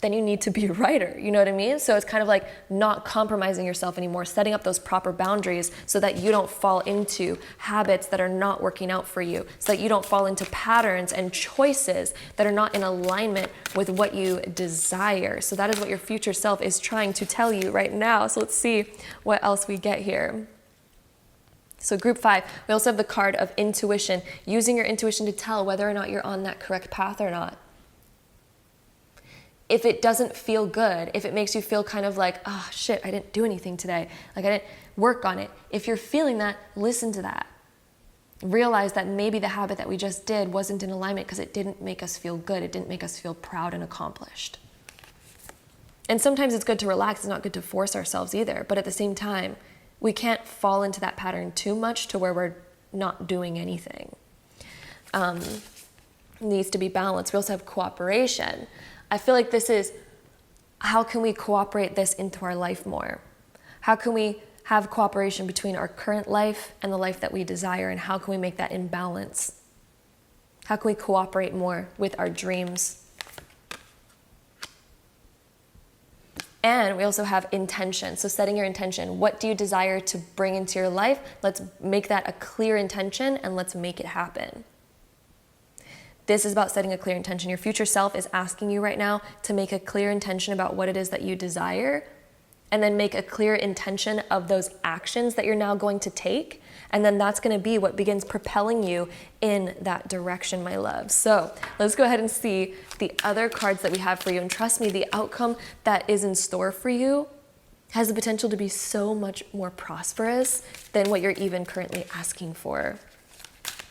S1: then you need to be a writer. You know what I mean? So it's kind of like not compromising yourself anymore, setting up those proper boundaries so that you don't fall into habits that are not working out for you, so that you don't fall into patterns and choices that are not in alignment with what you desire. So that is what your future self is trying to tell you right now. So let's see what else we get here. So group 5, we also have the card of intuition, using your intuition to tell whether or not you're on that correct path or not. If it doesn't feel good, if it makes you feel kind of like, oh shit, I didn't do anything today, like I didn't work on it. If you're feeling that, listen to that. Realize that maybe the habit that we just did wasn't in alignment because it didn't make us feel good. It didn't make us feel proud and accomplished. And sometimes it's good to relax. It's not good to force ourselves either. But at the same time, we can't fall into that pattern too much to where we're not doing anything. Needs to be balanced. We also have cooperation. I feel like this is, how can we cooperate this into our life more? How can we have cooperation between our current life and the life that we desire, and how can we make that in balance? How can we cooperate more with our dreams? And we also have intention. So setting your intention. What do you desire to bring into your life? Let's make that a clear intention and let's make it happen. This is about setting a clear intention. Your future self is asking you right now to make a clear intention about what it is that you desire, and then make a clear intention of those actions that you're now going to take. And then that's going to be what begins propelling you in that direction, my love. So let's go ahead and see the other cards that we have for you. And trust me, the outcome that is in store for you has the potential to be so much more prosperous than what you're even currently asking for.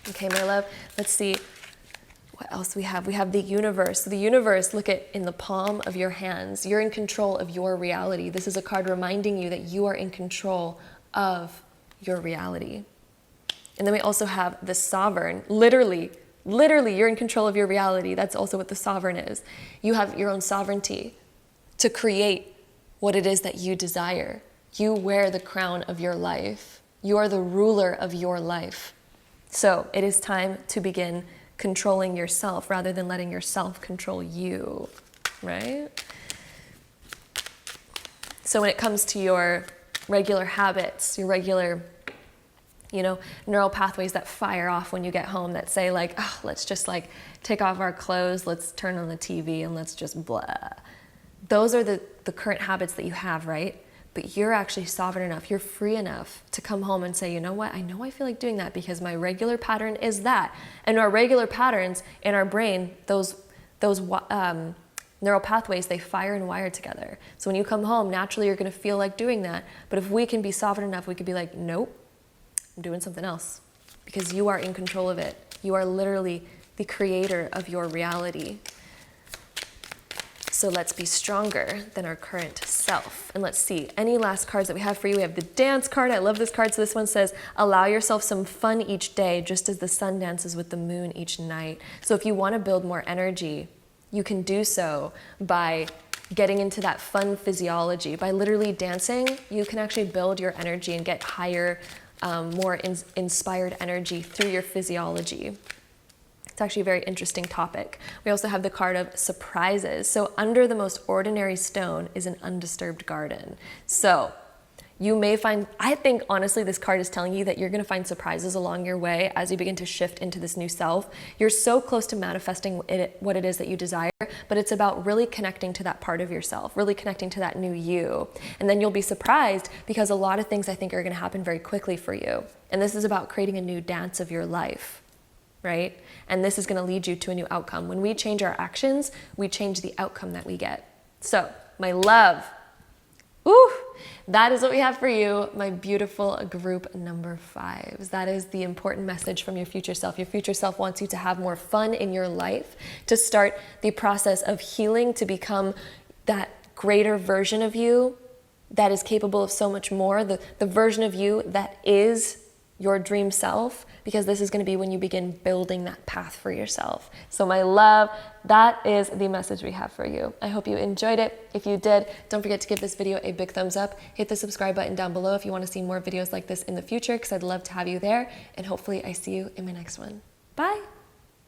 S1: Okay, my love, let's see what else we have. We have the universe. So the universe, look at in the palm of your hands. You're in control of your reality. This is a card reminding you that you are in control of your reality. And then we also have the sovereign. Literally, you're in control of your reality. That's also what the sovereign is. You have your own sovereignty to create what it is that you desire. You wear the crown of your life. You are the ruler of your life. So it is time to begin controlling yourself rather than letting yourself control you, right? So when it comes to your regular habits, your regular, neural pathways that fire off when you get home that say like, oh, let's just like take off our clothes, let's turn on the TV and let's just blah. Those are the current habits that you have, right? But you're actually sovereign enough, you're free enough to come home and say, you know what, I know I feel like doing that because my regular pattern is that. And our regular patterns in our brain, those neural pathways, they fire and wire together. So when you come home, naturally you're gonna feel like doing that. But if we can be sovereign enough, we could be like, nope, I'm doing something else. Because you are in control of it. You are literally the creator of your reality. So let's be stronger than our current self. And let's see, any last cards that we have for you. We have the dance card. I love this card. So this one says, allow yourself some fun each day, just as the sun dances with the moon each night. So if you want to build more energy, you can do so by getting into that fun physiology. By literally dancing, you can actually build your energy and get higher, more inspired energy through your physiology. It's actually a very interesting topic. We also have the card of surprises. So under the most ordinary stone is an undisturbed garden. So you may find, I think honestly this card is telling you that you're going to find surprises along your way as you begin to shift into this new self. You're so close to manifesting what it is that you desire, but it's about really connecting to that part of yourself, really connecting to that new you. And then you'll be surprised because a lot of things I think are going to happen very quickly for you. And this is about creating a new dance of your life. Right? And this is going to lead you to a new outcome. When we change our actions, we change the outcome that we get. So, my love, that is what we have for you, my beautiful group number 5s. That is the important message from your future self. Your future self wants you to have more fun in your life, to start the process of healing, to become that greater version of you that is capable of so much more, the version of you that is your dream self, because this is going to be when you begin building that path for yourself. So my love, that is the message we have for you. I hope you enjoyed it. If you did, don't forget to give this video a big thumbs up. Hit the subscribe button down below if you want to see more videos like this in the future, because I'd love to have you there. And hopefully I see you in my next one. Bye.